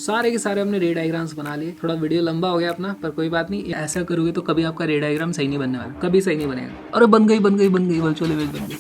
सारे के सारे हमने रे डायग्राम्स बना लिए। थोड़ा वीडियो लंबा हो गया अपना, पर कोई बात नहीं। ऐसा करोगे तो कभी आपका रे डायग्राम सही नहीं बनने वाला, कभी सही नहीं बनेगा। अरे बन गई वर्चुअल इमेज बन गई।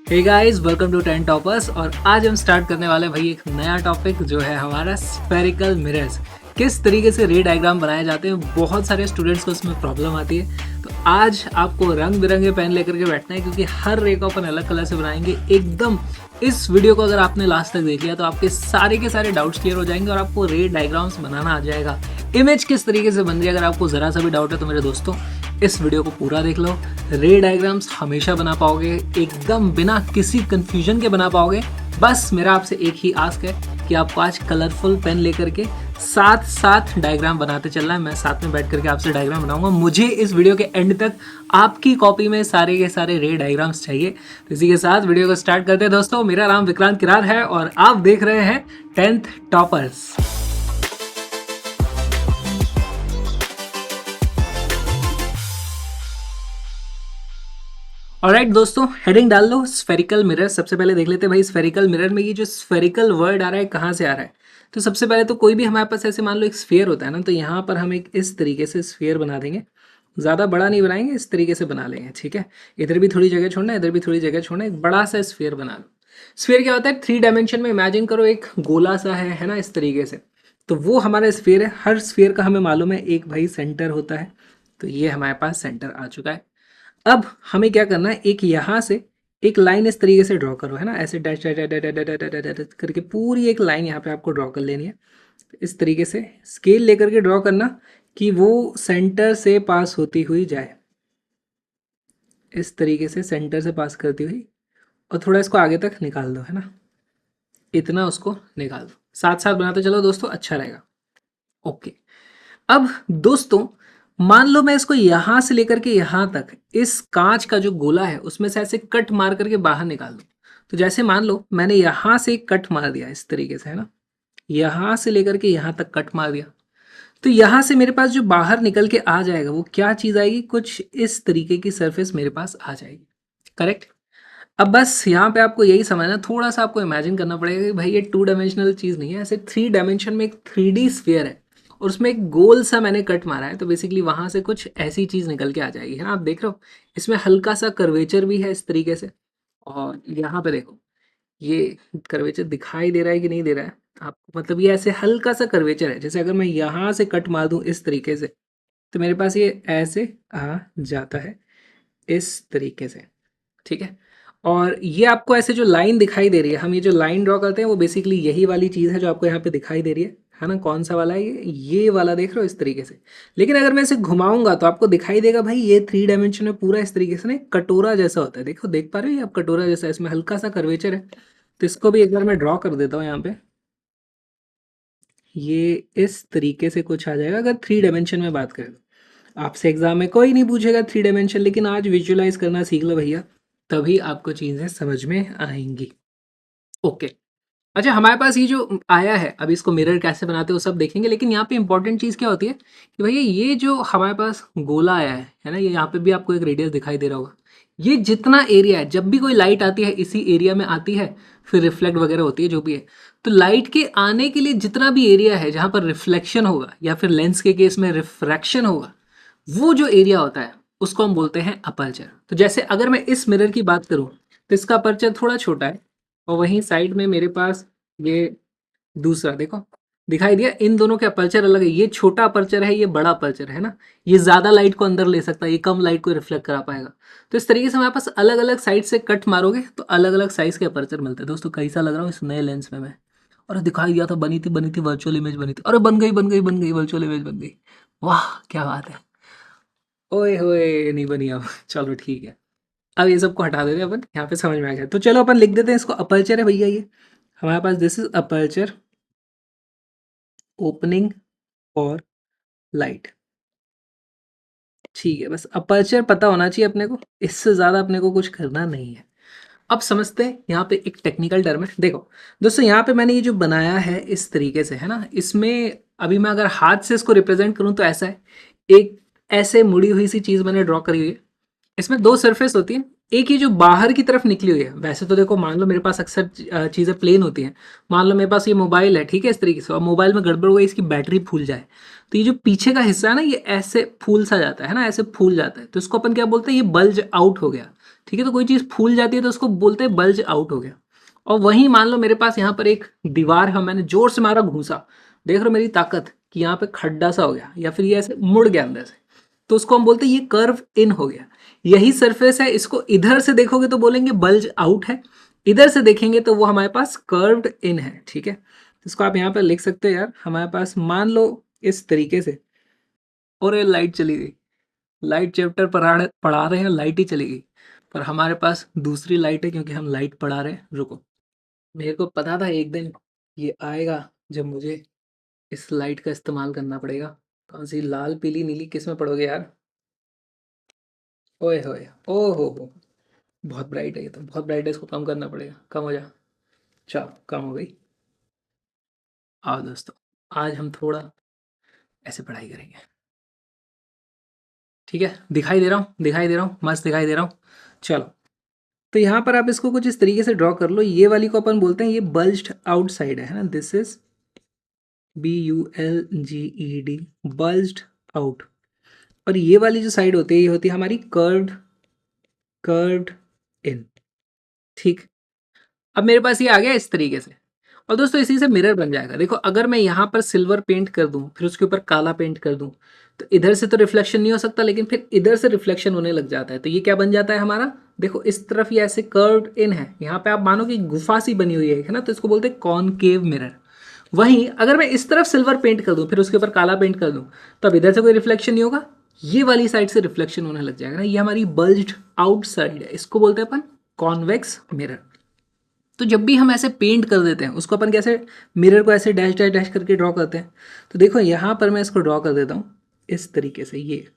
Hey guys, welcome to 10 toppers. और आज हम स्टार्ट करने वाले हैं भाई एक नया टॉपिक, जो है हमारा स्फेरिकल मिरर्स। किस तरीके से रे डायग्राम बनाए जाते हैं, बहुत सारे स्टूडेंट्स को उसमें प्रॉब्लम आती है। तो आज आपको रंग बिरंगे पेन लेकर के बैठना है, क्योंकि हर रे को अपन अलग कलर से बनाएंगे एकदम। इस वीडियो को अगर आपने लास्ट तक देख लिया तो आपके सारे के सारे डाउट्स क्लियर हो जाएंगे और आपको रे डायग्राम्स बनाना आ जाएगा। इमेज किस तरीके से बन रही है, अगर आपको ज़रा सा भी डाउट है तो मेरे दोस्तों इस वीडियो को पूरा देख लो। रे डायग्राम्स हमेशा बना पाओगे, एकदम बिना किसी कंफ्यूजन के बना पाओगे। बस मेरा आपसे एक ही आस्क है कि आपको आज कलरफुल पेन लेकर के साथ साथ डायग्राम बनाते चलना है। मैं साथ में बैठ करके आपसे डायग्राम बनाऊंगा। मुझे इस वीडियो के एंड तक आपकी कॉपी में सारे के सारे रे डायग्राम्स चाहिए। तो इसी के साथ वीडियो को स्टार्ट करते हैं दोस्तों। मेरा नाम विक्रांत किरार है और आप देख रहे हैं 10th टॉपर्स। ऑलराइट दोस्तों, हेडिंग डाल लो स्फेरिकल मिरर। सबसे पहले देख लेते हैं भाई स्फेरिकल मिरर में ये जो स्फेरिकल वर्ड आ रहा है कहाँ से आ रहा है। तो सबसे पहले तो कोई भी हमारे पास ऐसे मान लो एक स्फीयर होता है ना, तो यहाँ पर हम एक इस तरीके से स्फीयर बना देंगे। ज़्यादा बड़ा नहीं बनाएंगे, इस तरीके से बना लेंगे, ठीक है। इधर भी थोड़ी जगह छोड़ना है, इधर भी थोड़ी जगह छोड़ना है। एक बड़ा सा स्फीयर बना लो। स्फीयर क्या होता है, 3 डायमेंशन में इमेजिन करो एक गोला सा है ना, इस तरीके से। तो वो हमारा स्फीयर है। हर स्फीयर का हमें मालूम है एक भाई सेंटर होता है। तो ये हमारे पास सेंटर आ चुका है। अब हमें क्या करना है, एक यहाँ से एक लाइन इस तरीके से ड्रॉ करो, है ना। ऐसे dash dash dash dash dash dash dash dash करके पूरी एक लाइन यहाँ पे आपको ड्रॉ कर लेनी है। इस तरीके से स्केल लेकर के ड्रॉ करना कि वो सेंटर से पास होती हुई जाए। इस तरीके से सेंटर से पास करती हुई, और थोड़ा इसको आगे तक निकाल दो, है ना। इतना उसको निकाल दो। साथ साथ बनाते चलो दोस्तों, अच्छा रहेगा। ओके। अब दोस्तों मान लो मैं इसको यहां से लेकर के यहां तक इस कांच का जो गोला है उसमें से ऐसे कट मार करके बाहर निकाल दूं। तो जैसे मान लो मैंने यहां से एक कट मार दिया इस तरीके से, है ना। यहां से लेकर के यहां तक कट मार दिया। तो यहां से मेरे पास जो बाहर निकल के आ जाएगा वो क्या चीज आएगी, कुछ इस तरीके की सरफेस मेरे पास आ जाएगी। करेक्ट। अब बस यहाँ पे आपको यही समझना, थोड़ा सा आपको इमेजिन करना पड़ेगा कि भाई ये 2 डायमेंशनल चीज़ नहीं है, ऐसे 3 डायमेंशन में एक 3D स्फीयर है और उसमें एक गोल सा मैंने कट मारा है। तो बेसिकली वहां से कुछ ऐसी चीज़ निकल के आ जाएगी, है ना। आप देख रहे हो इसमें हल्का सा कर्वेचर भी है इस तरीके से। और यहाँ पे देखो ये कर्वेचर दिखाई दे रहा है कि नहीं दे रहा है आपको, मतलब ये ऐसे हल्का सा कर्वेचर है। जैसे अगर मैं यहाँ से कट मार दूँ इस तरीके से, तो मेरे पास ये ऐसे आ जाता है इस तरीके से, ठीक है। और ये आपको ऐसे जो लाइन दिखाई दे रही है, हम ये जो लाइन ड्रॉ करते हैं वो बेसिकली यही वाली चीज़ है जो आपको यहाँ पे दिखाई दे रही है ना। कौन सा वाला है ये वाला देख रहे हो इस तरीके से। लेकिन अगर मैं इसे घुमाऊंगा तो आपको दिखाई देगा भाई ये 3 डायमेंशन में पूरा इस तरीके से ना कटोरा जैसा होता है। देखो, देख पा रहे हो ये आप, कटोरा जैसा। इसमें हल्का सा कर्वेचर है। तो इसको भी एक बार मैं ड्रॉ कर देता हूँ यहाँ पे। ये इस तरीके से कुछ आ जाएगा अगर 3 डायमेंशन में बात करें तो। आपसे एग्जाम में कोई नहीं पूछेगा 3 डायमेंशन, लेकिन आज विजुअलाइज करना सीख लो भैया, तभी आपको चीज़ें समझ में आएंगी। ओके। अच्छा, हमारे पास ये जो आया है, अब इसको मिरर कैसे बनाते हो सब देखेंगे। लेकिन यहाँ पे इंपॉर्टेंट चीज़ क्या होती है कि भैया ये जो हमारे पास गोला आया है ना, ये यहाँ पे भी आपको एक रेडियस दिखाई दे रहा होगा। ये जितना एरिया है, जब भी कोई लाइट आती है इसी एरिया में आती है, फिर रिफ्लेक्ट वगैरह होती है जो भी है। तो लाइट के आने के लिए जितना भी एरिया है जहाँ पर रिफ्लेक्शन होगा, या फिर लेंस के केस में रिफ्रैक्शन होगा, वो जो एरिया होता है उसको हम बोलते हैं अपर्चर। तो जैसे अगर मैं इस मिरर की बात करूं तो इसका अपर्चर थोड़ा छोटा है, और वहीं साइड में मेरे पास ये दूसरा देखो दिखाई दिया। इन दोनों के अपर्चर अलग है। ये छोटा अपर्चर है, ये बड़ा अपर्चर है ना। ये ज्यादा लाइट को अंदर ले सकता है, ये कम लाइट को रिफ्लेक्ट करा पाएगा। तो इस तरीके से हमारे पास अलग अलग साइड से कट मारोगे तो अलग अलग साइज के अपर्चर मिलते हैं। दोस्तों कैसा लग रहा हूँ इस नए लेंस में मैं। और दिखाई दिया था, बनी थी वर्चुअल इमेज बनी थी। अरे बन गई वर्चुअल इमेज बन गई। वाह क्या बात है। ओए होए नहीं बनी अब। चलो ठीक है, अब ये सबको हटा देते हैं अपन, यहाँ पे समझ में आ गया। तो चलो अपन लिख देते हैं इसको, अपर्चर है भैया ये हमारे पास। दिस इज अपर्चर ओपनिंग और लाइट। ठीक है, बस अपर्चर पता होना चाहिए अपने को, इससे ज़्यादा अपने को कुछ करना नहीं है। अब समझते हैं यहाँ पे एक टेक्निकल टर्म है। देखो दोस्तों, यहाँ पे मैंने ये जो बनाया है इस तरीके से, है ना। इसमें अभी मैं अगर हाथ से इसको रिप्रेजेंट करूँ तो ऐसा है, एक ऐसे मुड़ी हुई सी चीज़ मैंने ड्रॉ करी हुई है। इसमें 2 सरफेस होती है, एक ये जो बाहर की तरफ निकली हुई है, वैसे तो देखो मान लो मेरे पास अक्सर चीज़ें प्लेन होती हैं। मान लो मेरे पास ये मोबाइल है, ठीक है, इस तरीके से, और मोबाइल में गड़बड़ हो गई, इसकी बैटरी फूल जाए, तो ये जो पीछे का हिस्सा है ना, ये ऐसे फूल सा जाता है ना, ऐसे फूल जाता है, तो इसको अपन क्या बोलते हैं, ये बल्ज आउट हो गया। ठीक है, तो कोई चीज़ फूल जाती है तो उसको बोलते हैं बल्ज आउट हो गया। और वहीं मान लो मेरे पास यहाँ पर एक दीवार है, मैंने जोर से मारा, घूसा, देख रहे हो मेरी ताकत कि यहाँ पे खड्डा सा हो गया, या फिर ये ऐसे मुड़ गया अंदर से, तो उसको हम बोलते हैं ये कर्व इन हो गया। यही सरफेस है, इसको इधर से देखोगे तो बोलेंगे बल्ज आउट है, इधर से देखेंगे तो वो हमारे पास कर्व्ड इन है। ठीक है, इसको आप यहाँ पर लिख सकते हो यार, हमारे पास मान लो इस तरीके से, और ये लाइट चली गई, लाइट चैप्टर पढ़ा रहे हैं, लाइट ही चली गई, पर हमारे पास दूसरी लाइट है क्योंकि हम लाइट पढ़ा रहे हैं। रुको, मेरे को पता था एक दिन ये आएगा जब मुझे इस लाइट का इस्तेमाल करना पड़ेगा। कौन सी, लाल पीली नीली, किस में पढ़ोगे यार? ओए होए, ओ हो, बहुत ब्राइट है ये तो, बहुत ब्राइट है, इसको कम करना पड़ेगा, कम हो जा। चलो, कम हो गई। आओ दोस्तों, आज हम थोड़ा ऐसे पढ़ाई करेंगे। ठीक है, दिखाई दे रहा हूँ, दिखाई दे रहा हूँ, मस्त दिखाई दे रहा हूँ। चलो, तो यहाँ पर आप इसको कुछ इस तरीके से ड्रॉ कर लो। ये वाली को अपन बोलते हैं ये बल्ज्ड आउट साइड है ना, this is BULGED, bulged out. और ये वाली जो साइड होती है, ये होती है हमारी कर्व्ड, कर्व्ड इन। ठीक, अब मेरे पास ये आ गया इस तरीके से, और दोस्तों इसी से मिरर बन जाएगा। देखो, अगर मैं यहाँ पर सिल्वर पेंट कर दूं, फिर उसके ऊपर काला पेंट कर दूं, तो इधर से तो रिफ्लेक्शन नहीं हो सकता, लेकिन फिर इधर से रिफ्लेक्शन होने लग जाता है। तो ये क्या बन जाता है हमारा, देखो इस तरफ ये ऐसे कर्व्ड इन है, यहाँ पे आप मानो कि गुफा सी बनी हुई है ना, तो इसको बोलते हैं कॉनकेव मिरर। वहीं अगर मैं इस तरफ सिल्वर पेंट कर दूं, फिर उसके ऊपर काला पेंट कर दूं, तो अब इधर से कोई रिफ्लेक्शन नहीं होगा, ये वाली साइड से रिफ्लेक्शन होने लग जाएगा ना, ये हमारी बल्ज्ड आउट साइड है, इसको बोलते हैं अपन कॉन्वेक्स मिरर। तो जब भी हम ऐसे पेंट कर देते हैं, उसको अपन कैसे, मिरर को ऐसे डैश डैश डैश करके ड्रॉ करते हैं। तो देखो यहाँ पर मैं इसको ड्रॉ कर देता हूँ इस तरीके से, ये।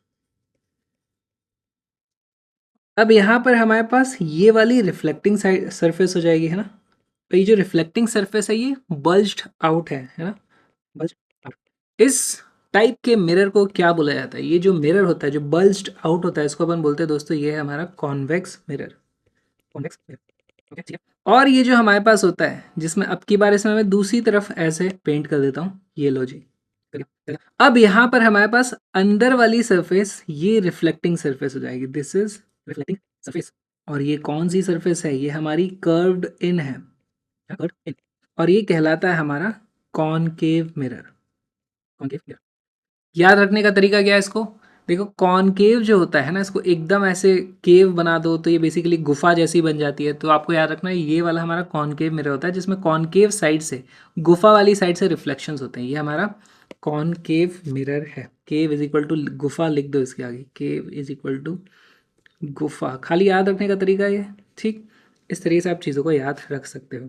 अब यहाँ पर हमारे पास ये वाली रिफ्लेक्टिंग साइड सरफेस हो जाएगी, है ना। तो ये जो रिफ्लेक्टिंग सरफेस है ये बल्ज्ड आउट है ना, बल्ज्ड आउट। इस टाइप के मिरर को क्या बोला जाता है, ये जो मिरर होता है जो बल्ज्ड आउट होता है, इसको अपन बोलते हैं दोस्तों, ये है हमारा कॉन्वेक्स मिरर, कॉन्वेक्स मिरर। ठीक है, और ये जो हमारे पास होता है, जिसमें अब की बार इसमें मैं दूसरी तरफ ऐसे पेंट कर देता हूँ, ये लो जी। अब यहाँ पर हमारे पास अंदर वाली सरफेस ये रिफ्लेक्टिंग सरफेस हो जाएगी, दिस इज रिफ्लेक्टिंग सरफेस। और ये कौन सी सरफेस है, ये हमारी कर्व्ड इन है, कर्व्ड इन। और ये कहलाता है हमारा कॉनकेव मिरर, कॉनकेव मिरर। याद रखने का तरीका क्या है इसको, देखो कॉनकेव जो होता है ना, इसको एकदम ऐसे केव बना दो तो ये बेसिकली गुफा जैसी बन जाती है। तो आपको याद रखना है ये वाला हमारा कॉनकेव मिरर होता है, जिसमें कॉनकेव साइड से, गुफा वाली साइड से रिफ्लेक्शंस होते हैं, ये हमारा कॉनकेव मिरर है। केव इज इक्वल टू गुफा लिख दो इसके आगे, केव इज इक्वल टू गुफा, खाली याद रखने का तरीका ये। ठीक, इस तरीके से आप चीज़ों को याद रख सकते हो।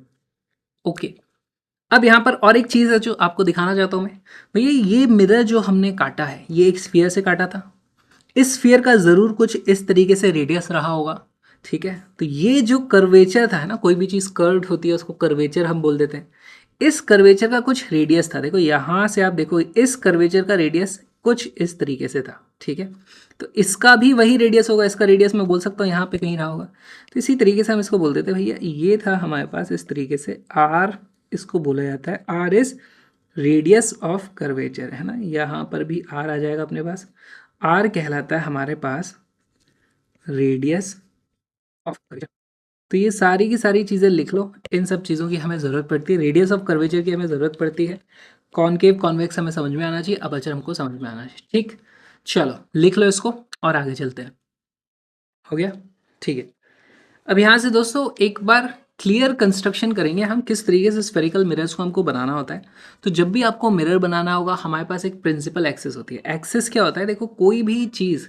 ओके, अब यहाँ पर और एक चीज़ है जो आपको दिखाना चाहता हूँ मैं, भैया ये मिरर जो हमने काटा है, ये एक स्फीयर से काटा था। इस स्फीयर का ज़रूर कुछ इस तरीके से रेडियस रहा होगा। ठीक है, तो ये जो कर्वेचर था, है ना, कोई भी चीज़ कर्व्ड होती है उसको कर्वेचर हम बोल देते हैं। इस कर्वेचर का कुछ रेडियस था, देखो यहाँ से आप देखो, इस कर्वेचर का रेडियस कुछ इस तरीके से था। ठीक है, तो इसका भी वही रेडियस होगा, इसका रेडियस मैं बोल सकता हूँ यहाँ पे कहीं रहा होगा। तो इसी तरीके से हम इसको बोल देते हैं, भैया ये था हमारे पास इस तरीके से आर, इसको बोला जाता है R is radius of curvature, है ना। यहाँ पर भी आर आ जाएगा अपने पास, आर कहलाता है हमारे पास रेडियस ऑफ कर्वेचर। तो ये सारी की सारी चीज़ें लिख लो, इन सब चीज़ों की हमें ज़रूरत पड़ती है, रेडियस ऑफ कर्वेचर की हमें ज़रूरत पड़ती है, कॉनकेव कॉन्वेक्स हमें समझ में आना चाहिए, अपर्चर हमको समझ में आना चाहिए। ठीक, चलो लिख लो इसको और आगे चलते हैं। हो गया, ठीक है। अब यहाँ से दोस्तों एक बार क्लियर कंस्ट्रक्शन करेंगे हम, किस तरीके से स्फेरिकल मिरर्स को हमको बनाना होता है। तो जब भी आपको मिरर बनाना होगा, हमारे पास एक प्रिंसिपल एक्सिस होती है। एक्सिस क्या होता है, देखो कोई भी चीज़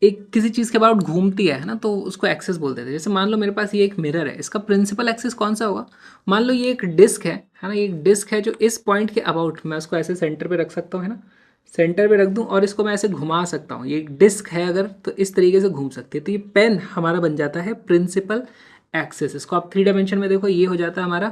एक किसी चीज़ के अबाउट घूमती है ना, तो उसको एक्सिस बोलते हैं। जैसे मान लो मेरे पास ये एक मिरर है, इसका प्रिंसिपल एक्सिस कौन सा होगा, मान लो ये एक डिस्क है ना, ये एक डिस्क है जो इस पॉइंट के अबाउट, मैं उसको ऐसे सेंटर पे रख सकता हूँ, है ना, सेंटर पे रख दूँ और इसको मैं ऐसे घुमा सकता हूँ। ये एक डिस्क है अगर, तो इस तरीके से घूम सकती है। तो ये पेन हमारा बन जाता है प्रिंसिपल एक्सिस। इसको आप 3 डायमेंशन में देखो, ये हो जाता है हमारा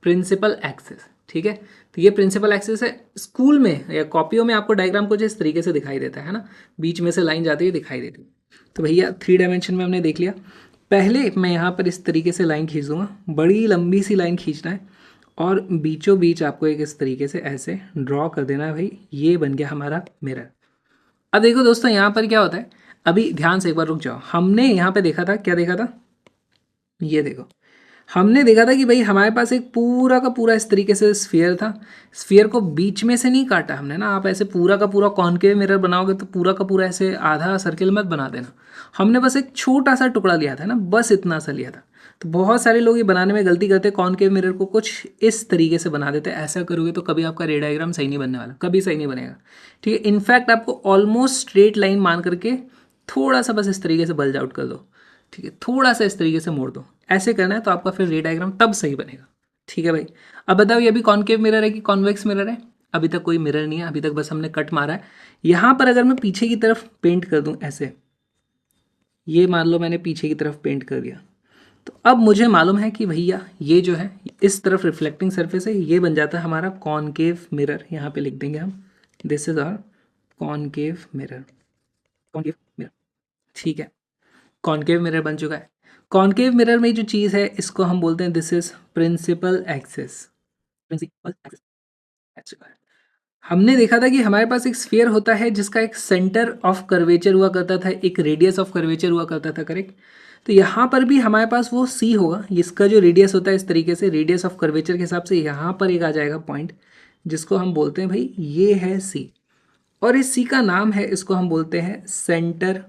प्रिंसिपल एक्सिस। ठीक है, तो ये प्रिंसिपल एक्सिस है। स्कूल में या कॉपियों में आपको डायग्राम कुछ इस तरीके से दिखाई देता है ना, बीच में से लाइन जाती है दिखाई देती है। तो भैया 3 डायमेंशन में हमने देख लिया। पहले मैं यहाँ पर इस तरीके से लाइन खींच दूंगा, बड़ी लंबी सी लाइन खींचना है और बीचों बीच आपको एक इस तरीके से ऐसे ड्रॉ कर देना है भाई। ये बन गया हमारा मिरर। अब देखो दोस्तों यहाँ पर क्या होता है, अभी ध्यान से एक बार रुक जाओ। हमने यहाँ पे देखा था, क्या देखा था, ये देखो, हमने देखा था कि भाई हमारे पास एक पूरा का पूरा इस तरीके से स्फीयर था। स्फीयर को बीच में से नहीं काटा हमने ना, आप ऐसे पूरा का पूरा कॉनकेव मिरर बनाओगे तो पूरा का पूरा ऐसे आधा सर्किल मत बना देना। हमने बस एक छोटा सा टुकड़ा लिया था ना, बस इतना सा लिया था। तो बहुत सारे लोग ये बनाने में गलती करते हैं, कॉनकेव मिरर को कुछ इस तरीके से बना देते हैं। ऐसा करोगे तो कभी आपका रे डायग्राम सही नहीं बनने वाला, कभी सही नहीं बनेगा। ठीक है, इनफैक्ट आपको ऑलमोस्ट स्ट्रेट लाइन मान करके थोड़ा सा बस इस तरीके से बल्ज आउट कर दो। ठीक है, थोड़ा सा इस तरीके से मोड़ दो, ऐसे करना है तो आपका फिर रे डायग्राम तब सही बनेगा। ठीक है भाई, अब बताओ ये अभी कॉनकेव मिरर है कि कॉन्वेक्स मिरर है? अभी तक कोई मिरर नहीं है, अभी तक बस हमने कट मारा है। यहाँ पर अगर मैं पीछे की तरफ पेंट कर दूँ ऐसे, ये मान लो मैंने पीछे की तरफ पेंट कर दिया, तो अब मुझे मालूम है कि भैया ये जो है इस तरफ रिफ्लेक्टिंग सरफेस है, ये बन जाता है हमारा कॉनकेव मिरर। यहाँ पे लिख देंगे हम, this is our concave mirror, concave mirror. ठीक है, कॉनकेव मिरर बन चुका है। कॉनकेव मिरर में जो चीज़ है इसको हम बोलते हैं this is principal axis, principal axis. हमने देखा था कि हमारे पास एक स्फीयर होता है जिसका एक सेंटर ऑफ कर्वेचर हुआ करता था, एक रेडियस ऑफ कर्वेचर हुआ करता था, करेक्ट। तो यहाँ पर भी हमारे पास वो सी होगा, इसका जो रेडियस होता है इस तरीके से रेडियस ऑफ कर्वेचर के हिसाब से यहाँ पर एक आ जाएगा पॉइंट, जिसको हम बोलते हैं भाई ये है सी। और इस सी का नाम है, इसको हम बोलते हैं सेंटर,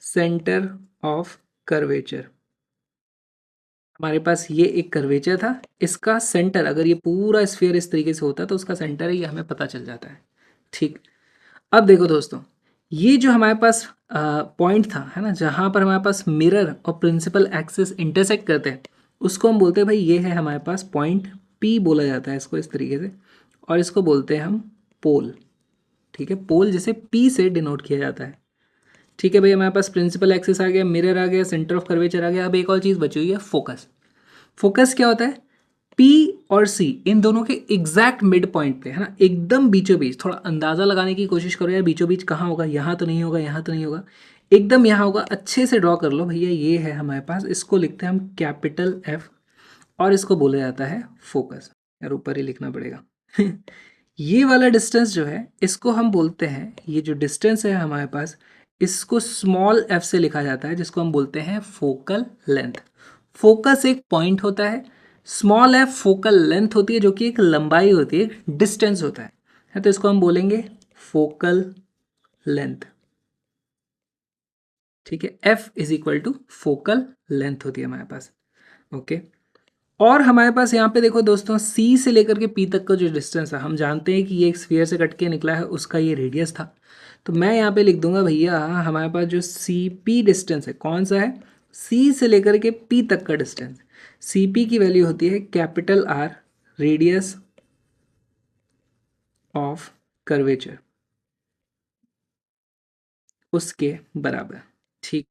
सेंटर ऑफ कर्वेचर। हमारे पास ये एक कर्वेचर था, इसका सेंटर, अगर ये पूरा स्फीयर इस तरीके से होता तो उसका सेंटर है, ये हमें पता चल जाता है। ठीक, अब देखो दोस्तों, ये जो हमारे पास पॉइंट था है ना, जहाँ पर हमारे पास मिरर और प्रिंसिपल एक्सिस इंटरसेक्ट करते हैं, उसको हम बोलते हैं भाई ये है हमारे पास पॉइंट पी, बोला जाता है इसको इस तरीके से, और इसको बोलते हैं हम पोल। ठीक है, पोल जिसे पी से डिनोट किया जाता है। ठीक है भाई, हमारे पास प्रिंसिपल एक्सिस आ गया, मिरर आ गया, सेंटर ऑफ कर्वेचर आ गया। अब एक और चीज़ बची हुई है, फोकस। फोकस क्या होता है, पी और सी इन दोनों के एग्जैक्ट मिड पॉइंट पे है ना, एकदम बीचों बीच। थोड़ा अंदाजा लगाने की कोशिश करो यार, बीचों बीच कहाँ होगा, यहाँ तो नहीं होगा, यहाँ तो नहीं होगा, एकदम यहाँ होगा। अच्छे से ड्रॉ कर लो भैया, ये है हमारे पास, इसको लिखते हैं हम कैपिटल एफ, और इसको बोला जाता है फोकस। यार ऊपर ही लिखना पड़ेगा ये वाला डिस्टेंस जो है इसको हम बोलते हैं, ये जो डिस्टेंस है हमारे पास, इसको स्मॉल एफ से लिखा जाता है, जिसको हम बोलते हैं फोकल लेंथ। फोकस एक पॉइंट होता है, स्मॉल एफ फोकल लेंथ होती है, जो कि एक लंबाई होती है, डिस्टेंस होता है तो इसको हम बोलेंगे फोकल लेंथ। ठीक है, F is equal to focal length होती है हमारे पास। ओके, और हमारे पास यहाँ पे देखो दोस्तों, सी से लेकर के पी तक का जो डिस्टेंस है, हम जानते हैं कि ये एक स्फीयर से कट के निकला है, उसका ये रेडियस था। तो मैं यहाँ पे लिख दूंगा भैया हमारे पास जो सी पी डिस्टेंस है, कौन सा है, सी से लेकर के पी तक का डिस्टेंस। सी पी की वैल्यू होती है capital R, radius of curvature, उसके बराबर। ठीक,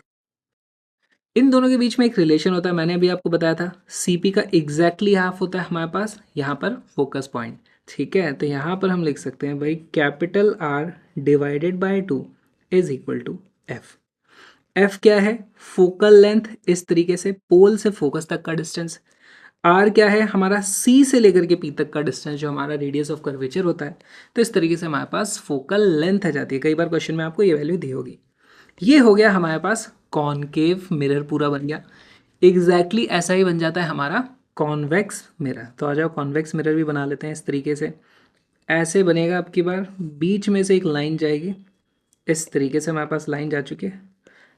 इन दोनों के बीच में एक रिलेशन होता है, मैंने अभी आपको बताया था, सीपी का एग्जैक्टली हाफ होता है हमारे पास यहाँ पर फोकस पॉइंट। ठीक है, तो यहाँ पर हम लिख सकते हैं भाई capital R divided by 2 is equal to F. F क्या है, फोकल लेंथ, इस तरीके से पोल से फोकस तक का डिस्टेंस। आर क्या है, हमारा सी से लेकर के पी तक का डिस्टेंस, जो हमारा रेडियस ऑफ कर्वेचर होता है। तो इस तरीके से हमारे पास फोकल लेंथ आ जाती है, कई बार क्वेश्चन में आपको ये वैल्यू दी होगी। ये हो गया हमारे पास कॉनकेव मिरर, पूरा बन गया। एग्जैक्टली ऐसा ही बन जाता है हमारा कॉन्वेक्स मिरर। तो आ जाओ कॉन्वेक्स मिरर भी बना लेते हैं इस तरीके से। ऐसे बनेगा, अब की बार बीच में से एक लाइन जाएगी, इस तरीके से हमारे पास लाइन जा चुकी है।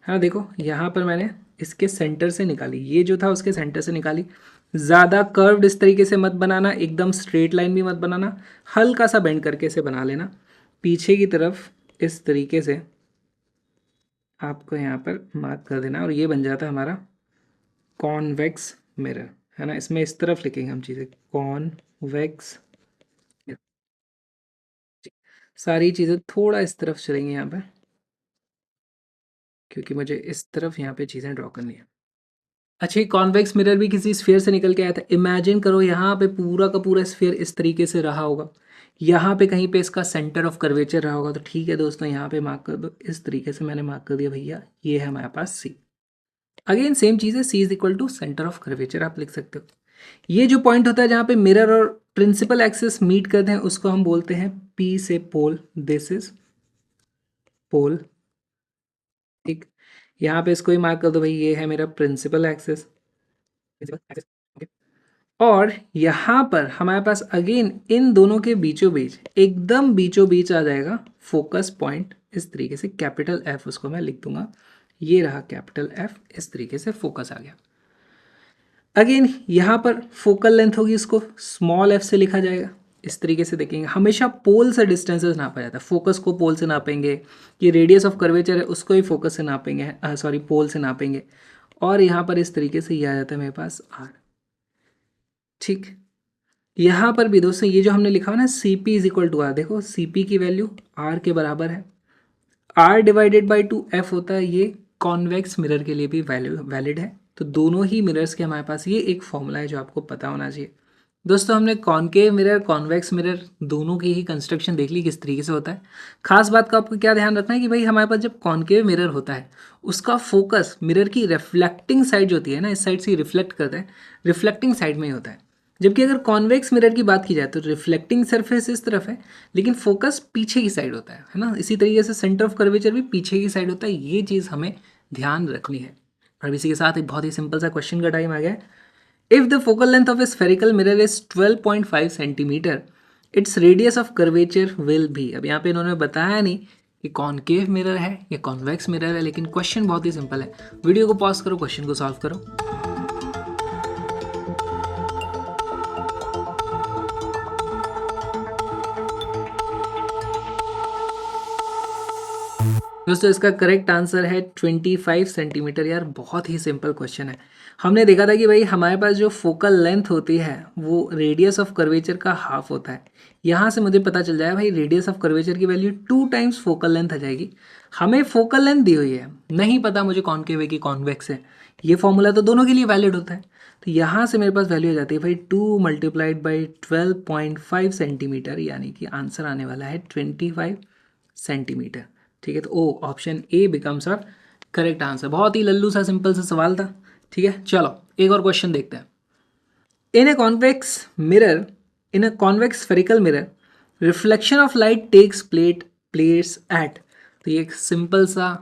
हाँ देखो, यहाँ पर मैंने इसके सेंटर से निकाली, ये जो था उसके सेंटर से निकाली। ज़्यादा कर्व्ड इस तरीके से मत बनाना, एकदम स्ट्रेट लाइन भी मत बनाना, हल्का सा बेंड करके इसे बना लेना। पीछे की तरफ इस तरीके से आपको यहाँ पर मार्क कर देना, और ये बन जाता है हमारा कॉन्वेक्स मिरर, है ना। इसमें इस तरफ लिखेंगे हम चीज़ें, कॉन्वेक्स। सारी चीज़ें थोड़ा इस तरफ चलेंगी यहाँ पर, क्योंकि मुझे इस तरफ यहाँ पे चीज़ें ड्रॉ करनी है। अच्छा, ये कॉन्वेक्स मिरर भी किसी स्फीयर से निकल के आया था। इमेजिन करो यहाँ पे पूरा का पूरा स्फीयर इस तरीके से रहा होगा, यहाँ पे कहीं पे इसका सेंटर ऑफ कर्वेचर रहा होगा। तो ठीक है दोस्तों, यहाँ पे मार्क कर दो, इस तरीके से मैंने मार्क कर दिया भैया, ये है हमारे पास सी। अगेन सेम चीज़ है, C is equal to centre of curvature आप लिख सकते हो। ये जो पॉइंट होता है जहाँ पे मिरर और प्रिंसिपल एक्सिस मीट करते हैं उसको हम बोलते हैं पी से पोल, दिस इज पोल। ठीक, यहाँ पे इसको ही मार्क कर दो भाई, ये है मेरा प्रिंसिपल एक्सिस। और यहाँ पर हमारे पास अगेन इन दोनों के बीचों बीच, एकदम बीचों बीच आ जाएगा फोकस पॉइंट, इस तरीके से कैपिटल एफ उसको मैं लिख दूंगा, ये रहा कैपिटल एफ, इस तरीके से फोकस आ गया। अगेन यहाँ पर फोकल लेंथ होगी, इसको स्मॉल एफ से लिखा जाएगा, इस तरीके से देखेंगे। हमेशा पोल से डिस्टेंसेस नापा जाता है, फोकस को पोल से नापेंगे, ये रेडियस ऑफ कर्वेचर है उसको ही फोकस से नापेंगे, सॉरी पोल से नापेंगे। और यहाँ पर इस तरीके से ये आ जाता है मेरे पास आर। ठीक, यहाँ पर भी दोस्तों ये जो हमने लिखा हुआ ना C P is equal to R, देखो सी पी की वैल्यू आर के बराबर है, R divided by two F होता है, ये कॉन्वेक्स मिरर के लिए भी वैलिड है। तो दोनों ही मिरर्स के हमारे पास ये एक फॉर्मूला है जो आपको पता होना चाहिए। दोस्तों हमने कॉनकेव मिरर, कॉन्वेक्स मिरर दोनों की ही कंस्ट्रक्शन देख ली किस तरीके से होता है। खास बात का आपको क्या ध्यान रखना है कि भाई हमारे पास जब कॉनकेव मिरर होता है उसका फोकस मिरर की रिफ्लेक्टिंग साइड जो होती है ना, इस साइड से रिफ्लेक्ट करता है, रिफ्लेक्टिंग साइड में ही होता है। जबकि अगर कॉन्वेक्स मिरर की बात की जाए तो रिफ्लेक्टिंग सरफेस इस तरफ है लेकिन फोकस पीछे की साइड होता है ना। इसी तरीके से सेंटर ऑफ कर्वेचर भी पीछे की साइड होता है, ये चीज़ हमें ध्यान रखनी है। और इसी के साथ एक बहुत ही सिंपल सा क्वेश्चन का टाइम आ गया है। If the focal length of A spherical mirror is 12.5 centimetre, its radius of curvature will be. अब यहाँ पे इन्होंने बताया नहीं कि कॉनकेव मिरर है या कॉन्वेक्स मिरर है, लेकिन क्वेश्चन बहुत ही सिंपल है। वीडियो को पॉज करो, क्वेश्चन को सॉल्व करो। दोस्तों इसका करेक्ट आंसर है 25 सेंटीमीटर। यार बहुत ही सिंपल क्वेश्चन है। हमने देखा था कि भाई हमारे पास जो फोकल लेंथ होती है वो रेडियस ऑफ कर्वेचर का हाफ होता है। यहाँ से मुझे पता चल जाएगा भाई रेडियस ऑफ कर्वेचर की वैल्यू 2 टाइम्स फोकल लेंथ आ जाएगी। हमें फोकल लेंथ दी हुई है, नहीं पता मुझे कॉनकेव है कि कॉन्वेक्स है। ये फॉर्मूला तो दोनों के लिए वैलिड होता है। तो यहाँ से मेरे पास वैल्यू आ जाती है भाई 2 मल्टीप्लाइड बाई 12.5 सेंटीमीटर, यानी कि आंसर आने वाला है 25 सेंटीमीटर। ठीक है, तो oh option A becomes our correct answer. बहुत ही लल्लू सा सिंपल सा सवाल था। ठीक है, चलो एक और क्वेश्चन देखते हैं। In a convex mirror, in a convex spherical mirror, reflection of light takes place at. तो ये एक सिंपल सा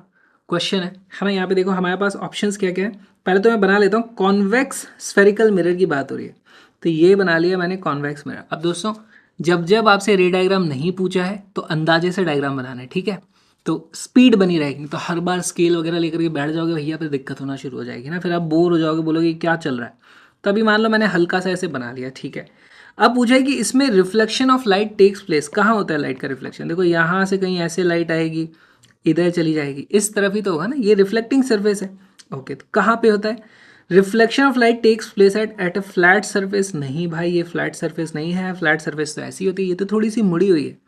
क्वेश्चन है ना। यहाँ पे देखो हमारे पास ऑप्शंस क्या क्या है। पहले तो मैं बना लेता हूँ, कॉन्वेक्स स्फेरिकल मिरर की बात हो रही है तो ये बना लिया मैंने कॉन्वेक्स मिरर। अब दोस्तों जब जब आपसे रे डायग्राम नहीं पूछा है तो अंदाजे से डायग्राम बनाना है, ठीक है। तो स्पीड बनी रहेगी, तो हर बार स्केल वगैरह लेकर के बैठ जाओगे भैया, फिर दिक्कत होना शुरू हो जाएगी ना, फिर आप बोर हो जाओगे, बोलोगे क्या चल रहा है। तो अभी मान लो मैंने हल्का सा ऐसे बना लिया, ठीक है। अब पूछा है कि इसमें reflection of light takes place, कहाँ होता है लाइट का रिफ्लेक्शन। देखो यहाँ से कहीं ऐसे लाइट आएगी, इधर चली जाएगी, इस तरफ ही तो होगा ना, ये रिफ्लेक्टिंग सरफेस है। ओके, तो कहाँ पे होता है reflection of light takes place at a flat surface. नहीं भाई ये फ्लैट सरफेस नहीं है, फ्लैट सरफेस तो ऐसी होती है, ये तो थोड़ी सी मुड़ी हुई है।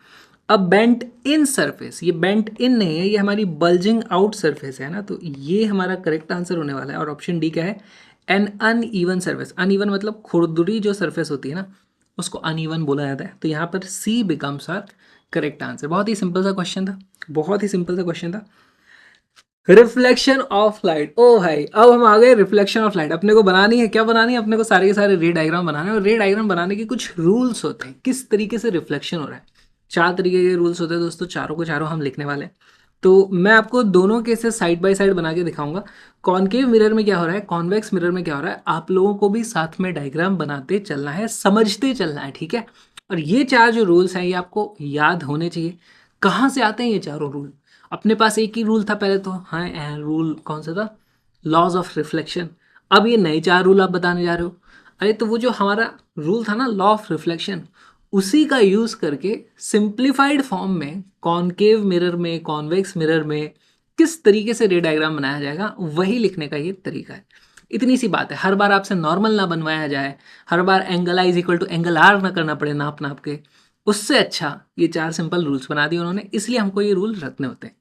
अब बेंट इन सरफेस, ये बेंट इन नहीं है, ये हमारी बल्जिंग आउट सरफेस है ना, तो ये हमारा करेक्ट आंसर होने वाला है। और ऑप्शन डी क्या है, एन अनइवन सरफेस। अनइवन मतलब खुरदुरी जो सरफेस होती है ना उसको अनइवन बोला जाता है। तो यहाँ पर सी बिकम्स आर करेक्ट आंसर। बहुत ही सिंपल सा क्वेश्चन था, बहुत ही सिंपल सा क्वेश्चन था। रिफ्लेक्शन ऑफ लाइट, ओ भाई अब हम आ गए रिफ्लेक्शन ऑफ लाइट। अपने को बनानी है, क्या बनानी है अपने को, सारे के सारे रे डायग्राम बनाने हैं। और रे डायग्राम बनाने के कुछ रूल्स होते हैं, किस तरीके से रिफ्लेक्शन हो रहा है। 4 तरीके के रूल्स होते हैं दोस्तों, चारों को चारों हम लिखने वाले हैं। तो मैं आपको दोनों केसेस साइड बाय साइड बना के दिखाऊंगा। कॉनकेव मिरर में क्या हो रहा है, कॉन्वेक्स मिरर में क्या हो रहा है, आप लोगों को भी साथ में डायग्राम बनाते चलना है, समझते चलना है, ठीक है। और ये 4 जो रूल्स हैं ये आपको याद होने चाहिए। कहाँ से आते हैं ये चारों रूल, अपने पास एक ही रूल था पहले तो, हाँ रूल कौन सा था, लॉज ऑफ रिफ्लेक्शन। अब ये नए 4 रूल आप बताने जा रहे हो। अरे तो वो जो हमारा रूल था ना लॉ ऑफ रिफ्लेक्शन, उसी का यूज करके सिंप्लीफाइड फॉर्म में कॉनकेव मिरर में, कॉन्वेक्स मिरर में किस तरीके से रे डायग्राम बनाया जाएगा वही लिखने का ये तरीका है। इतनी सी बात है, हर बार आपसे नॉर्मल ना बनवाया जाए, हर बार angle I is equal to angle R ना करना पड़े नाप नाप के, उससे अच्छा ये 4 सिंपल रूल्स बना दिए उन्होंने। इसलिए हमको ये रूल रटने होते हैं,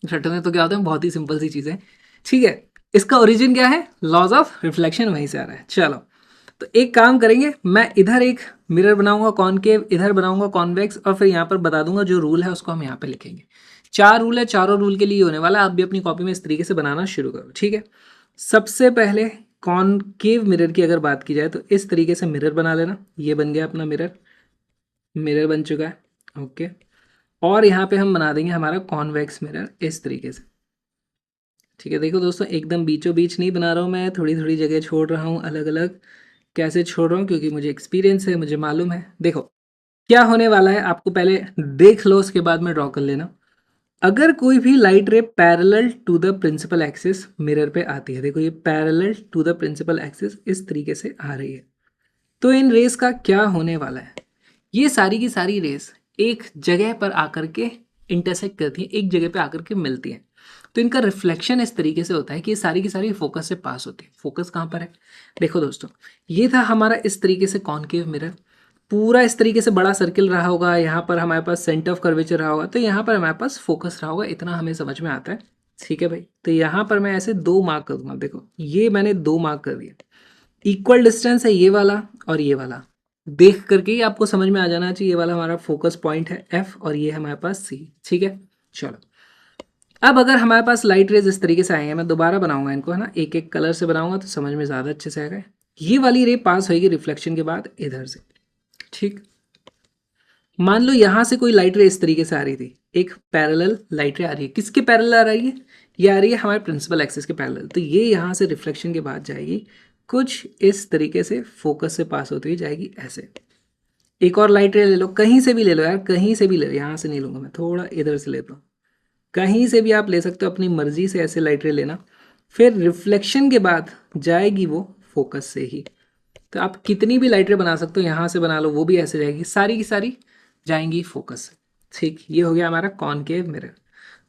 रटने तो क्या होते हैं, बहुत ही सिंपल सी चीज़ें, ठीक है। इसका ओरिजिन क्या है, लॉज ऑफ रिफ्लेक्शन, वहीं से आ रहा है। चलो तो एक काम करेंगे, मैं इधर एक मिरर बनाऊंगा कॉनकेव, इधर बनाऊंगा कॉन्वेक्स, और फिर यहाँ पर बता दूंगा जो रूल है उसको हम यहाँ पे लिखेंगे। 4 रूल है, चारों रूल के लिए होने वाला है। आप भी अपनी कॉपी में इस तरीके से बनाना शुरू करो, ठीक है। सबसे पहले कॉनकेव मिरर की अगर बात की जाए तो इस तरीके से मिरर बना लेना। ये बन गया अपना मिरर, मिरर बन चुका है, ओके। और यहाँ पे हम बना देंगे हमारा कॉन्वेक्स मिरर इस तरीके से, ठीक है। देखो दोस्तों, एकदम बीचों बीच नहीं बना रहा हूँ मैं, थोड़ी थोड़ी जगह छोड़ रहा हूँ अलग अलग। कैसे छोड़ रहा हूँ? क्योंकि मुझे एक्सपीरियंस है, मुझे मालूम है। देखो क्या होने वाला है, आपको पहले देख लो, उसके बाद में ड्रॉ कर लेना। अगर कोई भी light ray parallel to the principal axis mirror पे आती है, देखो ये parallel to the principal axis इस तरीके से आ रही है, तो इन रेस का क्या होने वाला है? ये सारी की सारी रेस एक जगह पर आकर के इंटरसेक्ट करती हैं, एक जगह पे आकर के मिलती हैं। तो इनका रिफ्लेक्शन इस तरीके से होता है कि ये सारी की सारी फोकस से पास होती है। फोकस कहाँ पर है? देखो दोस्तों, ये था हमारा इस तरीके से कॉनकेव मिरर। पूरा इस तरीके से बड़ा सर्किल रहा होगा, यहाँ पर हमारे पास सेंटर ऑफ कर्वेचर रहा होगा, तो यहाँ पर हमारे पास फोकस रहा होगा। इतना हमें समझ में आता है, ठीक है भाई। तो यहाँ पर मैं ऐसे 2 मार्क कर दूंगा। देखो ये मैंने 2 मार्क कर दिया। इक्वल डिस्टेंस है ये वाला और ये वाला। देख करके ही आपको समझ में आ जाना चाहिए, ये वाला हमारा फोकस पॉइंट है एफ और ये हमारे पास सी, ठीक है। चलो, अब अगर हमारे पास लाइट रेज इस तरीके से आएंगे, मैं दोबारा बनाऊंगा इनको, है ना, एक एक कलर से बनाऊंगा तो समझ में ज़्यादा अच्छे से आएगा। ये वाली रे पास होगी रिफ्लेक्शन के बाद इधर से, ठीक। मान लो यहाँ से कोई लाइट रे इस तरीके से आ रही थी, एक पैरेलल लाइट रे आ रही है। किसके पैरेलल आ रही है? ये आ रही है हमारे प्रिंसिपल एक्सिस के पैरेलल। तो ये यहाँ से रिफ्लेक्शन के बाद जाएगी कुछ इस तरीके से, फोकस से पास होती हुई जाएगी ऐसे। एक और लाइट रे ले लो, कहीं से भी ले लो यार, कहीं से भी ले लो, यहाँ से नहीं लूंगा मैं, थोड़ा इधर से लेता हूँ। कहीं से भी आप ले सकते हो, अपनी मर्जी से ऐसे लाइट रे लेना। फिर रिफ्लेक्शन के बाद जाएगी वो फोकस से ही। तो आप कितनी भी लाइट रे बना सकते हो, यहाँ से बना लो, वो भी ऐसे जाएगी, सारी की सारी जाएंगी फोकस से, ठीक। ये हो गया हमारा कॉनकेव मिरर।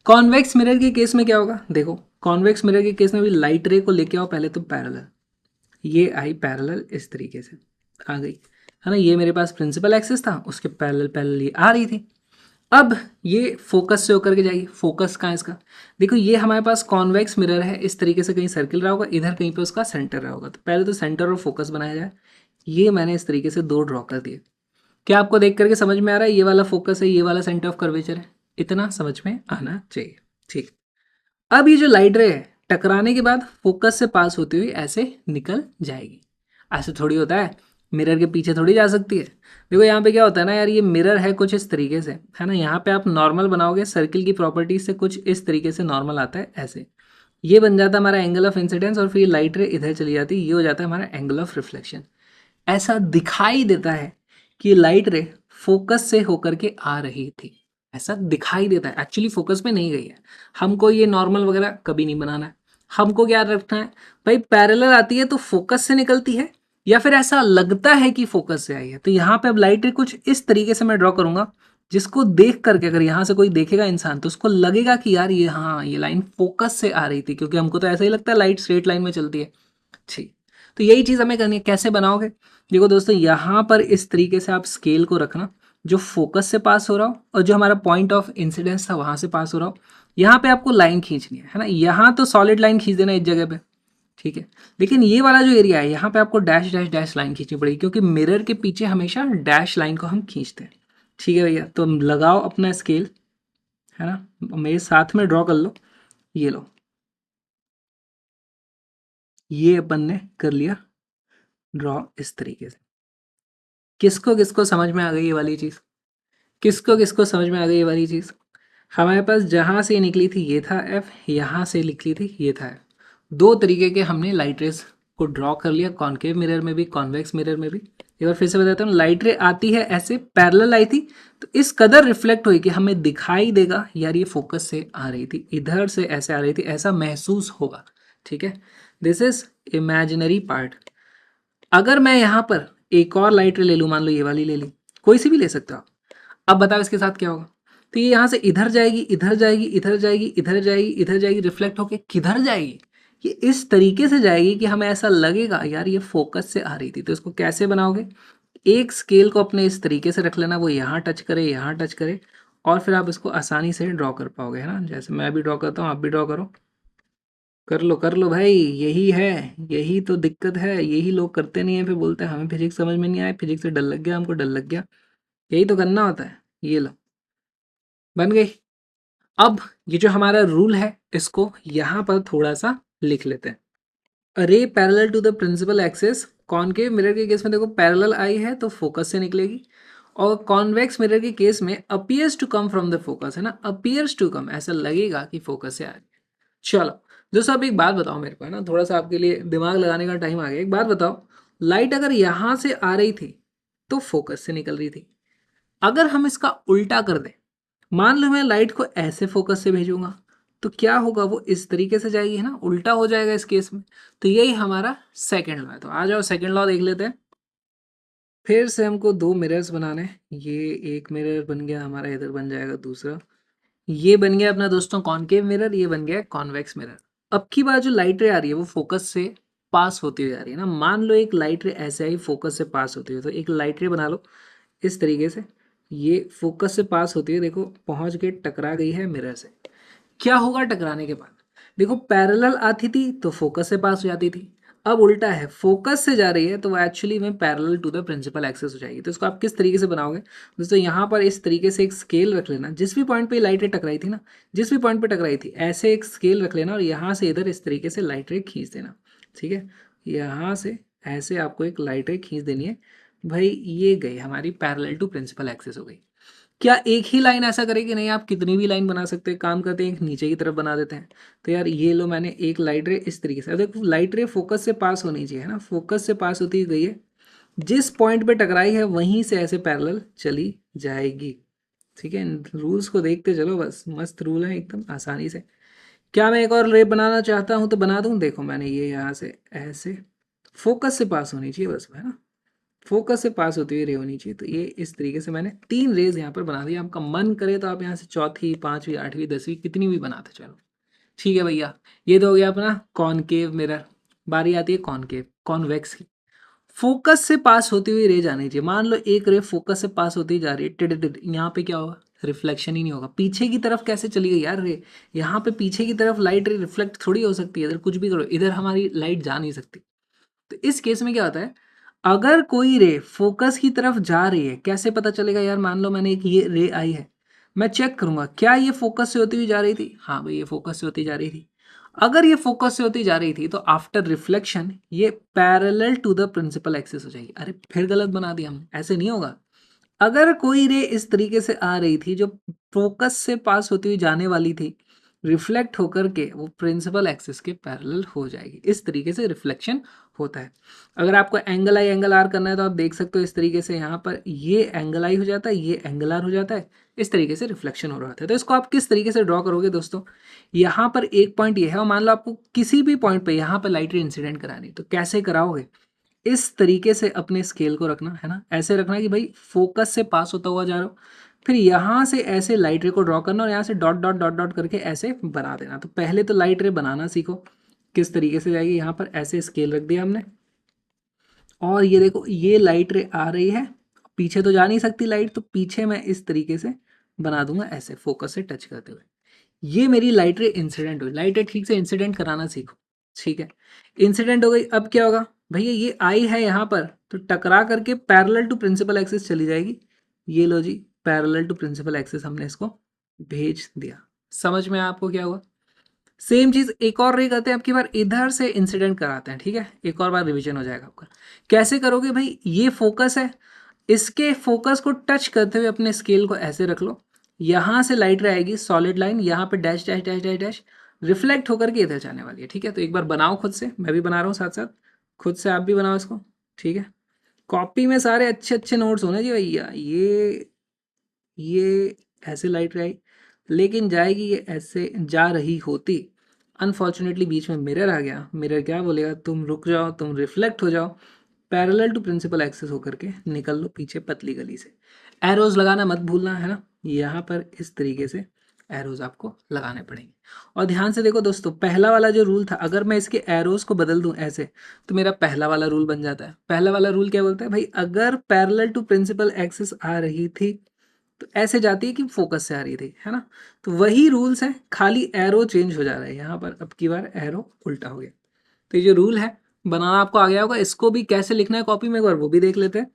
कॉन्वेक्स मिरर के केस में क्या होगा? देखो कॉन्वेक्स मिरर के केस में भी लाइट रे को लेके आओ पहले तो पैरेलल। ये आई पैरेलल इस तरीके से आ गई, है ना। ये मेरे पास प्रिंसिपल एक्सिस था, उसके पैरेलल पैरेलल ये आ रही थी। अब ये फोकस से होकर के जाएगी। फोकस कहाँ है इसका? देखो ये हमारे पास कॉन्वेक्स मिरर है, इस तरीके से कहीं सर्किल रहा होगा, इधर कहीं पे उसका सेंटर रहा होगा। तो पहले तो सेंटर और फोकस बनाया जाए। ये मैंने इस तरीके से 2 ड्रॉ कर दिए। क्या आपको देख करके समझ में आ रहा है? ये वाला फोकस है, ये वाला सेंटर ऑफ कर्वेचर है। इतना समझ में आना चाहिए, ठीक। अब ये जो लाइट रे है, टकराने के बाद फोकस से पास होती हुई ऐसे निकल जाएगी। ऐसे थोड़ी होता है, मिरर के पीछे थोड़ी जा सकती है। देखो यहाँ पे क्या होता है ना यार, ये मिरर है कुछ इस तरीके से, है ना। यहाँ पे आप नॉर्मल बनाओगे, सर्किल की प्रॉपर्टीज से कुछ इस तरीके से नॉर्मल आता है ऐसे। ये बन जाता है हमारा एंगल ऑफ इंसिडेंस, और फिर ये लाइट रे इधर चली जाती है, ये हो जाता है हमारा एंगल ऑफ रिफ्लेक्शन। ऐसा दिखाई देता है कि लाइट रे फोकस से होकर के आ रही थी, ऐसा दिखाई देता है। एक्चुअली फोकस में नहीं गई है। हमको ये नॉर्मल वगैरह कभी नहीं बनाना है। हमको क्या रखना है भाई, पैरेलल आती है तो फोकस से निकलती है, या फिर ऐसा लगता है कि फोकस से आई है। तो यहाँ पे अब लाइट रे कुछ इस तरीके से मैं ड्रॉ करूंगा, जिसको देख करके अगर यहाँ से कोई देखेगा इंसान, तो उसको लगेगा कि यार ये, हाँ ये लाइन फोकस से आ रही थी, क्योंकि हमको तो ऐसा ही लगता है लाइट स्ट्रेट लाइन में चलती है, ठीक। तो यही चीज़ हमें करनी है। कैसे बनाओगे? देखो दोस्तों, यहाँ पर इस तरीके से आप स्केल को रखना, जो फोकस से पास हो रहा हो और जो हमारा पॉइंट ऑफ इंसिडेंस था वहां से पास हो रहा हो। यहाँ पे आपको लाइन खींचनी है ना। यहाँ तो सॉलिड लाइन खींच देना इस जगह पे, ठीक है। लेकिन ये वाला जो एरिया है, यहाँ पे आपको डैश डैश डैश लाइन खींचनी पड़ेगी, क्योंकि मिरर के पीछे हमेशा डैश लाइन को हम खींचते हैं, ठीक है भैया। तो लगाओ अपना स्केल, है ना, मेरे साथ में ड्रॉ कर लो। ये लो, ये अपन ने कर लिया ड्रॉ इस तरीके से। किसको किसको समझ में आ गई ये वाली चीज़? किसको किसको समझ में आ गई ये वाली चीज़? हमारे पास जहाँ से निकली थी ये था एफ, यहाँ से निकली थी ये था एफ। 2 तरीके के हमने लाइट रेस को ड्रॉ कर लिया, कॉनकेव मिरर में भी, कॉन्वेक्स मिरर में भी। एक बार फिर से बताता हूँ, लाइट रे आती है ऐसे पैरेलल आई थी, तो इस कदर रिफ्लेक्ट हुई कि हमें दिखाई देगा यार ये फोकस से आ रही थी, इधर से ऐसे आ रही थी, ऐसा महसूस होगा, ठीक है। This is imaginary part. अगर मैं यहाँ पर एक और लाइट रे ले लूँ, मान लो ये वाली ले ली, कोई सी भी ले सकते हो आप। अब बताओ इसके साथ क्या होगा? तो ये यहाँ से इधर जाएगी, इधर जाएगी, इधर जाएगी, इधर जाएगी, इधर जाएगी, रिफ्लेक्ट होके किधर जाएगी? ये इस तरीके से जाएगी कि हमें ऐसा लगेगा यार ये फोकस से आ रही थी। तो इसको कैसे बनाओगे? एक स्केल को अपने इस तरीके से रख लेना, वो यहाँ टच करे, यहाँ टच करे, और फिर आप इसको आसानी से ड्रॉ कर पाओगे, है ना। जैसे मैं भी ड्रॉ करता हूँ, आप भी ड्रॉ करो। कर लो भाई, यही है, यही तो दिक्कत है। यही लोग करते नहीं है, फिर बोलते हैं हमें फिजिक्स समझ में नहीं आया, फिजिक्स से डर लग गया, हमको डर लग गया। यही तो करना होता है। ये लो, बन गई। अब ये जो हमारा रूल है इसको यहाँ पर थोड़ा सा लिख लेते हैं। Ray parallel to the principal axis, concave mirror के केस में देखो पैरेलल आई है तो फोकस से निकलेगी, और कॉन्वेक्स मिरर के केस में appears to come from the focus, है ना, अपीयर्स टू कम, ऐसा लगेगा कि फोकस से आ रही है। चलो दोस्तों, अब एक बात बताओ मेरे को, है ना, थोड़ा सा आपके लिए दिमाग लगाने का टाइम आ गया। एक बात बताओ, लाइट अगर यहाँ से आ रही थी तो फोकस से निकल रही थी, अगर हम इसका उल्टा कर दें, मान लो मैं लाइट को ऐसे फोकस से भेजूंगा तो क्या होगा, वो इस तरीके से जाएगी, है ना, उल्टा हो जाएगा इस केस में। तो यही हमारा सेकंड लॉ है। तो आ जाओ सेकंड लॉ देख लेते हैं। फिर से हमको दो मिरर्स बनाने हैं। ये एक मिरर बन गया हमारा, इधर बन जाएगा दूसरा। ये बन गया अपना दोस्तों कॉनकेव मिरर, ये बन गया कॉन्वेक्स मिरर। अब की बार जो लाइट रे आ रही है वो फोकस से पास होती हुई आ रही है ना। मान लो एक लाइट रे ऐसे ही फोकस से पास होती है, तो एक लाइट रे बना लो इस तरीके से, ये फोकस से पास होती है, देखो पहुंच के टकरा गई है मिरर से। क्या होगा टकराने के बाद, देखो पैरेलल आती थी तो फोकस से पास हो जाती थी, अब उल्टा है, फोकस से जा रही है तो वो एक्चुअली में parallel to the principal axis हो जाएगी। तो इसको आप किस तरीके से बनाओगे दोस्तों, यहाँ पर इस तरीके से एक स्केल रख लेना, जिस भी पॉइंट पे लाइट रे टकराई थी ना, जिस भी पॉइंट पे टकराई थी ऐसे एक स्केल रख लेना, और यहाँ से इधर इस तरीके से लाइट रे खींच देना। ठीक है, यहाँ से ऐसे आपको एक लाइट रे खींच देनी है भाई, ये गई हमारी पैरेलल टू प्रिंसिपल एक्सिस हो गई। क्या एक ही लाइन ऐसा करेगी, नहीं, आप कितनी भी लाइन बना सकते हैं। काम करते हैं एक नीचे की तरफ बना देते हैं। तो यार ये लो, मैंने एक लाइट रे इस तरीके से, अब देखो लाइट रे फोकस से पास होनी चाहिए, है ना, फोकस से पास होती गई है, जिस पॉइंट पे टकराई है वहीं से ऐसे पैरेलल चली जाएगी। ठीक है, रूल्स को देखते चलो, बस मस्त रूल है एकदम आसानी से। क्या मैं एक और रे बनाना चाहता हूँ तो बना दूँ, देखो मैंने ये यहाँ से ऐसे, फोकस से पास होनी चाहिए बस, है ना, फोकस से पास होती हुई रे होनी चाहिए। तो ये इस तरीके से मैंने तीन रेज यहाँ पर बना दी। आपका मन करे तो आप यहाँ से चौथी, पांचवी, आठवीं, दसवीं कितनी भी बनाते चलो। ठीक है भैया, ये तो हो गया अपना कॉनकेव मिरर। बारी आती है कॉनकेव कॉन्वेक्स की। फोकस से पास होती हुई रे जानी चाहिए। मान लो एक रे फोकस से पास होती जा रही है, टिड टिड, यहाँ पे क्या होगा, रिफ्लेक्शन ही नहीं होगा। पीछे की तरफ कैसे चली गई यार रे, यहाँ पे पीछे की तरफ लाइट रे रिफ्लेक्ट थोड़ी हो सकती है, इधर कुछ भी करो, इधर हमारी लाइट जा नहीं सकती। तो इस केस में क्या होता है, अगर कोई रे फोकस की तरफ जा रही है, कैसे पता चलेगा यार, मान लो मैंने एक ये रे आई है, मैं चेक करूंगा क्या ये फोकस से होती हुई जा रही थी, हाँ भाई ये फोकस से होती जा रही थी। अगर ये फोकस से होती जा रही थी तो आफ्टर रिफ्लेक्शन ये parallel to the principal axis हो जाएगी। अरे फिर गलत बना दिया हमने, ऐसे नहीं होगा। अगर कोई रे इस तरीके से आ रही थी जो फोकस से पास होती हुई जाने वाली थी, रिफ्लेक्ट होकर के वो प्रिंसिपल एक्सिस के पैरेलल हो जाएगी। इस तरीके से रिफ्लेक्शन होता है। अगर आपको एंगल आई एंगल आर करना है तो आप देख सकते हो इस तरीके से, यहाँ पर ये एंगल आई हो जाता है, ये एंगल आर हो जाता है, इस तरीके से रिफ्लेक्शन हो रहा होता है। तो इसको आप किस तरीके से ड्रॉ करोगे दोस्तों, यहाँ पर एक पॉइंट ये है और मान लो आपको किसी भी पॉइंट पे यहाँ पर लाइट रे इंसिडेंट करानी, तो कैसे कराओगे, इस तरीके से अपने स्केल को रखना, है ना, ऐसे रखना कि भाई फोकस से पास होता हुआ जा रहा हो, फिर यहाँ से ऐसे लाइट रे को ड्रॉ करना और यहाँ से डॉट डॉट डॉट डॉट करके ऐसे बना देना। तो पहले तो लाइट रे बनाना सीखो, किस तरीके से जाएगी, यहाँ पर ऐसे स्केल रख दिया हमने, और ये देखो ये लाइट रे आ रही है, पीछे तो जा नहीं सकती लाइट, तो पीछे मैं इस तरीके से बना दूंगा ऐसे फोकस से टच करते हुए। ये मेरी लाइट रे इंसिडेंट हुई। लाइट रे ठीक से इंसिडेंट कराना सीखो। ठीक है, इंसिडेंट हो गई, अब क्या होगा भैया, ये आई है यहाँ पर तो टकरा करके पैरेलल टू प्रिंसिपल एक्सिस चली जाएगी। ये लो जी, पैरेलल टू प्रिंसिपल एक्सिस हमने इसको भेज दिया। समझ में आपको क्या हुआ। सेम चीज एक और रे करते हैं, अब की बार इधर से इंसिडेंट कराते हैं। ठीक है, एक और बार रिवीजन हो जाएगा आपका। कैसे करोगे भाई, ये फोकस है, इसके फोकस को टच करते हुए अपने स्केल को ऐसे रख लो, यहां से लाइट रे आएगी सॉलिड लाइन, यहाँ पे dash dash dash dash dash reflect होकर के इधर जाने वाली है। ठीक है, तो एक बार बनाओ खुद से, मैं भी बना रहा हूँ साथ साथ, खुद से आप भी बनाओ इसको। ठीक है, कॉपी में सारे अच्छे अच्छे नोट्स होने जी भैया। ये ऐसे लाइट रे आई, लेकिन जाएगी ये ऐसे जा रही होती, अनफॉर्चुनेटली बीच में मिरर आ गया। मिरर क्या बोलेगा, तुम रुक जाओ, तुम रिफ्लेक्ट हो जाओ, पैरेलल टू प्रिंसिपल एक्सिस होकर के निकल लो पीछे पतली गली से। एरोज लगाना मत भूलना, है ना, यहाँ पर इस तरीके से एरोज आपको लगाने पड़ेंगे। और ध्यान से देखो दोस्तों, पहला वाला जो रूल था, अगर मैं इसके एरोज को बदल दूं ऐसे, तो मेरा पहला वाला रूल बन जाता है। पहला वाला रूल क्या बोलता है भाई, अगर पैरेलल टू प्रिंसिपल एक्सिस आ रही थी तो ऐसे जाती है कि फोकस से आ रही थी, है ना। तो वही रूल्स हैं, खाली एरो चेंज हो जा रहा है यहाँ पर, अब की बार एरो उल्टा हो गया। तो ये जो रूल है बनाना आपको आ गया होगा, इसको भी कैसे लिखना है कॉपी में एक बार वो भी देख लेते हैं।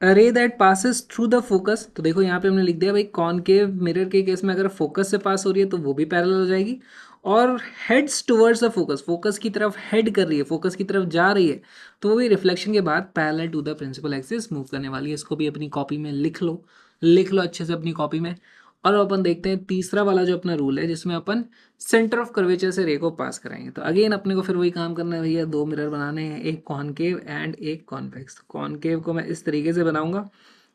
अ रे that passes through the focus, तो देखो यहाँ पे हमने लिख दिया भाई कॉनकेव मिरर के केस में अगर फोकस से पास हो रही है तो वो भी पैरेलल हो जाएगी, और heads towards the focus, focus की तरफ हेड कर रही है, फोकस की तरफ जा रही है, तो वो भी रिफ्लेक्शन के बाद parallel to the principal axis move करने वाली है। इसको भी अपनी कॉपी में लिख लो अच्छे से अपनी कॉपी में। और अब अपन देखते हैं तीसरा वाला जो अपना रूल है, जिसमें अपन सेंटर ऑफ कर्वेचर से रे को पास कराएंगे। तो अगेन अपने को फिर वही काम करना है भैया, दो मिरर बनाने हैं, एक कॉनकेव एंड एक कॉन्वेक्स। कॉनकेव को मैं इस तरीके से बनाऊंगा,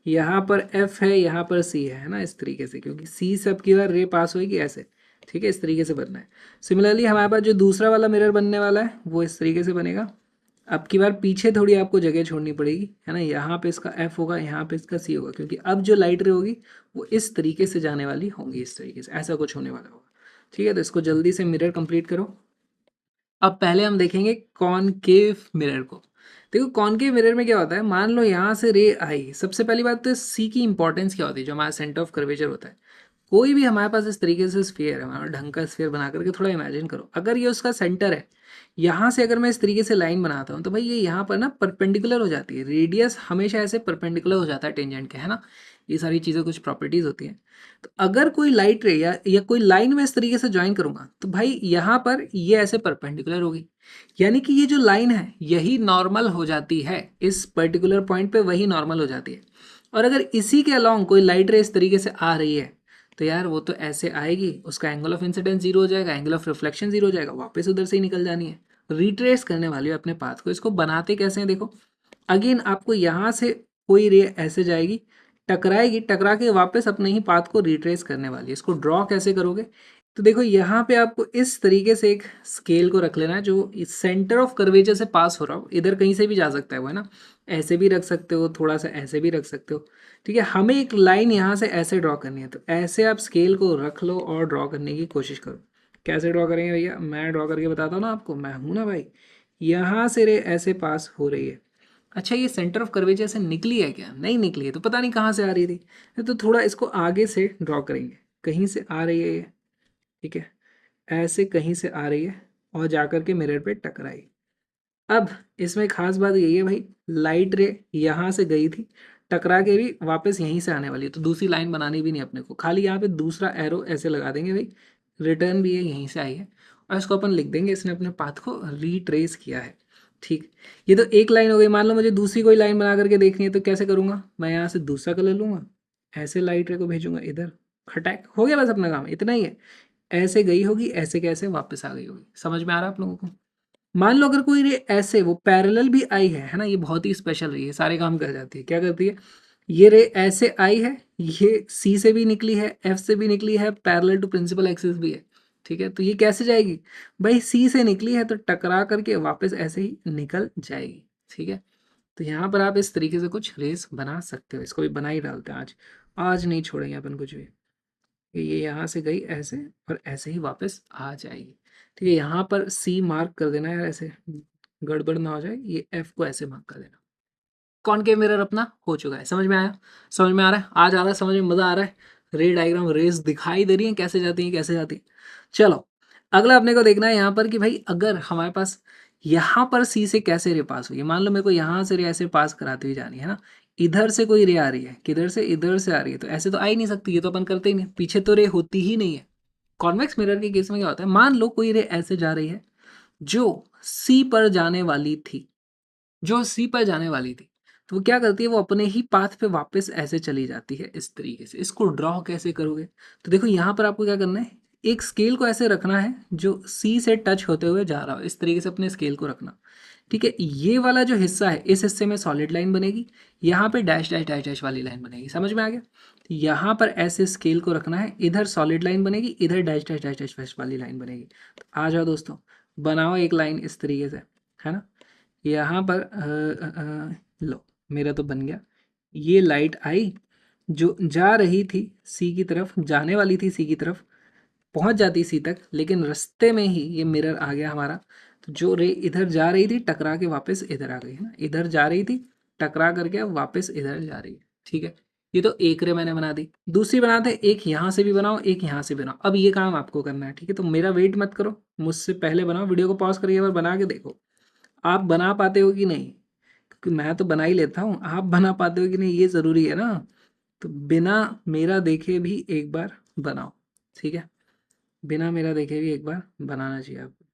यहाँ पर एफ है, यहाँ पर सी है ना, इस तरीके से, क्योंकि सी से अब की बार रे पास होगी ऐसे, ठीक है, इस तरीके से बनना है। सिमिलरली हमारे पास जो दूसरा वाला मिरर बनने वाला है वो इस तरीके से बनेगा। अब की बार पीछे थोड़ी आपको जगह छोड़नी पड़ेगी, है ना, यहाँ पे इसका एफ होगा, यहाँ पे इसका सी होगा, क्योंकि अब जो लाइट रे होगी वो इस तरीके से जाने वाली होंगी, इस तरीके से ऐसा कुछ होने वाला होगा। ठीक है, तो इसको जल्दी से मिरर कंप्लीट करो। अब पहले हम देखेंगे कॉनकेव मिरर को। देखो कॉनकेव मिरर में क्या होता है, मान लो यहाँ से रे आई, सबसे पहली बात तो सी की इंपॉर्टेंस क्या होती है, जो हमारा सेंटर ऑफ कर्वेचर होता है। कोई भी हमारे पास इस तरीके से स्फीयर है, हमारा ढंग का स्फीयर बना करके थोड़ा इमेजिन करो, अगर ये उसका सेंटर है, यहाँ से अगर मैं इस तरीके से लाइन बनाता हूँ तो भाई ये यहाँ पर ना परपेंडिकुलर हो जाती है, रेडियस हमेशा ऐसे परपेंडिकुलर हो जाता है टेंजेंट के, है ना, ये सारी चीज़ें कुछ प्रॉपर्टीज होती हैं। तो अगर कोई लाइट रे या कोई लाइन में इस तरीके से ज्वाइन करूंगा तो भाई यहाँ पर ये ऐसे परपेंडिकुलर होगी, यानी कि ये जो लाइन है यही नॉर्मल हो जाती है, इस पर्टिकुलर पॉइंट पे वही नॉर्मल हो जाती है। और अगर इसी के अलोंग कोई लाइट रे इस तरीके से आ रही है तो यार वो तो ऐसे आएगी, उसका एंगल ऑफ इंसिडेंस जीरो हो जाएगा, एंगल ऑफ रिफ्लेक्शन जीरो हो जाएगा, वापस उधर से ही निकल जानी है, रिट्रेस करने वाली है अपने पाथ को। इसको बनाते कैसे हैं देखो, अगेन आपको यहाँ से कोई रे ऐसे जाएगी, टकराएगी, टकरा के वापस अपने ही पाथ को रिट्रेस करने वाली है। इसको ड्रॉ कैसे करोगे, तो देखो यहाँ पे आपको इस तरीके से एक स्केल को रख लेना है जो सेंटर ऑफ कर्वेचर से पास हो रहा हो, इधर कहीं से भी जा सकता है वो, है ना, ऐसे भी रख सकते हो, थोड़ा सा ऐसे भी रख सकते हो। ठीक है, हमें एक लाइन यहाँ से ऐसे ड्रॉ करनी है, तो ऐसे आप स्केल को रख लो और ड्रॉ करने की कोशिश करो। कैसे ड्रॉ करेंगे भैया, मैं ड्रॉ करके बताता हूँ ना आपको, मैं हूँ ना भाई, यहाँ से रे ऐसे पास हो रही है। अच्छा ये सेंटर ऑफ कर्वेचर से निकली है क्या, नहीं निकली है, तो पता नहीं कहाँ से आ रही थी, तो थोड़ा इसको आगे से ड्रॉ करेंगे, कहीं से आ रही है ये, ठीक है, ऐसे कहीं से आ रही है और जाकर के मिरर पे टकराई। अब इसमें खास बात यही है भाई, लाइट रे यहाँ से गई थी, टकरा के भी वापस यहीं से आने वाली है, तो दूसरी लाइन बनानी भी नहीं अपने को, खाली यहाँ पे दूसरा एरो ऐसे लगा देंगे भाई, रिटर्न भी है यहीं से आई है, और इसको अपन लिख देंगे इसने अपने पाथ को रिट्रेस किया है। ठीक, ये तो एक लाइन हो गई। मान लो मुझे दूसरी कोई लाइन बना करके देखनी है तो कैसे करूँगा, मैं यहाँ से दूसरा कलर लूँगा, ऐसे लाइट रे को भेजूंगा इधर, खटैक हो गया, बस अपना काम इतना ही है। ऐसे गई होगी, ऐसे कैसे वापस आ गई होगी, समझ में आ रहा है आप लोगों को। मान लो अगर कोई रे ऐसे वो पैरेलल भी आई है ना, ये बहुत ही स्पेशल रही है, सारे काम कर जाती है, क्या करती है, ये रे ऐसे आई है, ये सी से भी निकली है, एफ से भी निकली है, पैरेलल टू प्रिंसिपल एक्सिस भी है। ठीक है, तो ये कैसे जाएगी भाई, सी से निकली है तो टकरा करके वापस ऐसे ही निकल जाएगी। ठीक है, तो यहाँ पर आप इस तरीके से कुछ रेस बना सकते हो, इसको भी बना ही डालते हैं आज, आज नहीं छोड़ेंगे अपन कुछ भी। ये यहाँ से गई ऐसे और ऐसे ही वापस आ जाएगी। ठीक है, यहाँ पर सी मार्क कर देना यार, ऐसे गड़बड़ ना हो जाए, ये एफ को ऐसे मार्क कर देना। कॉनकेव मिरर अपना हो चुका है, समझ में आया, समझ में आ रहा है, आज आ रहा है समझ में, मजा आ रहा है, रे डायग्राम रेस दिखाई दे रही है कैसे जाती है कैसे जाती है। चलो अगला अपने को देखना है यहाँ पर कि भाई अगर हमारे पास यहाँ पर सी से कैसे रे पास हुई है, मान लो मेरे को यहाँ से रे ऐसे पास कराती हुई जानी है ना, इधर से कोई रे आ रही है, किधर से, इधर से आ रही है, तो ऐसे तो आ ही नहीं सकती, ये तो अपन करते ही नहीं, पीछे तो रे होती ही नहीं है। कॉन्वेक्स मिरर के केस में क्या होता है, मान लो कोई रे ऐसे जा रही है जो सी पर जाने वाली थी, जो सी पर जाने वाली थी, तो वो क्या करती है, वो अपने ही पाथ पे वापस ऐसे चली जाती है इस तरीके से। इसको ड्रॉ कैसे करोगे, तो देखो यहाँ पर आपको क्या करना है, एक स्केल को ऐसे रखना है जो सी से टच होते हुए जा रहा हो, इस तरीके से अपने स्केल को रखना। ठीक है, ये वाला जो हिस्सा है इस हिस्से में सॉलिड लाइन बनेगी, यहाँ पे डैश डैश डैश डैश वाली लाइन बनेगी, समझ में आ गया। तो यहाँ पर ऐसे स्केल को रखना है, इधर सॉलिड लाइन बनेगी, इधर dash dash dash dash dash वाली लाइन बनेगी। तो आ जाओ दोस्तों, बनाओ एक लाइन इस तरीके से, है ना, यहाँ पर लो मेरा तो बन गया। ये लाइट आई जो जा रही थी सी की तरफ, जाने वाली थी सी की तरफ, पहुंच जाती सी तक, लेकिन रास्ते में ही ये मिरर आ गया हमारा, तो जो रे इधर जा रही थी टकरा के वापस इधर आ गई, है ना, इधर जा रही थी टकरा करके अब वापस इधर जा रही है। ठीक है, ये तो एक रे मैंने बना दी, दूसरी बनाते हैं, एक यहाँ से भी बनाओ एक यहाँ से बनाओ, अब ये काम आपको करना है। ठीक है, तो मेरा वेट मत करो, मुझसे पहले बनाओ, वीडियो को पॉज करिए और बना के देखो आप बना पाते हो कि नहीं। मैं तो बना ही लेता हूँ, आप बना पाते हो कि नहीं ये ज़रूरी है ना। तो बिना मेरा देखे भी एक बार बनाओ, ठीक है। बिना मेरा देखे भी एक बार बनाना चाहिए आपको।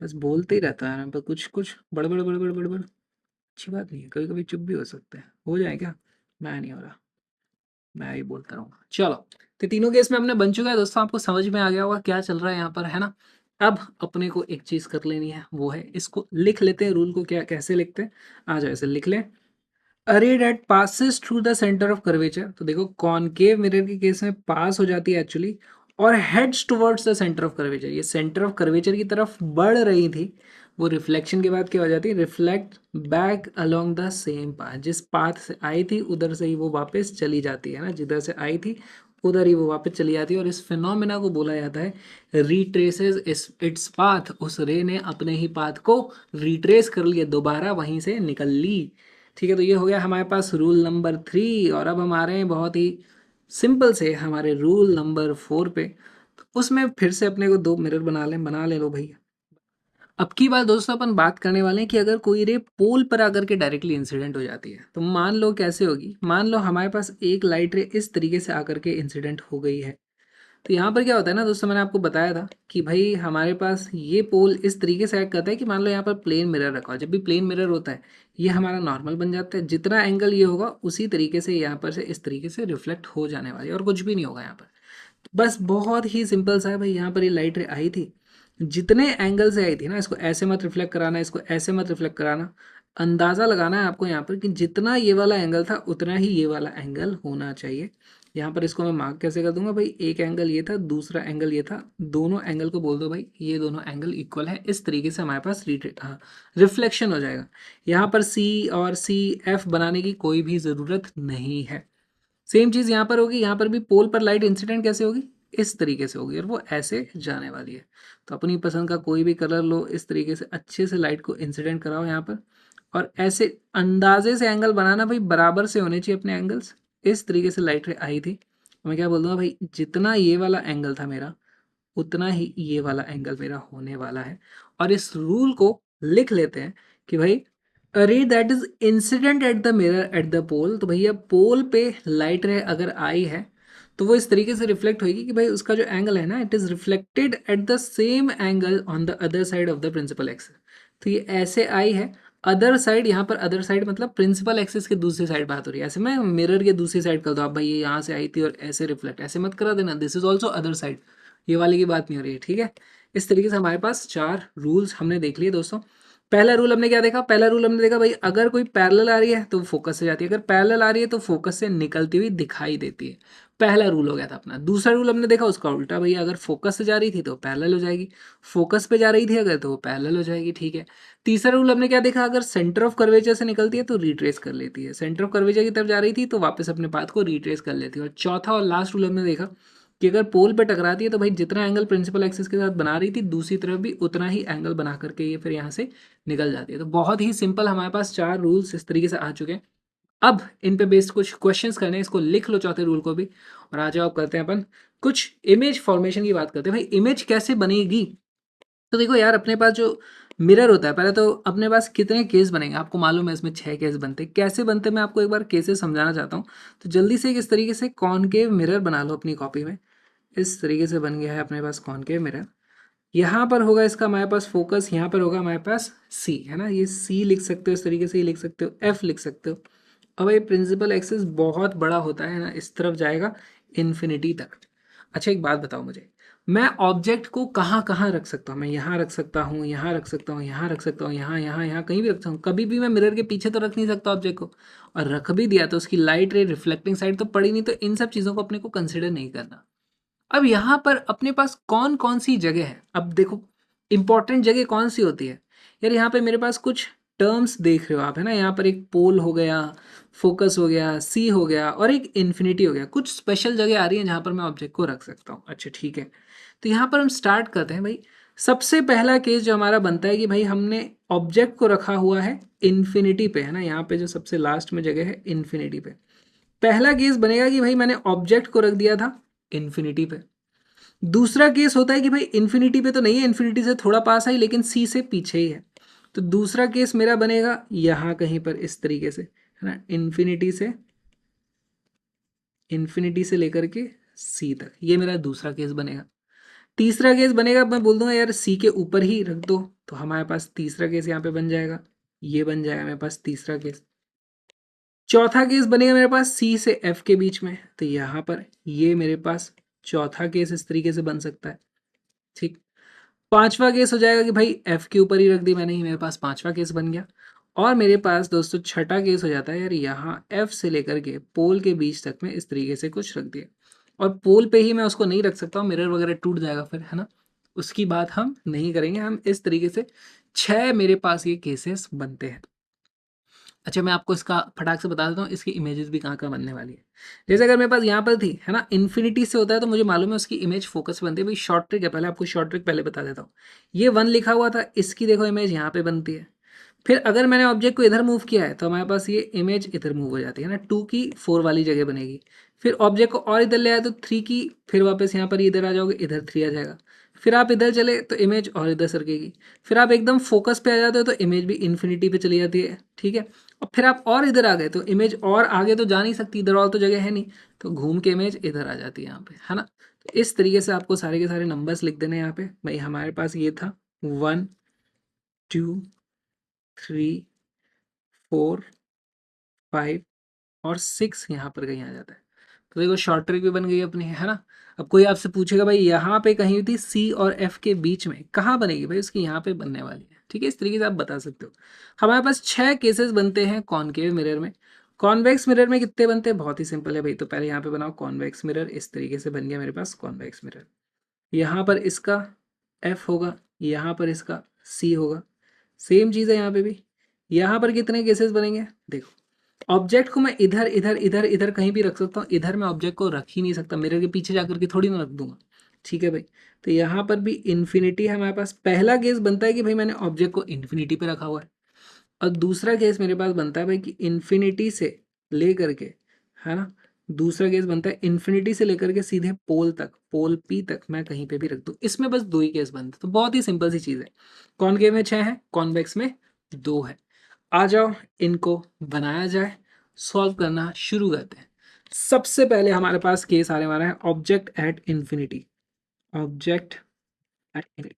बस बोलते ही रहता है ना, पर कुछ कुछ बड़बड़ बड़बड़ बड़बड़ अच्छी बात नहीं है, कभी कभी चुप भी हो सकते हैं। हो जाए क्या? मैं नहीं हो रहा, मैं ही बोलता रहूँगा। चलो, तो तीनों केस में अपने बन चुका है दोस्तों, आपको समझ में आ गया होगा क्या चल रहा है यहाँ पर, है ना। अब अपने को एक चीज़ कर लेनी है, वो है इसको लिख लेते हैं। रूल को क्या कैसे लिखते हैं, आ जाओ ऐसे लिख लें। अरे that passes through the centre of curvature, तो देखो कॉनकेव मिरर के केस में पास हो जाती है एक्चुअली, और heads towards the centre of curvature, ये सेंटर ऑफ कर्वेचर की तरफ बढ़ रही थी। वो रिफ्लेक्शन के बाद क्या हो जाती है, reflect back along the same path, जिस पाथ से आई थी उधर से ही वो वापस चली जाती है ना, जिधर से आई थी उधर ही वो वापस चली जाती है। और इस फिनोमेना को बोला जाता है रिट्रेसेस इट्स पाथ, उस रे ने अपने ही पाथ को रिट्रेस कर लिया, दोबारा वहीं से निकल ली। ठीक है, तो ये हो गया हमारे पास रूल नंबर 3। और अब हम आ रहे हैं बहुत ही सिंपल से हमारे रूल नंबर 4 पे। तो उसमें फिर से अपने को दो मिरर बना ले लो भैया। अब की बार दोस्तों अपन बात करने वाले हैं कि अगर कोई रे पोल पर आकर के डायरेक्टली इंसिडेंट हो जाती है, तो मान लो कैसे होगी। मान लो हमारे पास एक लाइट रे इस तरीके से आकर के इंसिडेंट हो गई है। तो यहाँ पर क्या होता है ना दोस्तों, मैंने आपको बताया था कि भाई हमारे पास ये पोल इस तरीके से एक्ट करता है कि मान लो यहाँ पर प्लेन मिरर रखा हो। जब भी प्लेन मिरर होता है ये हमारा नॉर्मल बन जाता है, जितना एंगल ये होगा उसी तरीके से यहाँ पर से इस तरीके से रिफ्लेक्ट हो जाने वाली है, और कुछ भी नहीं होगा यहाँ पर। बस बहुत ही सिंपल सा है भाई, यहाँ पर ये लाइट रे आई थी, जितने एंगल से आई थी ना, इसको ऐसे मत रिफ्लेक्ट कराना, इसको ऐसे मत रिफ्लेक्ट कराना। अंदाज़ा लगाना है आपको यहाँ पर कि जितना ये वाला एंगल था उतना ही ये वाला एंगल होना चाहिए। यहाँ पर इसको मैं मार्क कैसे कर दूंगा भाई, एक एंगल ये था, दूसरा एंगल ये था, दोनों एंगल को बोल दो भाई ये दोनों एंगल इक्वल है। इस तरीके से हमारे पास रिफ्लेक्शन हो जाएगा। यहाँ पर सी और सी एफ बनाने की कोई भी ज़रूरत नहीं है। सेम चीज़ यहाँ पर होगी, यहाँ पर भी पोल पर लाइट इंसिडेंट कैसे होगी, इस तरीके से होगी, और वो ऐसे जाने वाली है। तो अपनी पसंद का कोई भी कलर लो, इस तरीके से अच्छे से लाइट को इंसिडेंट कराओ यहाँ पर, और ऐसे अंदाजे से एंगल बनाना भाई, बराबर से होने चाहिए अपने एंगल्स। इस तरीके से लाइट रे आई थी, मैं क्या बोल दूंगा भाई, जितना ये वाला एंगल था मेरा उतना ही ये वाला एंगल मेरा होने वाला है। और इस रूल को लिख लेते हैं कि भाई अरे that is incident at the mirror at the pole, तो भैया पोल पे लाइट रे अगर आई है तो वो इस तरीके से रिफ्लेक्ट होगी कि भाई उसका जो एंगल है ना, it is reflected at the same angle on the other side of the principal axis. तो ये ऐसे आई है, अदर साइड, यहाँ पर अदर साइड मतलब प्रिंसिपल एक्सिस के दूसरी साइड बात हो रही है। ऐसे मैं मिरर के दूसरी साइड कर दो आप भाई, ये यहाँ से आई थी और ऐसे रिफ्लेक्ट, ऐसे मत करा देना, this is also other side, ये वाले की बात नहीं हो रही है, ठीक है। इस तरीके से हमारे पास 4 रूल्स हमने देख लिए दोस्तों। पहला रूल हमने क्या देखा, पहला रूल हमने देखा भाई अगर कोई पैरेलल आ रही है तो फोकस से जाती है, अगर पैरेलल आ रही है तो फोकस से निकलती हुई दिखाई देती है। पहला रूल हो गया था अपना। दूसरा रूल हमने देखा उसका उल्टा, भैया अगर फोकस से जा रही थी तो पैरेलल हो जाएगी, फोकस पे जा रही थी अगर तो वो पैरेलल हो जाएगी, ठीक है। तीसरा रूल हमने क्या देखा, अगर सेंटर ऑफ कर्वेचर से निकलती है तो रिट्रेस कर लेती है, सेंटर ऑफ कर्वेचर की तरफ जा रही थी तो वापस अपने पाथ को रिट्रेस कर लेती है। और चौथा और लास्ट रूल हमने देखा कि अगर पोल पे टकराती है तो भाई जितना एंगल प्रिंसिपल एक्सिस के साथ बना रही थी दूसरी तरफ भी उतना ही एंगल बना करके ये फिर यहाँ से निकल जाती है। तो बहुत ही सिंपल हमारे पास 4 रूल्स इस तरीके से आ चुके हैं। अब इन पे बेस्ड कुछ क्वेश्चंस करने हैं, इसको लिख लो चौथे रूल को भी, और आ जाओ अब करते हैं अपन कुछ इमेज फॉर्मेशन की बात करते हैं। भाई इमेज कैसे बनेगी, तो देखो यार अपने पास जो मिरर होता है, पहले तो अपने पास कितने केस बनेंगे आपको मालूम है, इसमें 6 केस बनते हैं। कैसे बनते हैं मैं आपको एक बार केसेस समझाना चाहता हूँ। तो जल्दी से इस तरीके से कॉनकेव मिरर बना लो अपनी कॉपी में। इस तरीके से बन गया है अपने पास कॉनकेव मिरर। यहाँ पर होगा इसका हमारे पास फोकस, यहाँ पर होगा हमारे पास सी, है ना, ये सी लिख सकते हो, इस तरीके से ही लिख सकते हो, एफ लिख सकते हो। अब ये प्रिंसिपल एक्सिस बहुत बड़ा होता है ना, इस तरफ जाएगा इन्फिनिटी तक। अच्छा एक बात बताओ मुझे, मैं ऑब्जेक्ट को कहाँ कहाँ रख सकता हूँ, मैं यहाँ रख सकता हूँ, यहाँ रख सकता हूँ, यहाँ रख सकता हूँ, यहाँ यहाँ यहाँ कहीं भी रख सकता हूँ। कभी भी मैं मिरर के पीछे तो रख नहीं सकता ऑब्जेक्ट को, और रख भी दिया तो उसकी लाइट रे रिफ्लेक्टिंग साइड तो पड़ी नहीं। तो इन सब चीज़ों को अपने को कंसिडर नहीं करना। अब यहाँ पर अपने पास कौन कौन सी जगह है, अब देखो इंपॉर्टेंट जगह कौन सी होती है यार। यहाँ पे मेरे पास कुछ टर्म्स देख रहे हो आप, है ना, यहाँ पर एक पोल हो गया, फोकस हो गया, सी हो गया, और एक इन्फिनिटी हो गया। कुछ स्पेशल जगह आ रही है जहाँ पर मैं ऑब्जेक्ट को रख सकता हूँ। अच्छा ठीक है, तो यहाँ पर हम स्टार्ट करते हैं भाई। सबसे पहला केस जो हमारा बनता है कि भाई हमने ऑब्जेक्ट को रखा हुआ है इन्फिनिटी पे, है ना, यहाँ पे जो सबसे लास्ट में जगह है इन्फिनिटी पे। पहला केस बनेगा कि भाई मैंने ऑब्जेक्ट को रख दिया था इन्फिनिटी पे। दूसरा केस होता है कि भाई इन्फिनिटी पे तो नहीं है, इन्फिनिटी से थोड़ा पास है लेकिन सी से पीछे ही है। तो दूसरा केस मेरा बनेगा यहाँ कहीं पर इस तरीके से, है ना, इन्फिनिटी से लेकर के सी तक, ये मेरा दूसरा केस बनेगा। तीसरा केस बनेगा, मैं बोल दूंगा यार सी के ऊपर ही रख दो, तो हमारे पास तीसरा केस यहाँ पे बन जाएगा, ये बन जाएगा मेरे पास तीसरा केस। चौथा केस बनेगा मेरे पास सी से एफ के बीच में, तो यहाँ पर ये मेरे पास चौथा केस इस तरीके से बन सकता है। ठीक, पांचवा केस हो जाएगा कि भाई एफ के ऊपर ही रख दी मैंने, ही मेरे पास पांचवा केस बन गया। और मेरे पास दोस्तों छठा केस हो जाता है यार, यहाँ एफ से लेकर के पोल के बीच तक में इस तरीके से कुछ रख दिया। और पोल पे ही मैं उसको नहीं रख सकता हूँ, मिरर वगैरह टूट जाएगा फिर, है ना, उसकी बात हम नहीं करेंगे। हम इस तरीके से 6 मेरे पास ये केसेस बनते हैं। अच्छा, मैं आपको इसका फटाक से बता देता हूँ, इसकी इमेजेस भी कहाँ कहाँ बनने वाली है। जैसे अगर मेरे पास यहाँ पर थी, है ना, इन्फिनिटी से होता है तो मुझे मालूम है उसकी इमेज फोकस बनती है। भाई शॉर्ट ट्रिक है, पहले आपको शॉर्ट ट्रिक पहले बता देता हूँ। ये 1 लिखा हुआ था, इसकी देखो इमेज यहाँ पे बनती है। फिर अगर मैंने ऑब्जेक्ट को इधर मूव किया है तो हमारे पास ये इमेज इधर मूव हो जाती है ना, 2 की 4 वाली जगह बनेगी। फिर ऑब्जेक्ट को और इधर ले आए तो 3 की, फिर वापस यहाँ पर इधर आ जाओगे, इधर 3 आ जाएगा। फिर आप इधर चले तो इमेज और इधर सरकेगी। फिर आप एकदम फोकस पे आ जाते हो तो इमेज भी इन्फिनिटी पे चली जाती है, ठीक है। और फिर आप और इधर आ गए तो इमेज और आगे तो जा नहीं सकती, इधर और तो जगह है नहीं, तो घूम के इमेज इधर आ जाती है यहाँ पे, है ना। तो इस तरीके से आपको सारे के सारे नंबर्स लिख देने यहाँ पे। भाई हमारे पास ये था 1 2 3 4 5 और 6 यहाँ पर कहीं आ जाता है। तो देखो शॉर्ट ट्रिक भी बन गई अपनी, है ना। अब कोई आपसे पूछेगा भाई यहाँ पे कहीं थी सी और एफ के बीच में, कहाँ बनेगी, भाई उसकी यहाँ पे बनने वाली है, ठीक है। इस तरीके से आप बता सकते हो। हमारे पास 6 केसेस बनते हैं कॉनकेव मिरर में। कॉन्वेक्स मिरर में कितने बनते हैं, बहुत ही सिंपल है भाई। तो पहले यहाँ पे बनाओ कॉन्वेक्स मिरर, इस तरीके से बन गया मेरे पास कॉन्वेक्स मिरर। यहाँ पर इसका एफ होगा, यहाँ पर इसका सी होगा। सेम चीज़ है यहाँ पे भी। यहाँ पर कितने केसेस बनेंगे, देखो ऑब्जेक्ट को मैं इधर इधर इधर इधर कहीं भी रख सकता हूँ, इधर मैं ऑब्जेक्ट को रख ही नहीं सकता, मिरर के पीछे जाकर के थोड़ी ना रख दूंगा, ठीक है भाई। तो यहाँ पर भी इन्फिनिटी है हमारे पास। पहला केस बनता है कि भाई मैंने ऑब्जेक्ट को इन्फिनिटी पे रखा हुआ है। और दूसरा केस मेरे पास बनता है भाई कि इन्फिनिटी से ले करके, है ना, दूसरा केस बनता है इन्फिनिटी से लेकर के सीधे पोल तक, पोल पी तक मैं कहीं पे भी रख दूँ। इसमें बस 2 ही केस बनते, तो बहुत ही सिंपल सी चीज़ है। कॉनकेव में 6 है, कॉन्वेक्स में 2 है। आ जाओ इनको बनाया जाए, सॉल्व करना शुरू करते हैं। सबसे पहले हमारे पास केस आने वाला है object at infinity. Object at infinity,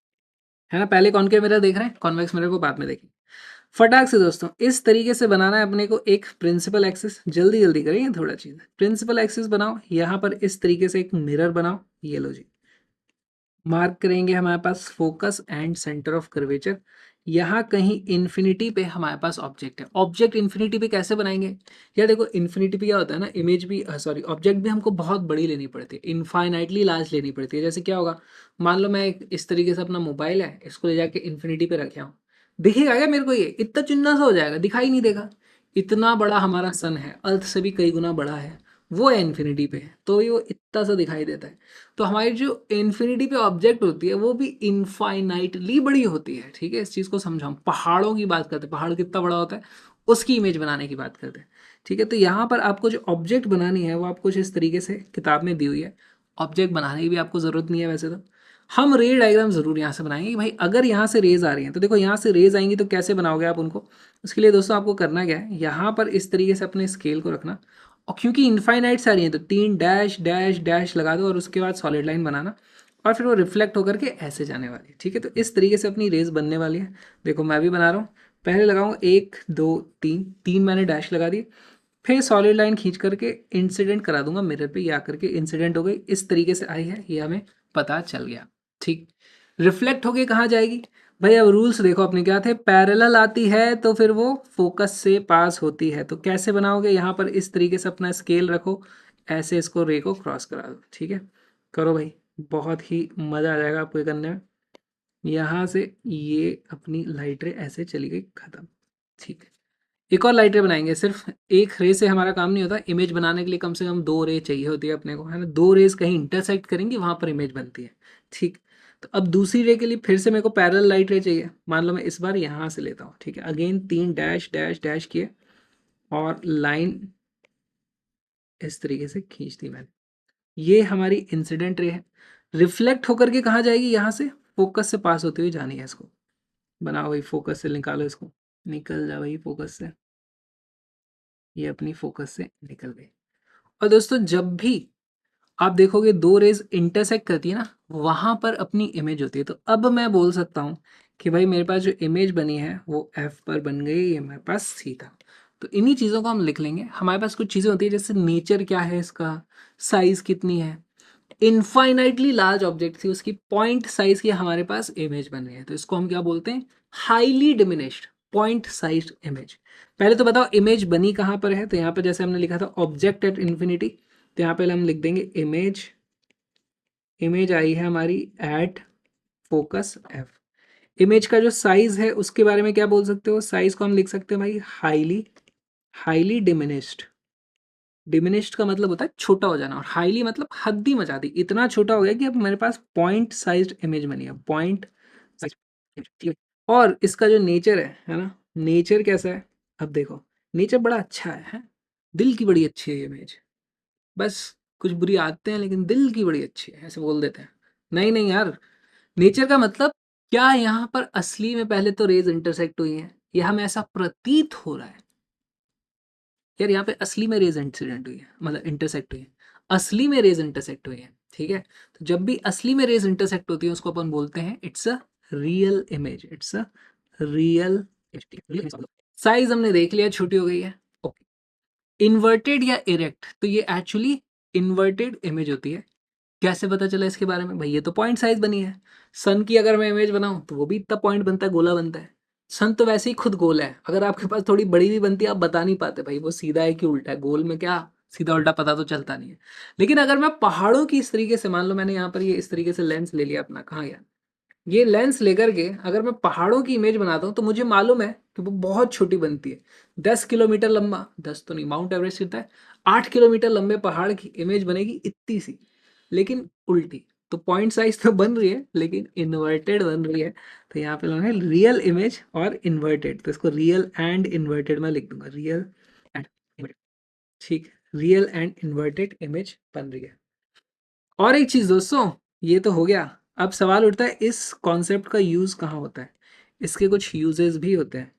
है ना। पहले कॉनकेव मिरर देख रहे हैं, कॉन्वेक्स मिरर को बाद में देखेंगे। फटाक से दोस्तों इस तरीके से बनाना है अपने को एक प्रिंसिपल एक्सिस। जल्दी जल्दी करेंगे थोड़ा चीज़। प्रिंसिपल एक्सिस बनाओ, यहाँ पर इस तरीके से एक मिरर बनाओ, ये लो जी। मार्क करेंगे हमारे पास focus and centre of curvature. यहाँ कहीं इन्फिनिटी पे हमारे पास ऑब्जेक्ट है। ऑब्जेक्ट इन्फिनिटी पे कैसे बनाएंगे यार, देखो इन्फिनिटी पे क्या होता है ना, इमेज भी सॉरी ऑब्जेक्ट भी हमको बहुत बड़ी लेनी पड़ती है, इनफाइनाइटली लार्ज लेनी पड़ती है। जैसे क्या होगा, मान लो मैं इस तरीके से अपना मोबाइल है, इसको ले जाके इन्फिनिटी पे रखे हूँ, दिखेगा क्या मेरे को, ये इतना चुन्ना सा हो जाएगा, दिखाई नहीं देगा। इतना बड़ा हमारा सन है, अर्थ से भी कई गुना बड़ा है, वो है इन्फिनिटी पे, तो ये वो इतना सा दिखाई देता है। तो हमारी जो इन्फिनिटी पे ऑब्जेक्ट होती है वो भी इनफाइनाइटली बड़ी होती है, ठीक है। इस चीज़ को समझाऊं, पहाड़ों की बात करते हैं, पहाड़ कितना बड़ा होता है उसकी इमेज बनाने की बात करते हैं, ठीक है। तो यहाँ पर आपको जो ऑब्जेक्ट बनानी है वो आपको कुछ इस तरीके से किताब में दी हुई है। ऑब्जेक्ट बनाने की भी आपको ज़रूरत नहीं है वैसे तो। हम रे डायग्राम ज़रूर यहाँ से बनाएंगे कि भाई अगर यहाँ से रेज आ रही हैं तो देखो यहाँ से रेज आएंगी तो कैसे बनाओगे आप उनको। उसके लिए दोस्तों आपको करना क्या है, यहाँ पर इस तरीके से अपने स्केल को रखना, और क्योंकि इनफाइनाइट सारी हैं तो 3 डैश डैश डैश लगा दो और उसके बाद सॉलिड लाइन बनाना, और फिर वो रिफ्लेक्ट होकर के ऐसे जाने वाली है, ठीक है। तो इस तरीके से अपनी रेस बनने वाली है। देखो मैं भी बना रहा हूँ, पहले लगाऊँ 1 2 3, 3 मैंने डैश लगा दी, फिर सॉलिड लाइन खींच करके इंसिडेंट करा दूंगा मिरर पे, ये आकर के इंसिडेंट हो गई, इस तरीके से आई है, ये हमें पता चल गया, ठीक। रिफ्लेक्ट होके कहाँ जाएगी भाई, अब रूल्स देखो अपने क्या थे, पैरेलल आती है तो फिर वो फोकस से पास होती है। तो कैसे बनाओगे, यहाँ पर इस तरीके से अपना स्केल रखो, ऐसे इसको रे को क्रॉस करा दो, ठीक है। करो भाई, बहुत ही मज़ा आ जाएगा आपको ये करने में। यहाँ से ये अपनी लाइट रे ऐसे चली गई, खत्म, ठीक है। एक और लाइट रे बनाएंगे, सिर्फ एक रे से हमारा काम नहीं होता, इमेज बनाने के लिए कम से कम 2 रे चाहिए होती है अपने को, है ना। 2 रेज कहीं इंटरसेक्ट करेंगी वहां पर इमेज बनती है, ठीक। तो अब दूसरी रे के लिए फिर से मेरे को पैरेलल लाइट रे चाहिए। मान लो मैं इस बार यहाँ से लेता हूँ, ठीक है। अगेन 3 डैश डैश डैश किए और लाइन इस तरीके से खींच दी मैंने, ये हमारी इंसिडेंट रे है। रिफ्लेक्ट होकर के कहाँ जाएगी, यहाँ से फोकस से पास होते हुए जानी है इसको, बनाओ भाई, फोकस से निकालो इसको, निकल जा भाई फोकस से, ये अपनी फोकस से निकल गई। और दोस्तों जब भी आप देखोगे दो रेज इंटरसेक्ट करती है ना, वहां पर अपनी इमेज होती है। तो अब मैं बोल सकता हूँ कि भाई मेरे पास जो इमेज बनी है वो एफ पर बन गई, ये मेरे पास सी था। तो इन्हीं चीज़ों को हम लिख लेंगे। हमारे पास कुछ चीज़ें होती है जैसे नेचर क्या है इसका, साइज कितनी है, इनफाइनाइटली लार्ज ऑब्जेक्ट थी, उसकी पॉइंट साइज की हमारे पास इमेज बन रही है, तो इसको हम क्या बोलते हैं, highly diminished point size image. पहले तो बताओ इमेज बनी कहाँ पर है, तो यहाँ पर जैसे हमने लिखा था ऑब्जेक्ट एट इन्फिनिटी, तो यहाँ पे हम लिख देंगे इमेज, इमेज आई है हमारी एट फोकस एफ। इमेज का जो साइज है उसके बारे में क्या बोल सकते हो, साइज को हम लिख सकते हैं भाई हाईली, हाईली डिमिनिश्ड। डिमिनिश्ड का मतलब होता है छोटा हो जाना, और हाईली मतलब हद्दी मचा दी, इतना छोटा हो गया कि अब मेरे पास पॉइंट साइज्ड इमेज बनी है, पॉइंट साइज, ठीक है। और इसका जो नेचर है ना, नेचर कैसा है, अब देखो नेचर बड़ा अच्छा है? दिल की बड़ी अच्छी है इमेज, बस कुछ बुरी आदतें हैं लेकिन दिल की बड़ी अच्छी है, ऐसे बोल देते हैं। नहीं नहीं यार, नेचर का मतलब क्या, यहाँ पर असली में पहले तो रेज इंटरसेक्ट हुई है, यह हमें ऐसा प्रतीत हो रहा है यार, यहाँ पे असली में रेज इंसिडेंट हुई है, मतलब इंटरसेक्ट हुई है, असली में रेज इंटरसेक्ट हुई है, ठीक है। तो जब भी असली में रेज इंटरसेक्ट होती है उसको अपन बोलते हैं it's a real image, it's a real. Size हमने देख लिया छोटी हो गई है, ओके। इन्वर्टेड या इरेक्ट, तो ये एक्चुअली इन्वर्टेड इमेज होती है। कैसे पता चला इसके बारे में, भाई ये तो पॉइंट साइज बनी है। सन की अगर मैं इमेज बनाऊं तो वो भी इतना पॉइंट बनता है, गोला बनता है। सन तो वैसे ही खुद गोल है, अगर आपके पास थोड़ी बड़ी भी बनती है आप बता नहीं पाते भाई वो सीधा है कि उल्टा है, गोल में क्या सीधा उल्टा पता तो चलता नहीं है। लेकिन अगर मैं पहाड़ों की इस तरीके से, मान लो मैंने यहाँ पर ये इस तरीके से लेंस ले लिया अपना, कहाँ गया, ये लेंस लेकर के अगर मैं पहाड़ों की इमेज बनाता हूँ तो मुझे मालूम है कि वो बहुत छोटी बनती है। 10 किलोमीटर लंबा, 10 तो नहीं, माउंट एवरेस्ट कितना है, 8 किलोमीटर लंबे पहाड़ की इमेज बनेगी इतनी सी, लेकिन उल्टी। तो पॉइंट साइज तो बन रही है लेकिन इन्वर्टेड बन रही है। तो यहाँ पे लोग है रियल इमेज और इन्वर्टेड, तो इसको रियल एंड इन्वर्टेड में लिख दूंगा, रियल एंड इन्वर्टेड, ठीक, रियल एंड इन्वर्टेड इमेज बन रही है। और एक चीज दोस्तों, ये तो हो गया, अब सवाल उठता है इस कॉन्सेप्ट का यूज कहाँ होता है। इसके कुछ यूजेस भी होते हैं,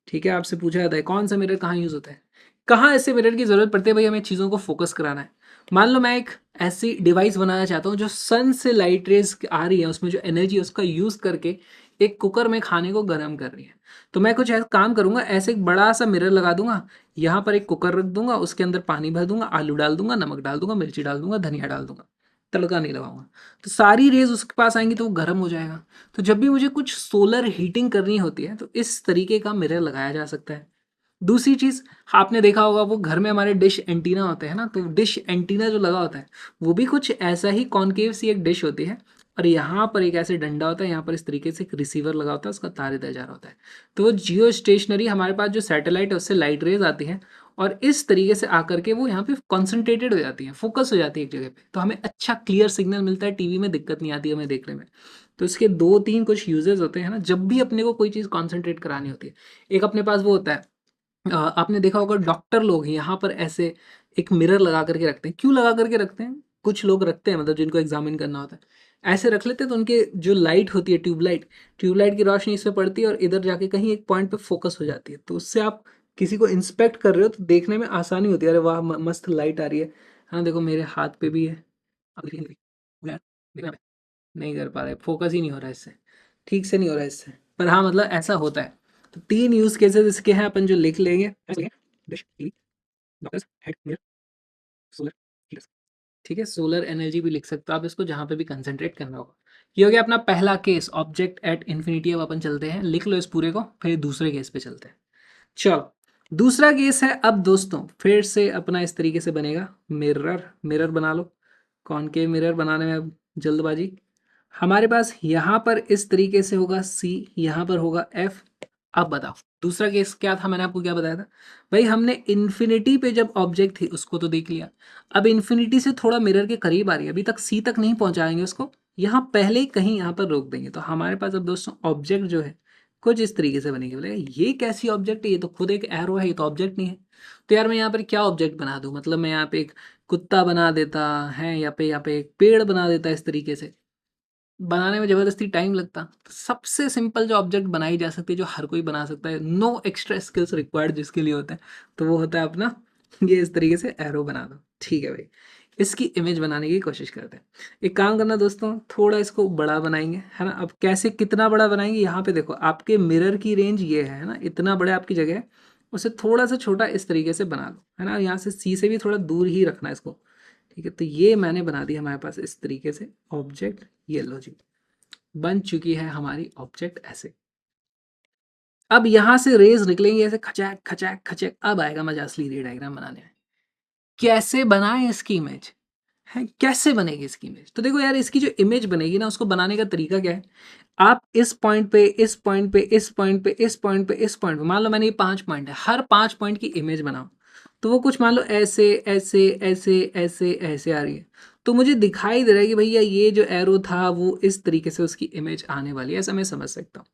ठीक है। आपसे पूछा जाता है कौन सा मिरर कहाँ यूज होता है, कहाँ ऐसे मिरर की जरूरत पड़ती है, भाई हमें चीज़ों को फोकस कराना है। मान लो मैं एक ऐसी डिवाइस बनाना चाहता हूँ जो सन से लाइट रेज आ रही है, उसमें जो एनर्जी है उसका यूज करके एक कुकर में खाने को गर्म कर रही है। तो मैं कुछ ऐसा काम करूंगा, ऐसे एक बड़ा सा मिरर लगा दूंगा, यहाँ पर एक कुकर रख दूंगा, उसके अंदर पानी भर दूंगा, आलू डाल दूंगा, नमक डाल दूंगा, मिर्ची डाल दूंगा, धनिया डाल दूंगा, तड़का नहीं लगाऊंगा। तो सारी रेज उसके पास आएंगी तो वो गर्म हो जाएगा। तो जब भी मुझे कुछ सोलर हीटिंग करनी होती है तो इस तरीके का मिरर लगाया जा सकता है। दूसरी चीज, आपने देखा होगा वो घर में हमारे डिश एंटीना होते हैं ना, तो डिश एंटीना जो लगा होता है वो भी कुछ ऐसा ही कॉनकेव सी एक डिश होती है, और यहाँ पर एक ऐसे डंडा होता है, यहाँ पर इस तरीके से एक रिसीवर लगा होता है, उसका तार इधर जा रहा होता है। तो वो जियो स्टेशनरी हमारे पास जो सैटेलाइट है उससे लाइट रेज आती है, और इस तरीके से आकर के वो यहाँ पे कॉन्सेंट्रेटेड हो जाती है, फोकस हो जाती है एक जगह पे, तो हमें अच्छा क्लियर सिग्नल मिलता है, टीवी में दिक्कत नहीं आती है हमें देखने में। तो इसके दो तीन कुछ यूजेस होते हैं ना, जब भी अपने को कोई चीज़ कॉन्सेंट्रेट करानी होती है। एक अपने पास वो होता है, आपने देखा होगा डॉक्टर लोग यहाँ पर ऐसे एक मिरर लगा करके रखते हैं, क्यों लगा करके रखते हैं, कुछ लोग रखते हैं मतलब जिनको एग्जामिन करना होता है ऐसे रख लेते हैं, तो उनके जो लाइट होती है ट्यूबलाइट, ट्यूबलाइट की रोशनी इस पे पड़ती है और इधर जाके कहीं एक पॉइंट पे फोकस हो जाती है, तो उससे आप किसी को इंस्पेक्ट कर रहे हो तो देखने में आसानी होती है, अरे वाह मस्त लाइट आ रही है। हाँ देखो मेरे हाथ पे भी है, अब नहीं कर पा रहे, फोकस ही नहीं हो रहा है इससे, ठीक से नहीं हो रहा है इससे, पर हाँ मतलब ऐसा होता है। तो तीन यूज केसेस इसके हैं, अपन जो लिख लेंगे, सोलर, ठीक है, सोलर एनर्जी भी लिख सकते हो आप इसको, जहां पे भी कंसंट्रेट करना होगा। ये हो गया अपना पहला केस, ऑब्जेक्ट एट इन्फिनिटी। अब अपन चलते हैं, लिख लो इस पूरे को, फिर दूसरे केस पे चलते हैं। चलो दूसरा केस है, अब दोस्तों फिर से अपना इस तरीके से बनेगा, मिरर, मिरर बना लो, कॉनकेव मिरर बनाने में अब जल्दबाजी। हमारे पास यहाँ पर इस तरीके से होगा सी, यहाँ पर होगा एफ। अब बताओ दूसरा केस क्या था, मैंने आपको क्या बताया था, भाई हमने इन्फिनिटी पे जब ऑब्जेक्ट थी उसको तो देख लिया, अब इन्फिनिटी से थोड़ा मिरर के करीब आ रही है, अभी तक सी तक नहीं पहुंचाएंगे उसको, यहाँ पहले ही कहीं यहाँ पर रोक देंगे, तो हमारे पास अब दोस्तों ऑब्जेक्ट जो है कुछ इस तरीके से बनेगी। बोलेगा ये कैसी ऑब्जेक्ट है, ये तो खुद एक एरो है, ये तो ऑब्जेक्ट नहीं है। तो यार मैं यहाँ पर क्या ऑब्जेक्ट बना दूँ, मतलब मैं यहाँ पे एक कुत्ता बना देता है, यहाँ पे एक पेड़ बना देता है इस तरीके से, बनाने में ज़बरदस्ती टाइम लगता। तो सबसे सिंपल जो ऑब्जेक्ट बनाई जा सकती है, जो हर कोई बना सकता है, नो एक्स्ट्रा स्किल्स रिक्वायर्ड जिसके लिए होता है, तो वो होता है अपना ये इस तरीके से एरो बना दो। ठीक है भाई, इसकी इमेज बनाने की कोशिश करते हैं। एक काम करना दोस्तों, थोड़ा इसको बड़ा बनाएंगे, है ना। अब कैसे, कितना बड़ा बनाएंगे, यहाँ पे देखो आपके मिरर की रेंज ये है ना, इतना बड़ा आपकी जगह है, उसे थोड़ा सा छोटा इस तरीके से बना लो, है ना। यहाँ से सी से भी थोड़ा दूर ही रखना है इसको। ठीक है, तो ये मैंने बना दिया हमारे पास इस तरीके से ऑब्जेक्ट। ये लो जी, बन चुकी है हमारी ऑब्जेक्ट ऐसे। अब यहाँ से रेज निकलेंगे ऐसे खचैक खचैक खचैक, अब आएगा मजा असली रे डायग्राम बनाने में। कैसे बनाएं इसकी इमेज, है कैसे बनेगी इसकी इमेज। तो देखो यार, इसकी जो इमेज बनेगी ना, उसको बनाने का तरीका क्या है। आप इस पॉइंट पे, इस पॉइंट पे, इस पॉइंट पे, इस पॉइंट पे, इस पॉइंट पे, मान लो मैंने ये 5 पॉइंट है, हर 5 पॉइंट की इमेज बनाओ। तो वो कुछ मान लो ऐसे ऐसे ऐसे ऐसे ऐसे आ रही है। तो मुझे दिखाई दे रहा है कि भैया ये जो एरो था वो इस तरीके से उसकी इमेज आने वाली है, ऐसा मैं समझ सकता हूँ।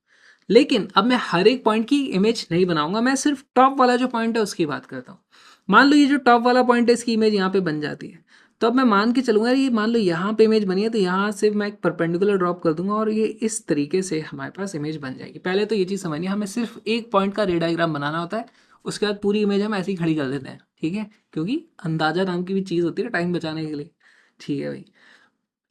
लेकिन अब मैं हर एक पॉइंट की इमेज नहीं बनाऊंगा, मैं सिर्फ टॉप वाला जो पॉइंट है उसकी बात करता हूँ। मान लो ये जो टॉप वाला पॉइंट है, इसकी इमेज यहाँ पे बन जाती है। तो अब मैं मान के चलूंगा, ये मान लो यहाँ पे इमेज बनी है, तो यहाँ से मैं एक परपेंडिकुलर ड्रॉप कर दूंगा और ये इस तरीके से हमारे पास इमेज बन जाएगी। पहले तो ये चीज़ समझनी है, हमें सिर्फ एक पॉइंट का रे डायग्राम बनाना होता है, उसके बाद पूरी इमेज हम ऐसे ही खड़ी कर देते हैं। ठीक है, क्योंकि अंदाजा नाम की भी चीज़ होती है टाइम बचाने के लिए। ठीक है भाई,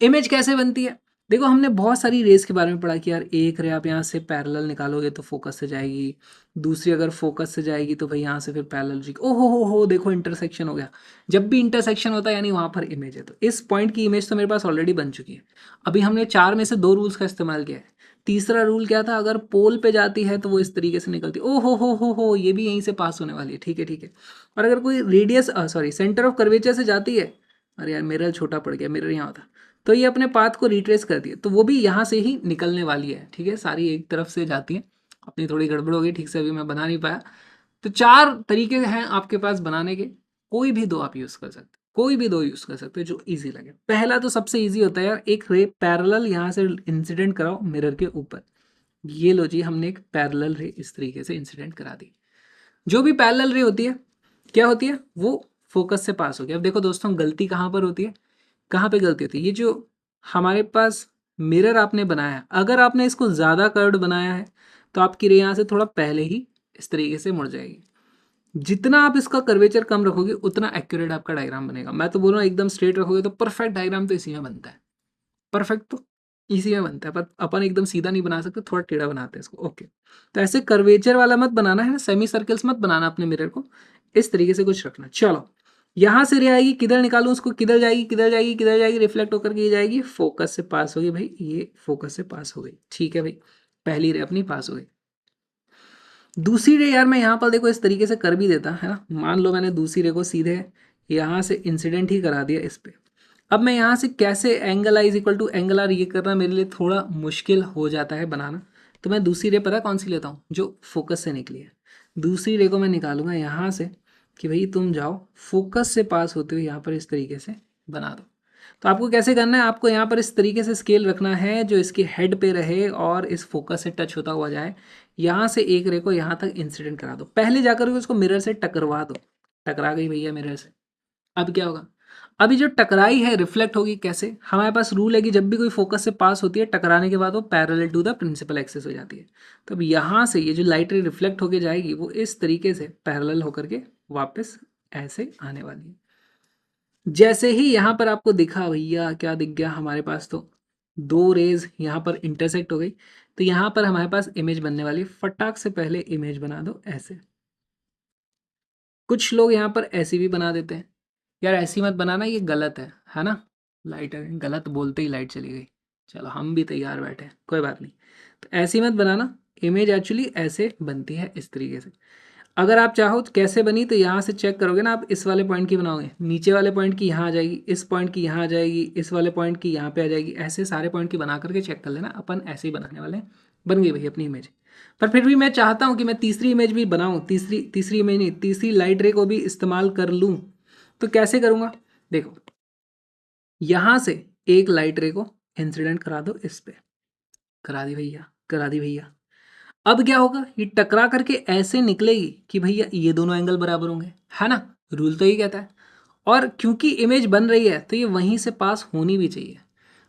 इमेज कैसे बनती है। देखो हमने बहुत सारी रेस के बारे में पढ़ा कि यार एक रे आप यहाँ से पैरेलल निकालोगे तो फोकस से जाएगी, दूसरी अगर फोकस से जाएगी तो भाई यहाँ से फिर पैरेलल जी, ओ हो देखो इंटरसेक्शन हो गया। जब भी इंटरसेक्शन होता है यानी वहाँ पर इमेज है। तो इस पॉइंट की इमेज तो मेरे पास ऑलरेडी बन चुकी है। अभी हमने 4 में से 2 रूल्स का इस्तेमाल किया है। तीसरा रूल क्या था, अगर पोल पे जाती है तो वो इस तरीके से निकलती है, ओ हो ये भी यहीं से पास होने वाली है। ठीक है ठीक है। और अगर कोई radius sorry centre of curvature से जाती है, अरे यार मिरर छोटा पड़ गया, मिरर यहाँ होता, तो ये अपने पाथ को रिट्रेस कर दिए, तो वो भी यहाँ से ही निकलने वाली है। ठीक है, सारी एक तरफ से जाती है। अपनी थोड़ी गड़बड़ हो गई, ठीक से अभी मैं बना नहीं पाया। तो 4 तरीके हैं आपके पास बनाने के, कोई भी 2 आप यूज़ कर सकते, कोई भी 2 यूज़ कर सकते हो जो इजी लगे। पहला तो सबसे इजी होता है यार, एक रे पैरेलल यहाँ से इंसिडेंट कराओ मिरर के ऊपर। ये लो जी, हमने एक पैरेलल रे इस तरीके से इंसिडेंट करा दी। जो भी पैरेलल रे होती है, क्या होती है, वो फोकस से पास हो गया। अब देखो दोस्तों, गलती कहाँ पर होती है, कहाँ पे गलती होती है। ये जो हमारे पास मिरर आपने बनाया है, अगर आपने इसको ज़्यादा कर्व्ड बनाया है तो आपकी रे यहाँ से थोड़ा पहले ही इस तरीके से मुड़ जाएगी। जितना आप इसका कर्वेचर कम रखोगे उतना एक्यूरेट आपका डायग्राम बनेगा। मैं तो बोल रहा हूँ एकदम स्ट्रेट रखोगे तो परफेक्ट डायग्राम तो इसी में बनता है। परफेक्ट तो इसी में बनता है, पर अपन एकदम सीधा नहीं बना सकते, थोड़ा टेढ़ा बनाते हैं इसको। ओके, तो ऐसे कर्वेचर वाला मत बनाना है ना, सेमी सर्कल्स मत बनाना अपने मिरर को, इस तरीके से कुछ रखना। चलो, यहाँ से रे आएगी, किधर निकालूं उसको, किधर जाएगी किधर जाएगी किधर जाएगी, रिफ्लेक्ट होकर के ये जाएगी, फोकस से पास होगी भाई, ये फोकस से पास हो गई। ठीक है भाई, पहली रे अपनी पास हो गई। दूसरी रे यार मैं यहाँ पर देखो इस तरीके से कर भी देता है ना, मान लो मैंने दूसरी रे को सीधे यहाँ से इंसिडेंट ही करा दिया इस पे। अब मैं यहाँ से कैसे angle I is equal to angle R, ये करना मेरे लिए थोड़ा मुश्किल हो जाता है बनाना। तो मैं दूसरी रे पता कौन सी लेता हूँ, जो फोकस से निकली है। दूसरी रे को मैं निकालूंगा यहाँ से कि भाई तुम जाओ फोकस से पास होते हुए यहाँ पर इस तरीके से बना दो। तो आपको कैसे करना है, आपको यहाँ पर इस तरीके से स्केल रखना है जो इसके हेड पे रहे और इस फोकस से टच होता हुआ जाए। यहाँ से एक रे को यहाँ तक इंसिडेंट करा दो, पहले जाकर के उसको मिरर से टकरवा दो। टकरा गई भैया मिरर से। अब क्या होगा, अभी जो टकराई है रिफ्लेक्ट होगी कैसे, हमारे पास रूल है कि जब भी कोई फोकस से पास होती है टकराने के बाद वो parallel to the principal axis हो जाती है। तो अब यहाँ से ये जो लाइट रे रिफ्लेक्ट होके जाएगी वो इस तरीके से पैरेलल होकर के वापस ऐसे आने वाली है। जैसे ही यहाँ पर आपको दिखा भैया, क्या दिख गया हमारे पास, तो 2 रेज यहाँ पर इंटरसेक्ट हो गई। तो यहाँ पर हमारे पास इमेज बनने वाली, फटाक से पहले इमेज बना दो ऐसे। कुछ लोग यहाँ पर ऐसी भी बना देते हैं, यार ऐसी मत बनाना, ये गलत है ना। लाइट गलत बोलते ही लाइट चली गई। चलो हम भी तैयार बैठे हैं, कोई बात नहीं। तो ऐसी मत बनाना, इमेज एक्चुअली ऐसे बनती है इस तरीके से। अगर आप चाहो तो कैसे बनी, तो यहाँ से चेक करोगे ना, आप इस वाले पॉइंट की बनाओगे, नीचे वाले पॉइंट की यहाँ आ जाएगी, इस पॉइंट की यहाँ आ जाएगी, इस वाले पॉइंट की यहाँ पे आ जाएगी, ऐसे सारे पॉइंट की बना करके चेक कर लेना। अपन ऐसे ही बनाने वाले हैं। बन गई भाई अपनी इमेज। पर फिर भी मैं चाहता हूँ कि मैं तीसरी इमेज भी बनाऊँ, तीसरी इमेज नहीं, तीसरी लाइट रे को भी इस्तेमाल कर लूँ। तो कैसे करूँगा, देखो यहाँ से एक लाइट रे को इंसिडेंट करा दो इस पे, करा दी भैया, करा दी भैया। अब क्या होगा, ये टकरा करके ऐसे निकलेगी कि भैया ये दोनों एंगल बराबर होंगे, है ना। रूल तो ये कहता है। और क्योंकि इमेज बन रही है तो ये वहीं से पास होनी भी चाहिए।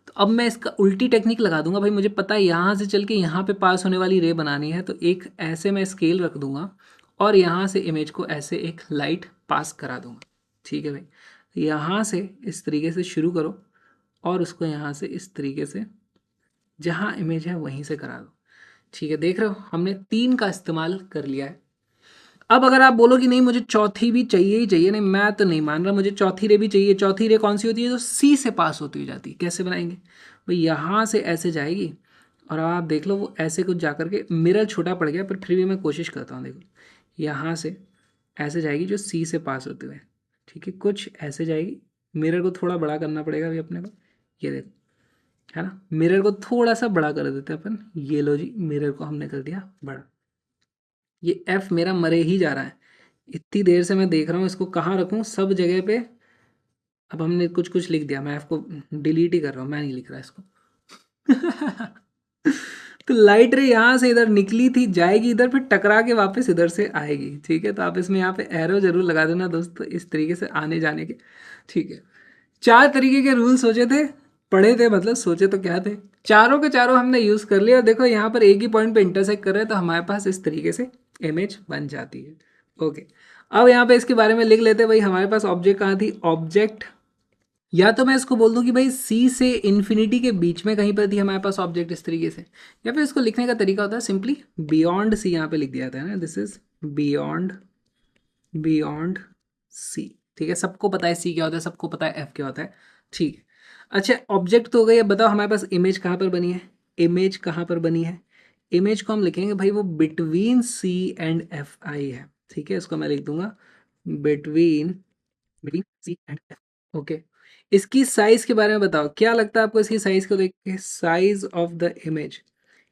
तो अब मैं इसका उल्टी टेक्निक लगा दूंगा भाई, मुझे पता है यहाँ से चल के यहाँ पे पास होने वाली रे बनानी है, तो एक ऐसे मैं स्केल रख दूंगा और यहाँ से इमेज को ऐसे एक लाइट पास करा दूंगा। ठीक है भाई, तो यहाँ से इस तरीके से शुरू करो और उसको यहाँ से इस तरीके से जहाँ इमेज है वहीं से करा दो। ठीक है, देख रहे हो हमने 3 का इस्तेमाल कर लिया है। अब अगर आप बोलो कि नहीं मुझे चौथी भी चाहिए ही चाहिए, नहीं मैं तो नहीं मान रहा, मुझे चौथी रे भी चाहिए। चौथी रे कौन सी होती है? जो सी से पास होती हुई जाती है। कैसे बनाएंगे भाई? यहाँ से ऐसे जाएगी और अब आप देख लो वो ऐसे कुछ जा करके, मिरर छोटा पड़ गया पर फिर भी मैं कोशिश करता हूँ। देखो यहाँ से ऐसे जाएगी जो सी से पास होते हुए। ठीक है, कुछ ऐसे जाएगी, मिरर को थोड़ा बड़ा करना पड़ेगा अभी अपने को। ये देखो, है ना, मिरर को थोड़ा सा बड़ा कर देते हैं अपन। ये लो जी, मिरर को हमने कर दिया बड़ा। ये एफ मेरा मरे ही जा रहा है, इतनी देर से मैं देख रहा हूँ इसको कहाँ रखूँ सब जगह पे। अब हमने कुछ कुछ लिख दिया, मैं एफ को डिलीट ही कर रहा हूँ, मैं नहीं लिख रहा इसको। तो लाइट रे यहाँ से इधर निकली थी, जाएगी इधर, फिर टकरा के वापस इधर से आएगी। ठीक है, तो आप इसमें यहाँ पे एरो जरूर लगा देना दोस्तों, इस तरीके से आने जाने के। ठीक है, 4 तरीके के रूल सोचे थे, पढ़े थे, मतलब सोचे तो क्या थे, चारों के चारों हमने यूज कर लिया। और देखो यहाँ पर एक ही पॉइंट पे इंटरसेक्ट कर रहे हैं, तो हमारे पास इस तरीके से इमेज बन जाती है। ओके, अब यहाँ पे इसके बारे में लिख लेते हैं भाई। हमारे पास ऑब्जेक्ट कहाँ थी? ऑब्जेक्ट, या तो मैं इसको बोल दूं कि भाई सी से इन्फिनिटी के बीच में कहीं पर थी हमारे पास ऑब्जेक्ट इस तरीके से, या फिर इसको लिखने का तरीका होता है सिंपली बियॉन्ड सी, यहाँ पे लिख दिया था ना, this is beyond, beyond C. ठीक है, सबको पता है सी क्या होता है, सबको पता है एफ क्या होता है। ठीक है, अच्छा ऑब्जेक्ट तो हो गई। अब बताओ हमारे पास इमेज कहाँ पर बनी है? इमेज कहाँ पर बनी है? इमेज को हम लिखेंगे भाई वो बिटवीन सी एंड एफ आई है। ठीक है, इसको मैं लिख दूंगा between, between C and F. Okay, इसकी साइज के बारे में बताओ, क्या लगता है आपको इसकी साइज को देख के? Size of the image.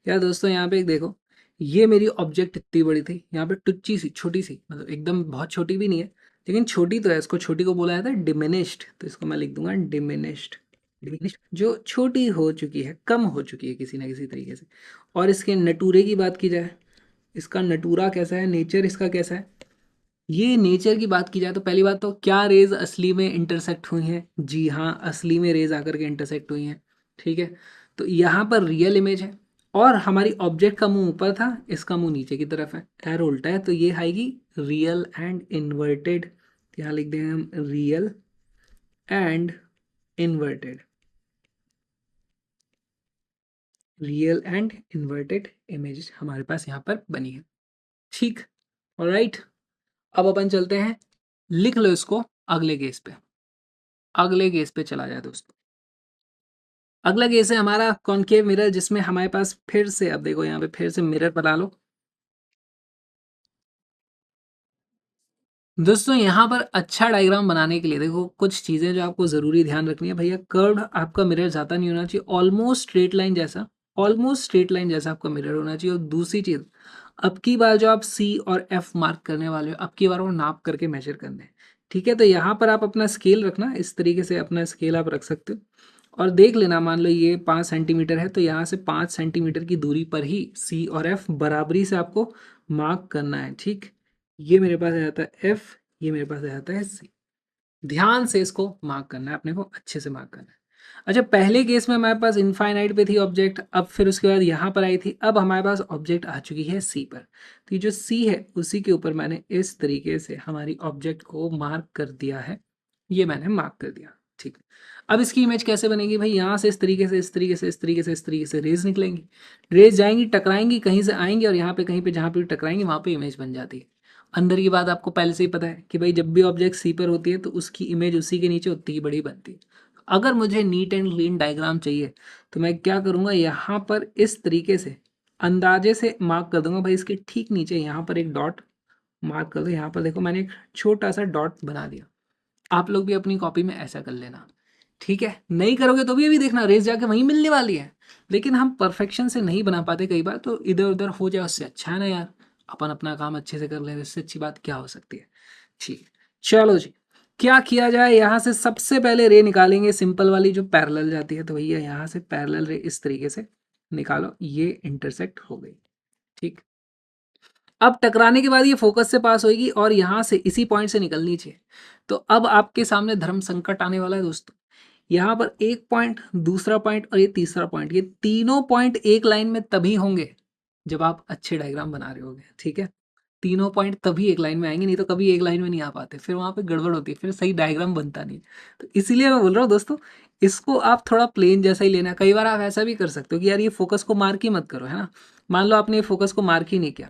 यार दोस्तों यहाँ पे एक देखो, ये मेरी ऑब्जेक्ट इतनी बड़ी थी, यहाँ पे टुच्ची सी छोटी सी, मतलब एकदम बहुत छोटी भी नहीं है लेकिन छोटी तो है। इसको छोटी को बोला जाता है डिमिनिश्ड, तो इसको मैं लिख दूंगा डिमिनिश्ड। डिमिनिश्ड जो छोटी हो चुकी है, कम हो चुकी है किसी ना किसी तरीके से। और इसके नटूरे की बात की जाए, इसका नटूरा कैसा है, नेचर इसका कैसा है? ये नेचर की बात की जाए तो पहली बात तो क्या रेज असली में इंटरसेक्ट हुई हैं? जी हाँ, असली में रेज आकर के इंटरसेक्ट हुई हैं। ठीक है, तो यहाँ पर रियल इमेज है और हमारी ऑब्जेक्ट का मुंह ऊपर था, इसका मुंह नीचे की तरफ है, एरो उल्टा है, तो ये आएगी रियल एंड इन्वर्टेड। यहाँ लिख देंगे हम real and inverted, real and inverted image हमारे पास यहाँ पर बनी है। ठीक, ऑलराइट, अब अपन चलते हैं, लिख लो इसको अगले केस पे। अगले केस पे चला जाए दोस्तों। अगला केस है हमारा कॉनकेव मिरर, जिसमें हमारे पास फिर से, अब देखो यहाँ पे फिर से मिरर बना लो दोस्तों। यहाँ पर अच्छा डायग्राम बनाने के लिए देखो कुछ चीजें जो आपको जरूरी ध्यान रखनी है भैया। कर्व आपका मिरर ज्यादा नहीं होना चाहिए, ऑलमोस्ट स्ट्रेट लाइन जैसा, ऑलमोस्ट स्ट्रेट लाइन जैसा आपका मिरर होना चाहिए। और दूसरी चीज, अब की बार जो आप सी और एफ मार्क करने वाले हो, अब की बार वो नाप करके मेजर करने हैं। ठीक है, तो यहाँ पर आप अपना स्केल रखना, इस तरीके से अपना स्केल आप रख सकते हो और देख लेना। मान लो ये 5 सेंटीमीटर है, तो यहाँ से 5 सेंटीमीटर की दूरी पर ही सी और एफ बराबरी से आपको मार्क करना है। ठीक, ये मेरे पास आ जाता है एफ, ये मेरे पास आ जाता है सी। ध्यान से इसको मार्क करना है, अपने को अच्छे से मार्क करना है। अच्छा, पहले केस में हमारे पास इनफाइनाइट पे थी ऑब्जेक्ट, अब फिर उसके बाद यहाँ पर आई थी, अब हमारे पास ऑब्जेक्ट आ चुकी है सी पर। तो ये जो सी है उसी के ऊपर मैंने इस तरीके से हमारी ऑब्जेक्ट को मार्क कर दिया है, ये मैंने मार्क कर दिया। ठीक, अब इसकी इमेज कैसे बनेगी भाई? यहाँ से इस तरीके से, इस तरीके से, इस तरीके से, इस तरीके से रेज निकलेंगी, रेज जाएंगी, टकराएंगी, कहीं से आएंगी और यहाँ पे कहीं पे जहाँ पे टकराएंगी वहाँ पे इमेज बन जाती है। अंदर की बात आपको पहले से ही पता है कि भाई जब भी ऑब्जेक्ट सी पर होती है तो उसकी इमेज उसी के नीचे उतनी ही बड़ी बनती है। अगर मुझे नीट एंड क्लीन डायग्राम चाहिए तो मैं क्या करूँगा, यहाँ पर इस तरीके से अंदाजे से मार्क कर दूंगा भाई। इसके ठीक नीचे यहाँ पर एक डॉट मार्क कर दो, यहाँ पर देखो मैंने एक छोटा सा डॉट बना दिया। आप लोग भी अपनी कॉपी में ऐसा कर लेना। ठीक है, नहीं करोगे तो भी अभी देखना रेस जाके वहीं मिलने वाली है, लेकिन हम परफेक्शन से नहीं बना पाते कई बार, तो इधर उधर हो जाए उससे अच्छा है ना यार, अपन अपना काम अच्छे से कर ले, इससे अच्छी बात क्या हो सकती है। ठीक, चलो जी, क्या किया जाए? यहाँ से सबसे पहले रे निकालेंगे सिंपल वाली जो पैरेलल जाती है, तो भैया यहाँ से पैरेलल रे इस तरीके से निकालो, ये इंटरसेक्ट हो गई। ठीक, अब टकराने के बाद ये फोकस से पास होगी और यहाँ से इसी पॉइंट से निकलनी चाहिए। तो अब आपके सामने धर्म संकट आने वाला है दोस्तों। यहाँ पर एक पॉइंट, दूसरा पॉइंट और ये तीसरा पॉइंट, ये तीनों पॉइंट एक लाइन में तभी होंगे जब आप अच्छे डायग्राम बना रहे होगे, ठीक है। तीनों पॉइंट तभी एक लाइन में आएंगे, नहीं तो कभी एक लाइन में नहीं आ पाते, फिर वहाँ पे गड़बड़ होती है, फिर सही डायग्राम बनता नहीं। तो इसीलिए मैं बोल रहा हूँ दोस्तों, इसको आप थोड़ा प्लेन जैसा ही लेना। कई बार आप ऐसा भी कर सकते हो कि यार ये फोकस को मार्क ही मत करो, है ना। मान लो आपने ये फोकस को मार्क ही नहीं किया,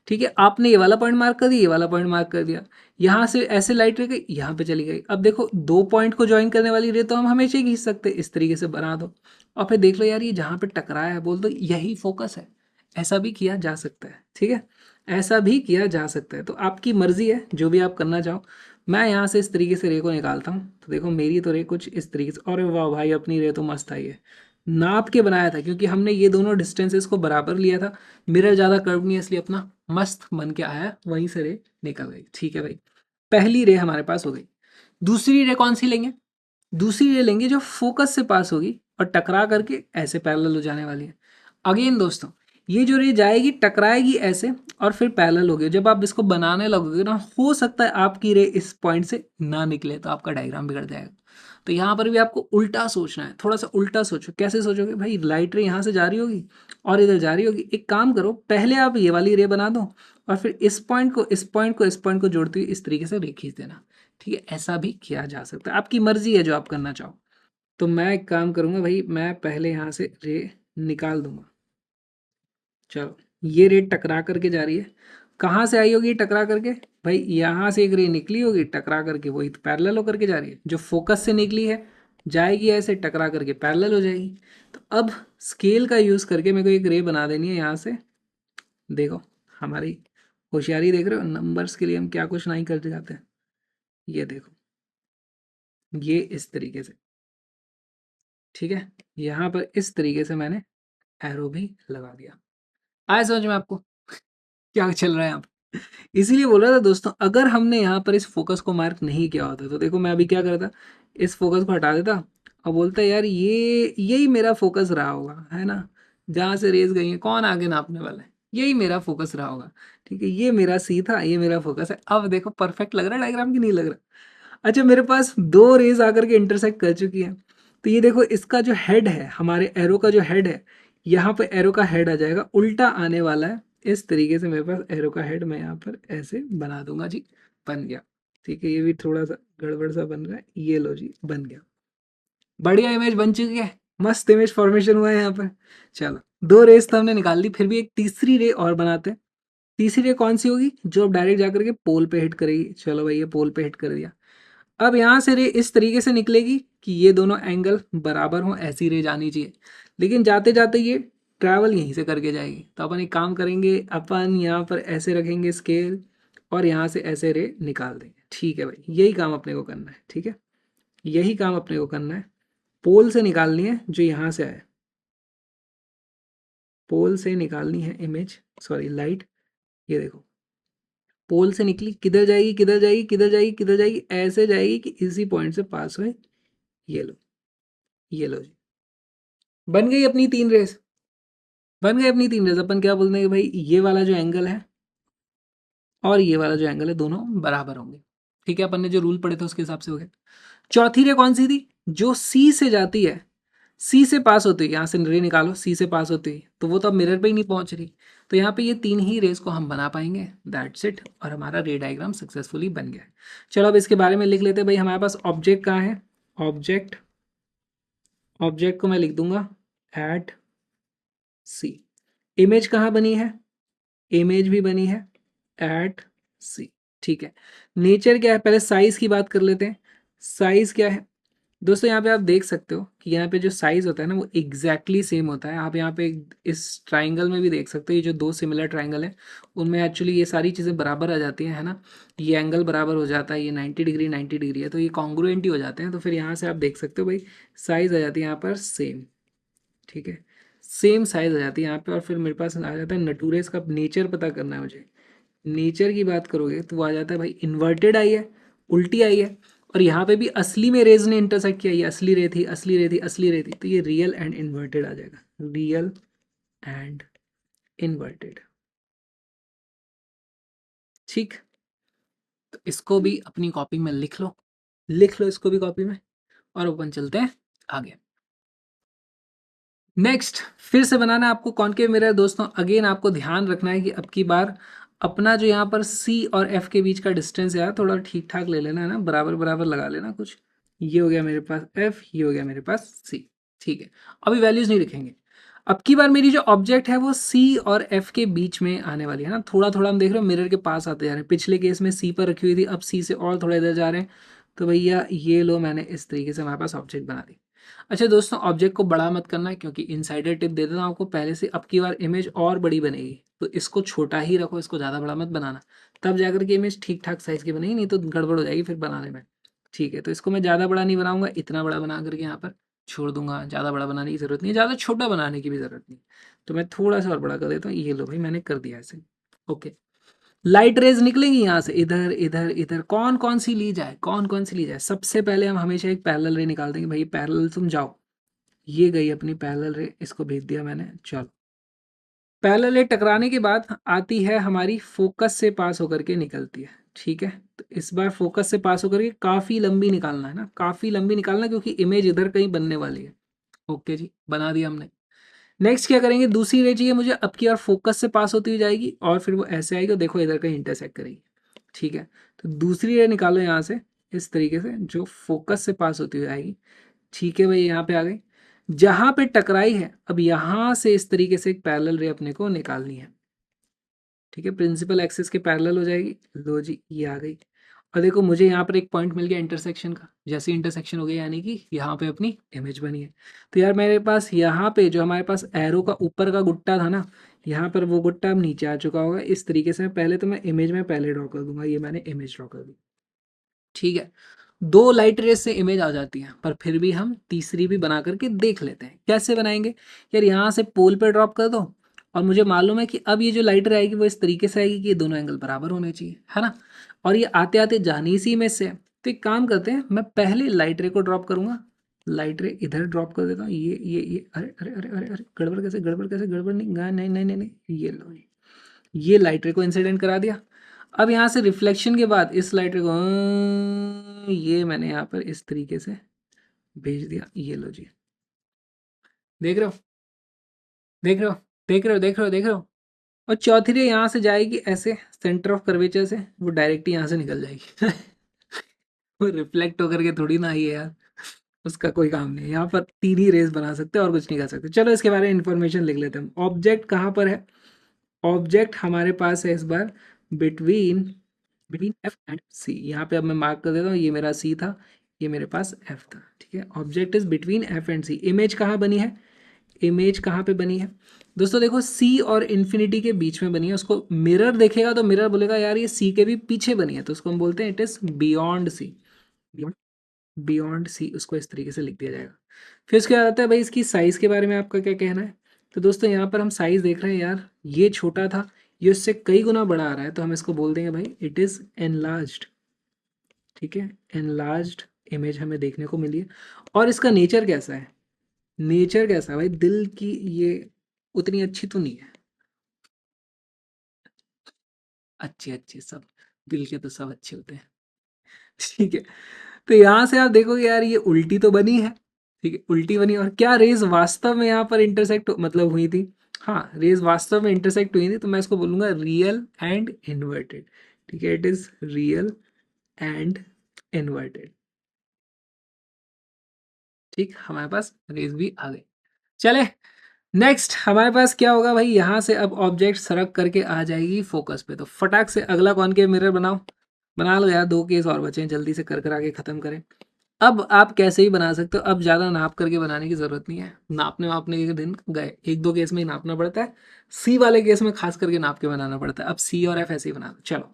ठीक है, आपने ये वाला पॉइंट मार्क कर दिया, ये वाला पॉइंट मार्क कर दिया, यहाँ से ऐसे लाइट रह गई, यहाँ पे चली गई। अब देखो, दो पॉइंट को ज्वाइन करने वाली रे तो हम हमेशा ही खींच सकते हैं, इस तरीके से बना दो और फिर देख लो यार ये जहाँ पे टकराया है, बोल दो यही फोकस है। ऐसा भी किया जा सकता है, ठीक है, ऐसा भी किया जा सकता है। तो आपकी मर्जी है जो भी आप करना चाहो। मैं यहाँ से इस तरीके से रे को निकालता हूँ, तो देखो मेरी तो रे कुछ इस तरीके से, अरे वाह भाई अपनी रे तो मस्त आई है। नाप के बनाया था क्योंकि हमने ये दोनों डिस्टेंसेस को बराबर लिया था। मिरर ज़्यादा कर्व नहीं है, इसलिए अपना मस्त बन के आया, वहीं से रे निकल गई, ठीक है भाई। पहली रे हमारे पास हो गई। दूसरी रे कौन सी लेंगे? दूसरी रे लेंगे जो फोकस से पास होगी और टकरा करके ऐसे पैरेलल हो जाने वाली है। अगेन दोस्तों, ये जो रे जाएगी टकराएगी ऐसे और फिर पैरेलल होगी। जब आप इसको बनाने लगोगे ना, हो सकता है आपकी रे इस पॉइंट से ना निकले, तो आपका डायग्राम बिगड़ जाएगा। तो यहाँ पर भी आपको उल्टा सोचना है, थोड़ा सा उल्टा सोचो। कैसे सोचोगे भाई? लाइट रे यहाँ से जा रही होगी और इधर जा रही होगी। एक काम करो, पहले आप ये वाली रे बना दो और फिर इस पॉइंट को इस पॉइंट को इस पॉइंट को जोड़ते हुए इस तरीके से रे खींच देना, ठीक है। ऐसा भी किया जा सकता है, आपकी मर्जी है जो आप करना चाहो। तो मैं एक काम करूंगा भाई, मैं पहले यहाँ से रे निकाल दूंगा। चलो, ये रे टकरा करके जा रही है। कहाँ से आई होगी टकरा करके? भाई यहाँ से एक रे निकली होगी टकरा करके, वही तो पैरेलल होकर के जा रही है। जो फोकस से निकली है जाएगी ऐसे टकरा करके पैरेलल हो जाएगी। तो अब स्केल का यूज़ करके मेरे को एक रे बना देनी है यहाँ से। देखो हमारी होशियारी देख रहे हो, नंबर्स के लिए हम क्या कुछ नहीं कर जाते हैं। ये देखो, ये इस तरीके से, ठीक है। यहाँ पर इस तरीके से मैंने एरो भी लगा दिया। आया समझ में आपको क्या चल रहा है यहाँ पे? इसीलिए बोल रहा था दोस्तों, अगर हमने यहाँ पर इस फोकस को मार्क नहीं किया होता तो देखो मैं अभी क्या करता, इस फोकस को हटा देता और बोलता यार ये यही मेरा फोकस रहा होगा, है ना। जहाँ से रेस गई है कौन आगे नापने वाला है, यही मेरा फोकस रहा होगा, ठीक है। ये मेरा सी था, ये मेरा फोकस है। अब देखो परफेक्ट लग रहा है डायग्राम की नहीं लग रहा? अच्छा, मेरे पास दो रेज आकर के इंटरसेक्ट कर चुकी है। तो ये देखो, इसका जो हेड है, हमारे एरो का जो हेड है, यहाँ पे एरो का हेड आ जाएगा, उल्टा आने वाला है। इस तरीके से मेरे पास एरो का हेड, मैं यहाँ पर ऐसे बना दूंगा जी। बन गया, ठीक है। ये भी थोड़ा सा गड़बड़ सा बन रहा है, ये लो जी बन गया। बढ़िया इमेज बन चुकी है, मस्त इमेज फॉर्मेशन हुआ है यहाँ पर। चलो, दो रेस तो हमने निकाल दी, फिर भी एक तीसरी रे और बनाते हैं। तीसरी रे कौन सी होगी? जो अब डायरेक्ट जाकर के पोल पे हिट करेगी। चलो भाई, ये पोल पे हिट कर दिया। अब यहाँ से रे इस तरीके से निकलेगी कि ये दोनों एंगल बराबर हों, ऐसी रे जानी चाहिए। लेकिन जाते जाते ये ट्रैवल यहीं से करके जाएगी। तो अपन एक काम करेंगे, अपन यहाँ पर ऐसे रखेंगे स्केल और यहाँ से ऐसे रे निकाल देंगे, ठीक है भाई। यही काम अपने को करना है, ठीक है, यही काम अपने को करना है। पोल से निकालनी है जो यहाँ से आए, पोल से निकालनी है इमेज, सॉरी लाइट। ये देखो, पोल से निकली, किधर जाएगी किधर जाएगी किधर जाएगी किधर जाएगी? ऐसे जाएगी कि इसी पॉइंट से पास हुए। ये लो, ये लो जी, बन गई अपनी तीन रेस। बन गई अपनी तीन रेस। अपन क्या बोलते हैं कि भाई ये वाला जो एंगल है और ये वाला जो एंगल है दोनों बराबर होंगे, ठीक है। अपन ने जो रूल पढ़े थे उसके हिसाब से हो गया। चौथी रे कौन सी थी? जो सी से जाती है, सी से पास होती है, यहाँ से रे निकालो, सी से पास होती है, तो वो तो अब मिरर पे ही नहीं पहुंच रही। तो यहाँ पे ये तीन ही रेस को हम बना पाएंगे, दैट्स इट। और हमारा रे डायग्राम सक्सेसफुली बन गया है। चलो अब इसके बारे में लिख लेते हैं भाई। हमारे पास ऑब्जेक्ट कहाँ है? ऑब्जेक्ट, ऑब्जेक्ट को मैं लिख दूंगा एट सी। इमेज कहाँ बनी है? इमेज भी बनी है एट सी, ठीक है। नेचर क्या है? पहले साइज की बात कर लेते हैं। साइज क्या है दोस्तों? यहाँ पे आप देख सकते हो कि यहाँ पे जो साइज होता है ना वो एग्जैक्टली सेम होता है। आप यहाँ पे इस ट्राइंगल में भी देख सकते हो, ये जो दो सिमिलर ट्राइंगल है उनमें एक्चुअली ये सारी चीज़ें बराबर आ जाती हैं, है ना। ये एंगल बराबर हो जाता है, ये 90 डिग्री 90 डिग्री है, तो ये कॉन्ग्रुएंट ही हो जाते हैं। तो फिर यहाँ से आप देख सकते हो भाई, साइज आ जाती है यहाँ पर सेम, ठीक है। सेम साइज आ जाती है यहाँ पे। और फिर मेरे पास आ जाता है नटूरेस का नेचर पता करना है मुझे। नेचर की बात करोगे तो वो आ जाता है भाई, इन्वर्टेड आई है, उल्टी आई है। और यहाँ पे भी असली में रेज ने इंटरसेक्ट किया, ये असली रे थी, असली रे थी, असली रे थी, तो ये रियल एंड इन्वर्टेड आ जाएगा, रियल एंड इन्वर्टेड, ठीक। तो इसको भी अपनी कॉपी में लिख लो, लिख लो इसको भी कॉपी में। और अपन चलते हैं आगे नेक्स्ट फिर से बनाना है आपको कॉनकेव मिरर दोस्तों। अगेन आपको ध्यान रखना है कि अब की बार अपना जो यहाँ पर सी और एफ के बीच का डिस्टेंस है थोड़ा ठीक ठाक ले लेना है ना, बराबर बराबर लगा लेना कुछ। ये हो गया मेरे पास एफ, ये हो गया मेरे पास सी। ठीक है, अभी वैल्यूज नहीं लिखेंगे। अब की बार मेरी जो ऑब्जेक्ट है वो सी और एफ के बीच में आने वाली है ना, थोड़ा थोड़ा हम देख रहे हो मिरर के पास आते जा रहे हैं। पिछले केस में सी पर रखी हुई थी, अब सी से और थोड़ा इधर जा रहे हैं। तो भैया ये लो, मैंने इस तरीके से हमारे पास ऑब्जेक्ट बना दी। अच्छा दोस्तों, ऑब्जेक्ट को बड़ा मत करना है क्योंकि इनसाइडर टिप दे देता हूँ आपको पहले से। अब की बार इमेज और बड़ी बनेगी तो इसको छोटा ही रखो, इसको ज़्यादा बड़ा मत बनाना, तब जाकर के इमेज ठीक ठाक साइज़ की बनेगी, नहीं तो गड़बड़ हो जाएगी फिर बनाने में। ठीक है, तो इसको मैं ज़्यादा बड़ा नहीं बनाऊंगा, इतना बड़ा बना करके यहाँ पर छोड़ दूंगा। ज़्यादा बड़ा बनाने की ज़रूरत नहीं है, ज़्यादा छोटा बनाने की भी ज़रूरत नहीं। तो मैं थोड़ा सा और बड़ा कर देता हूँ। ये लो भाई, मैंने कर दिया ऐसे। ओके, लाइट रेज निकलेंगी यहाँ से, इधर इधर इधर। कौन कौन सी ली जाए, कौन कौन सी ली जाए? सबसे पहले हम हमेशा एक पैरेलल रे निकाल देंगे। भाई पैरेलल तुम जाओ, ये गई अपनी पैरेलल रे, इसको भेज दिया मैंने। चलो, पैरेलल रे टकराने के बाद आती है हमारी फोकस से पास होकर के निकलती है। ठीक है, तो इस बार फोकस से पास होकर के काफ़ी लंबी निकालना है ना, काफ़ी लंबी निकालना, क्योंकि इमेज इधर कहीं बनने वाली है। ओके जी, बना दिया हमने। नेक्स्ट क्या करेंगे, दूसरी रे चाहिए मुझे। अब की बार फोकस से पास होती हुई जाएगी और फिर वो ऐसे आएगी और देखो इधर कहीं इंटरसेक्ट करेगी। ठीक है, तो दूसरी रे निकालो यहाँ से इस तरीके से, जो फोकस से पास होती हुई आएगी। ठीक है भाई, यहाँ पे आ गई। जहां पे टकराई है, अब यहां से इस तरीके से एक पैरेलल रे अपने को निकालनी है। ठीक है, प्रिंसिपल एक्सिस के पैरेलल हो जाएगी। लो जी, ये आ गई। और देखो मुझे यहाँ पर एक पॉइंट मिल गया इंटरसेक्शन का। जैसे इंटरसेक्शन हो गया यानी कि यहाँ पे अपनी इमेज बनी है। तो यार मेरे पास यहाँ पे जो हमारे पास एरो का ऊपर का गुट्टा था ना, यहाँ पर वो गुट्टा अब नीचे आ चुका होगा। इस तरीके से पहले तो मैं इमेज में पहले ड्रॉ कर दूंगा। ये मैंने इमेज ड्रॉ कर दी। ठीक है, दो लाइट रेस से इमेज आ जाती है, पर फिर भी हम तीसरी भी बना करके देख लेते हैं कैसे बनाएंगे। यार यहाँ से पोल पे ड्रॉप कर दो, और मुझे मालूम है कि अब ये जो लाइट रे आएगी वो इस तरीके से आएगी कि ये दोनों एंगल बराबर होने चाहिए, है ना। और ये आते आते जानी इसी इमेज से है। तो एक काम करते हैं, मैं पहले लाइट रे को ड्रॉप करूंगा। लाइट रे इधर ड्रॉप कर देता हूँ। ये अरे अरे अरे अरे अरे, गड़बड़ कैसे, गड़बड़ कैसे, गड़बड़ नहीं, नहीं नहीं नहीं नहीं, ये लो, ये लाइट रे को इंसिडेंट करा दिया। अब यहाँ से रिफ्लेक्शन के बाद इस लाइट रे को ये मैंने यहाँ पर इस तरीके से भेज दिया। ये लो जी, देख रहे हो, देख रहे हो, देख रहे हो, देख रहे हो, देख रहे हो। और चौथी रे यहाँ से जाएगी ऐसे सेंटर ऑफ कर्वेचर से, वो डायरेक्ट ही यहाँ से निकल जाएगी। वो रिफ्लेक्ट होकर के थोड़ी ना आई है यार, उसका कोई काम नहीं है। यहाँ पर तीन ही रेस बना सकते हैं और कुछ नहीं कर सकते। चलो इसके बारे में इंफॉर्मेशन लिख लेते हैं हम। ऑब्जेक्ट कहाँ पर है? ऑब्जेक्ट हमारे पास है इस बार बिटवीन बिटवीन एफ एंड सी। यहाँ पे अब मैं मार्क कर देता हूँ, ये मेरा सी था, ये मेरे पास एफ था। ठीक है, object is between F and C. Image कहाँ बनी है? इमेज कहाँ पे बनी है दोस्तों? देखो सी और इन्फिनिटी के बीच में बनी है। उसको मिरर देखेगा तो मिरर बोलेगा यार ये सी के भी पीछे बनी है, तो उसको हम बोलते हैं it is beyond C. Beyond C, उसको इस तरीके से लिख दिया जाएगा। फिर उसके बाद आता है भाई इसकी साइज के बारे में आपका क्या कहना है? तो दोस्तों यहाँ पर हम साइज देख रहे हैं, यार ये छोटा था, ये उससे कई गुना बड़ा आ रहा है, तो हम इसको बोल देंगे भाई इट इज एनलार्ज्ड। ठीक है, एनलार्ज्ड इमेज हमें देखने को मिली है। और इसका नेचर कैसा है? नेचर कैसा है भाई? दिल की ये उतनी अच्छी तो नहीं है। अच्छे अच्छे सब, दिल के तो सब अच्छे होते हैं। ठीक है, तो यहाँ से आप देखोगे यार ये उल्टी तो बनी है। ठीक है, उल्टी बनी, और क्या रेज वास्तव में यहाँ पर इंटरसेक्ट मतलब हुई थी? हाँ, रेज वास्तव में इंटरसेक्ट हुई थी, तो मैं इसको बोलूंगा रियल एंड इन्वर्टेड। ठीक है, it is real and inverted. ठीक, हमारे पास रेज भी आ गई। चले, नेक्स्ट हमारे पास क्या होगा भाई? यहाँ से अब ऑब्जेक्ट सरक करके आ जाएगी फोकस पे, तो फटाक से अगला कॉनकेव मिरर बनाओ। बना लो यार, दो केस और बचे हैं, जल्दी से कर करा के खत्म करें। अब आप कैसे ही बना सकते हो, अब ज़्यादा नाप करके बनाने की ज़रूरत नहीं है। नापने वापने के दिन गए, एक दो केस में ही नापना पड़ता है। सी वाले केस में खास करके नाप के बनाना पड़ता है। अब सी और एफ ऐसे ही बना दो। चलो,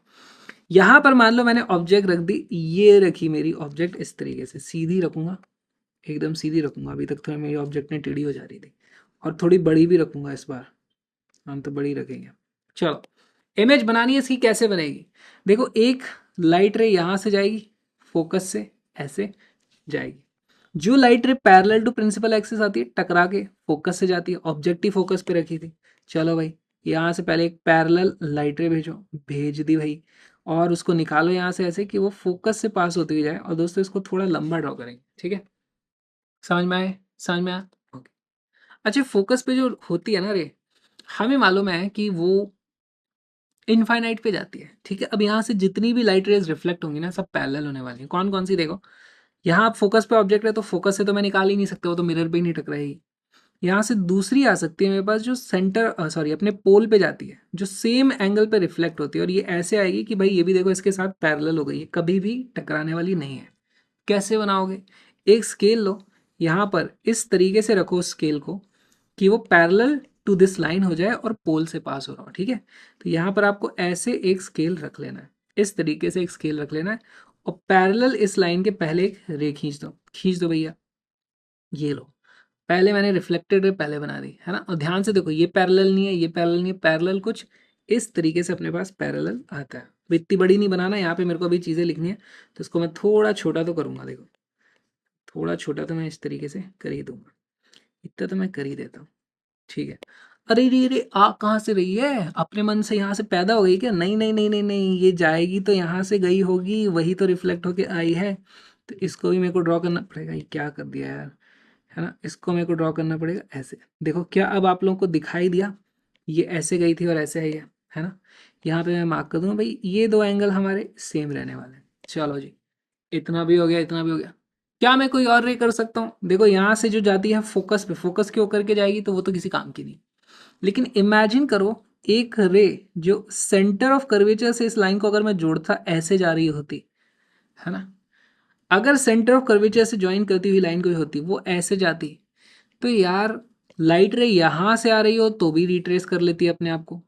यहाँ पर मान लो मैंने ऑब्जेक्ट रख दी, ये रखी मेरी ऑब्जेक्ट इस तरीके से, सीधी रखूंगा, एकदम सीधी रखूंगा। अभी तक तो मेरी ऑब्जेक्ट ने टेढ़ी हो जा रही थी, और थोड़ी बड़ी भी रखूंगा इस बार। हम तो बड़ी रखेंगे। चलो, इमेज बनानी है इसकी, कैसे बनेगी? देखो, एक लाइट रे यहाँ से जाएगी, फोकस से ऐसे जाएगी। जो light ray parallel to principal axis आती है, टकरा के फोकस से जाती है। ऑब्जेक्टिव फोकस पे रखी थी। चलो भाई, यहाँ से पहले एक पैरेलल लाइट रे भेजो, भेज दी भाई। और उसको निकालो यहाँ से ऐसे कि वो फोकस से पास होती हुई जाए। और दोस्तों इसको थोड़ा लंबा ड्रॉ करेंगे, ठीक है। समझ में आए? समझ में आया? ओके। अच्छा, फोकस पे जो होती है ना रे, हमें मालूम है कि वो इनफाइनाइट पे जाती है, ठीक है। अब यहाँ से जितनी भी लाइट रेज रिफ्लेक्ट होंगी ना, सब पैरेलल होने वाली है। कौन कौन सी देखो, यहाँ आप फोकस पे ऑब्जेक्ट है तो फोकस से तो मैं निकाल ही नहीं सकता, वो तो मिरर पे ही नहीं टकराएगी। यहाँ से दूसरी आ सकती है मेरे पास, जो सेंटर सॉरी अपने पोल पे जाती है, जो सेम एंगल पे रिफ्लेक्ट होती है, और ये ऐसे आएगी कि भाई ये भी देखो इसके साथ पैरेलल हो गई है, कभी भी टकराने वाली नहीं है। कैसे बनाओगे? एक स्केल लो, यहाँ पर इस तरीके से रखो स्केल को कि वो पैरेलल टू दिस लाइन हो जाए और पोल से पास हो रहा हो, ठीक है। तो यहाँ पर आपको ऐसे एक स्केल रख लेना है, इस तरीके से एक स्केल रख लेना है, और पैरेलल इस लाइन के पहले एक रे खींच दो भैया। ये लो, पहले मैंने रिफ्लेक्टेड रे पहले बना दी है ना। और ध्यान से देखो, ये पैरेलल नहीं है, ये पैरेलल नहीं है, पैरेलल कुछ इस तरीके से अपने पास पैरेलल आता है। अब इतनी बड़ी नहीं बनाना, यहाँ पे मेरे को अभी चीज़ें लिखनी है, तो इसको मैं थोड़ा छोटा तो करूँगा। देखो, थोड़ा छोटा तो मैं इस तरीके से कर ही दूंगा, इतना तो मैं कर ही देता हूँ, ठीक है। अरे रे रे, आ कहाँ से रही है? अपने मन से यहाँ से पैदा हो गई क्या? नहीं नहीं नहीं नहीं नहीं, ये जाएगी तो यहाँ से गई होगी, वही तो रिफ्लेक्ट होके आई है। तो इसको भी मेरे को ड्रॉ करना पड़ेगा। ये क्या कर दिया यार, है ना। इसको मेरे को ड्रॉ करना पड़ेगा ऐसे। देखो क्या अब आप लोगों को दिखाई दिया, ये ऐसे गई थी और ऐसे आई है ना। यहाँ पे मैं मार्क कर दूंगा भाई, ये दो एंगल हमारे सेम रहने वाले हैं। चलो जी, इतना भी हो गया, इतना भी हो गया। क्या मैं कोई और रे कर सकता हूँ? देखो यहाँ से जो जाती है फोकस पे, फोकस क्यों करके जाएगी, तो वो तो किसी काम की नहीं। लेकिन इमेजिन करो, एक रे जो सेंटर ऑफ कर्वेचर से इस लाइन को अगर मैं जोड़ता, ऐसे जा रही होती, है ना। अगर सेंटर ऑफ कर्वेचर से ज्वाइन करती हुई लाइन कोई होती, वो ऐसे जाती, तो यार लाइट रे यहाँ से आ रही हो तो भी रिट्रेस कर लेती है अपने आप को।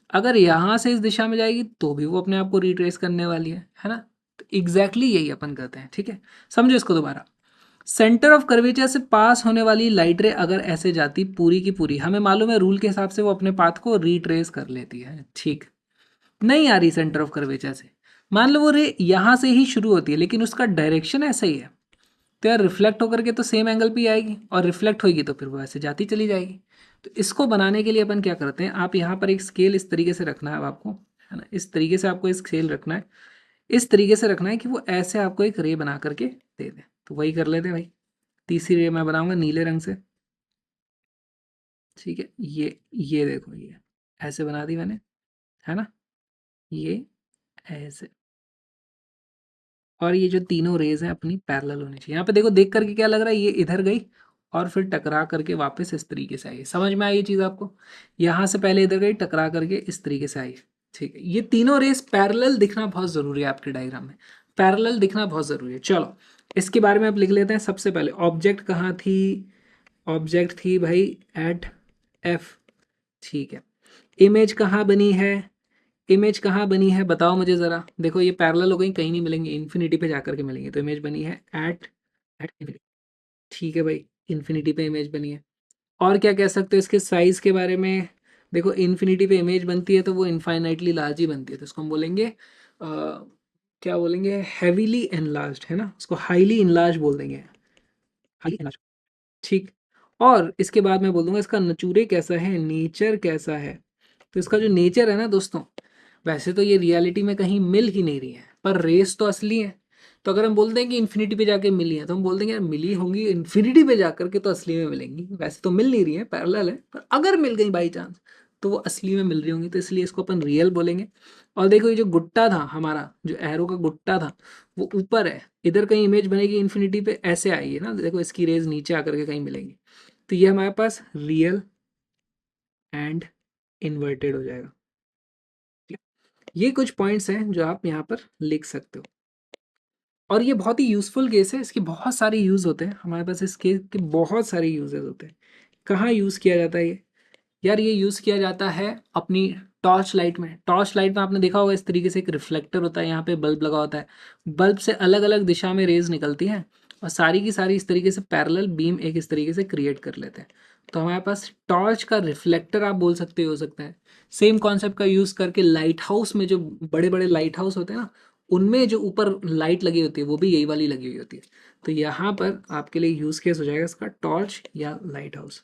अगर यहाँ से इस दिशा में जाएगी तो भी वो अपने आप को रिट्रेस करने वाली है ना। तो एग्जैक्टली यही अपन करते हैं, ठीक है। समझो इसको दोबारा। सेंटर ऑफ कर्वेचर से पास होने वाली लाइट रे अगर ऐसे जाती पूरी की पूरी, हमें मालूम है रूल के हिसाब से वो अपने पाथ को रिट्रेस कर लेती है, ठीक। नहीं आ रही सेंटर ऑफ कर्वेचर से, मान लो वो रे यहाँ से ही शुरू होती है, लेकिन उसका डायरेक्शन ऐसा ही है, तो यार रिफ्लेक्ट होकर के तो सेम एंगल पे ही आएगी, और रिफ्लेक्ट होगी तो फिर वो ऐसे जाती चली जाएगी। तो इसको बनाने के लिए अपन क्या करते हैं, आप यहाँ पर एक स्केल इस तरीके से रखना है अब आपको, है ना। इस तरीके से आपको एक स्केल रखना है, इस तरीके से रखना है कि वो ऐसे आपको एक रे बना करके दे दे। तो वही कर लेते हैं भाई। तीसरी रे मैं बनाऊंगा नीले रंग से, ठीक है। ये देखो, ये ऐसे बना दी मैंने, है ना। ये ऐसे, और ये जो तीनों रेज हैं अपनी पैरेलल होनी चाहिए। यहाँ पे देखो, देख करके क्या लग रहा है, ये इधर गई और फिर टकरा करके वापस इस तरीके से आई। समझ में आई ये चीज़ आपको? यहाँ से पहले इधर गई, टकरा करके इस तरीके से आई, ठीक है। ये तीनों रेस पैरेलल दिखना बहुत ज़रूरी है आपके डायग्राम में, पैरेलल दिखना बहुत ज़रूरी है। चलो, इसके बारे में अब लिख लेते हैं। सबसे पहले ऑब्जेक्ट कहाँ थी? ऑब्जेक्ट थी भाई एट एफ, ठीक है। इमेज कहाँ बनी है? इमेज कहाँ बनी है बताओ मुझे ज़रा। देखो ये पैरेलल हो गई, कहीं नहीं मिलेंगे, इन्फिनिटी पे जाकर के मिलेंगे। तो इमेज बनी है एट एट इन्फिनिटी, ठीक है भाई, इन्फिनिटी पे इमेज बनी है। और क्या कह सकते हो इसके साइज के बारे में? देखो इन्फिनिटी पे इमेज बनती है तो वो इनफाइनाइटली लार्ज ही बनती है, तो इसको हम बोलेंगे क्या बोलेंगे, हैवीली एनलार्ज्ड, है ना। उसको हाईली इनलार्ज बोल देंगे, हाईली इनलार्ज, ठीक। और इसके बाद मैं बोल दूंगा इसका नचूरे कैसा है, नेचर कैसा है। तो इसका जो नेचर है ना दोस्तों, वैसे तो ये रियलिटी में कहीं मिल ही नहीं रही है, पर रेस तो असली है। तो अगर हम बोल दें कि इन्फिनिटी पे जाके मिली है, तो हम बोल देंगे यार मिली होंगी इन्फिनिटी पे जाकर के, तो असली में मिलेंगी। वैसे तो मिल नहीं रही है, पैरेलल है, पर अगर मिल गई बाई चांस तो वो असली में मिल रही होंगी, तो इसलिए इसको अपन रियल बोलेंगे। और देखो ये जो गुट्टा था हमारा, जो एरो का गुट्टा था, वो ऊपर है, इधर कहीं इमेज बनेगी इन्फिनिटी पे, ऐसे आई है ना। देखो इसकी रेज नीचे आकर के कहीं मिलेंगी, तो ये हमारे पास रियल एंड इन्वर्टेड हो जाएगा। ये कुछ पॉइंट्स हैं जो आप यहाँ पर लिख सकते हो, और ये बहुत ही यूज़फुल केस है। इसके बहुत सारे यूज़ होते हैं हमारे पास, इस केस के बहुत सारे यूजेस होते हैं। कहाँ यूज़ किया जाता है ये? यार ये यूज़ किया जाता है अपनी टॉर्च लाइट में। टॉर्च लाइट में आपने देखा होगा इस तरीके से एक रिफ्लेक्टर होता है, यहाँ पे बल्ब लगा होता है, बल्ब से अलग अलग दिशा में रेज निकलती हैं, और सारी की सारी इस तरीके से पैरेलल बीम एक इस तरीके से क्रिएट कर लेते हैं। तो हमारे पास टॉर्च का रिफ्लेक्टर आप बोल सकते हो सकता है। सेम कॉन्सेप्ट का यूज़ करके लाइट हाउस में, जो बड़े बड़े लाइट हाउस होते हैं ना, उनमें जो ऊपर लाइट लगी होती है वो भी यही वाली लगी हुई होती है। तो यहाँ पर आपके लिए यूज़ केस हो जाएगा इसका टॉर्च या लाइट हाउस,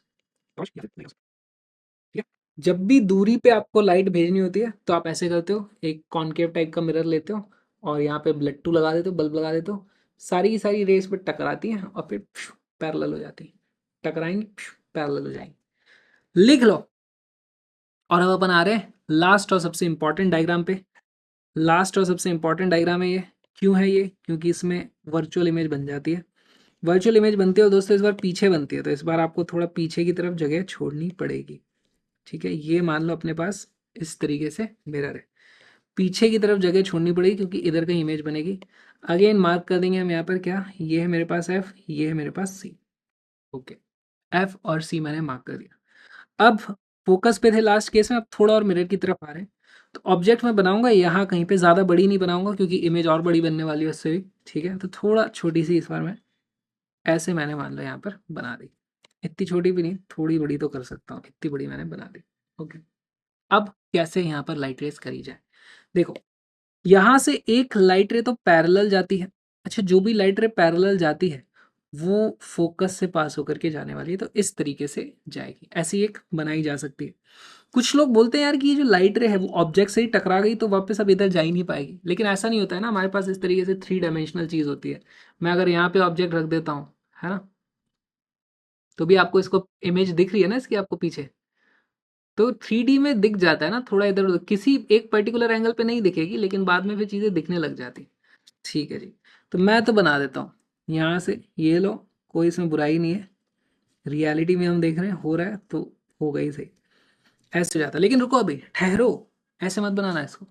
टॉर्च या लाइट हाउस, ठीक है। जब भी दूरी पे आपको लाइट भेजनी होती है तो आप ऐसे करते हो, एक कॉनकेव टाइप का मिरर लेते हो और यहाँ पे लट्टू लगा देते हो, बल्ब लगा देते हो, सारी की सारी रेस पे टकराती हैं और फिर पैरेलल हो जाती, टकराएंगी पैरेलल हो जाएंगी। लिख लो। और अब अपन आ रहे हैं लास्ट और सबसे इंपॉर्टेंट डायग्राम पे। लास्ट और सबसे इंपॉर्टेंट डायग्राम है ये। क्यों है ये? क्योंकि इसमें वर्चुअल इमेज बन जाती है। वर्चुअल इमेज बनती है और दोस्तों इस बार पीछे बनती है, तो इस बार आपको थोड़ा पीछे की तरफ जगह छोड़नी पड़ेगी। ठीक है, ये मान लो अपने पास इस तरीके से मिरर है, पीछे की तरफ जगह छोड़नी पड़ेगी क्योंकि इधर का इमेज बनेगी। अगेन मार्क कर देंगे हम यहाँ पर, क्या ये है मेरे पास एफ, ये है मेरे पास सी। ओके, एफ और सी मैंने मार्क कर दिया। अब फोकस पे थे लास्ट केस में, अब थोड़ा और मिरर की तरफ आ रहे हैं। तो ऑब्जेक्ट मैं बनाऊंगा यहाँ कहीं पे, ज़्यादा बड़ी नहीं बनाऊंगा क्योंकि इमेज और बड़ी बनने वाली है उससे भी। ठीक है, तो थोड़ा छोटी सी इस बार मैं ऐसे मैंने मान लो यहाँ पर बना दी। इतनी छोटी भी नहीं, थोड़ी बड़ी तो कर सकता हूँ, इतनी बड़ी मैंने बना दी। ओके, अब कैसे यहाँ पर लाइट रेस करी जाए? देखो, यहाँ से एक लाइट रे तो पैरेलल जाती है। अच्छा, जो भी लाइट रे पैरेलल जाती है वो फोकस से पास होकर के जाने वाली है, तो इस तरीके से जाएगी। ऐसी एक बनाई जा सकती है। कुछ लोग बोलते हैं यार कि ये जो लाइट रे है वो ऑब्जेक्ट से ही टकरा गई तो वापस अब इधर जा ही नहीं पाएगी, लेकिन ऐसा नहीं होता है ना। हमारे पास इस तरीके से 3 डायमेंशनल चीज़ होती है। मैं अगर यहाँ पे ऑब्जेक्ट रख देता हूँ, है ना, तो भी आपको इसको इमेज दिख रही है ना इसकी आपको पीछे, तो 3D में दिख जाता है ना, थोड़ा इधर उधर किसी एक पर्टिकुलर एंगल पे नहीं दिखेगी, लेकिन बाद में फिर चीज़ें दिखने लग जाती। ठीक है जी, तो मैं तो बना देता हूँ यहाँ से, ये लो, कोई इसमें बुराई नहीं है। रियलिटी में हम देख रहे हैं हो रहा है तो हो गई सही, ऐसे हो जाता है। लेकिन रुको, अभी ठहरो, ऐसे मत बनाना इसको।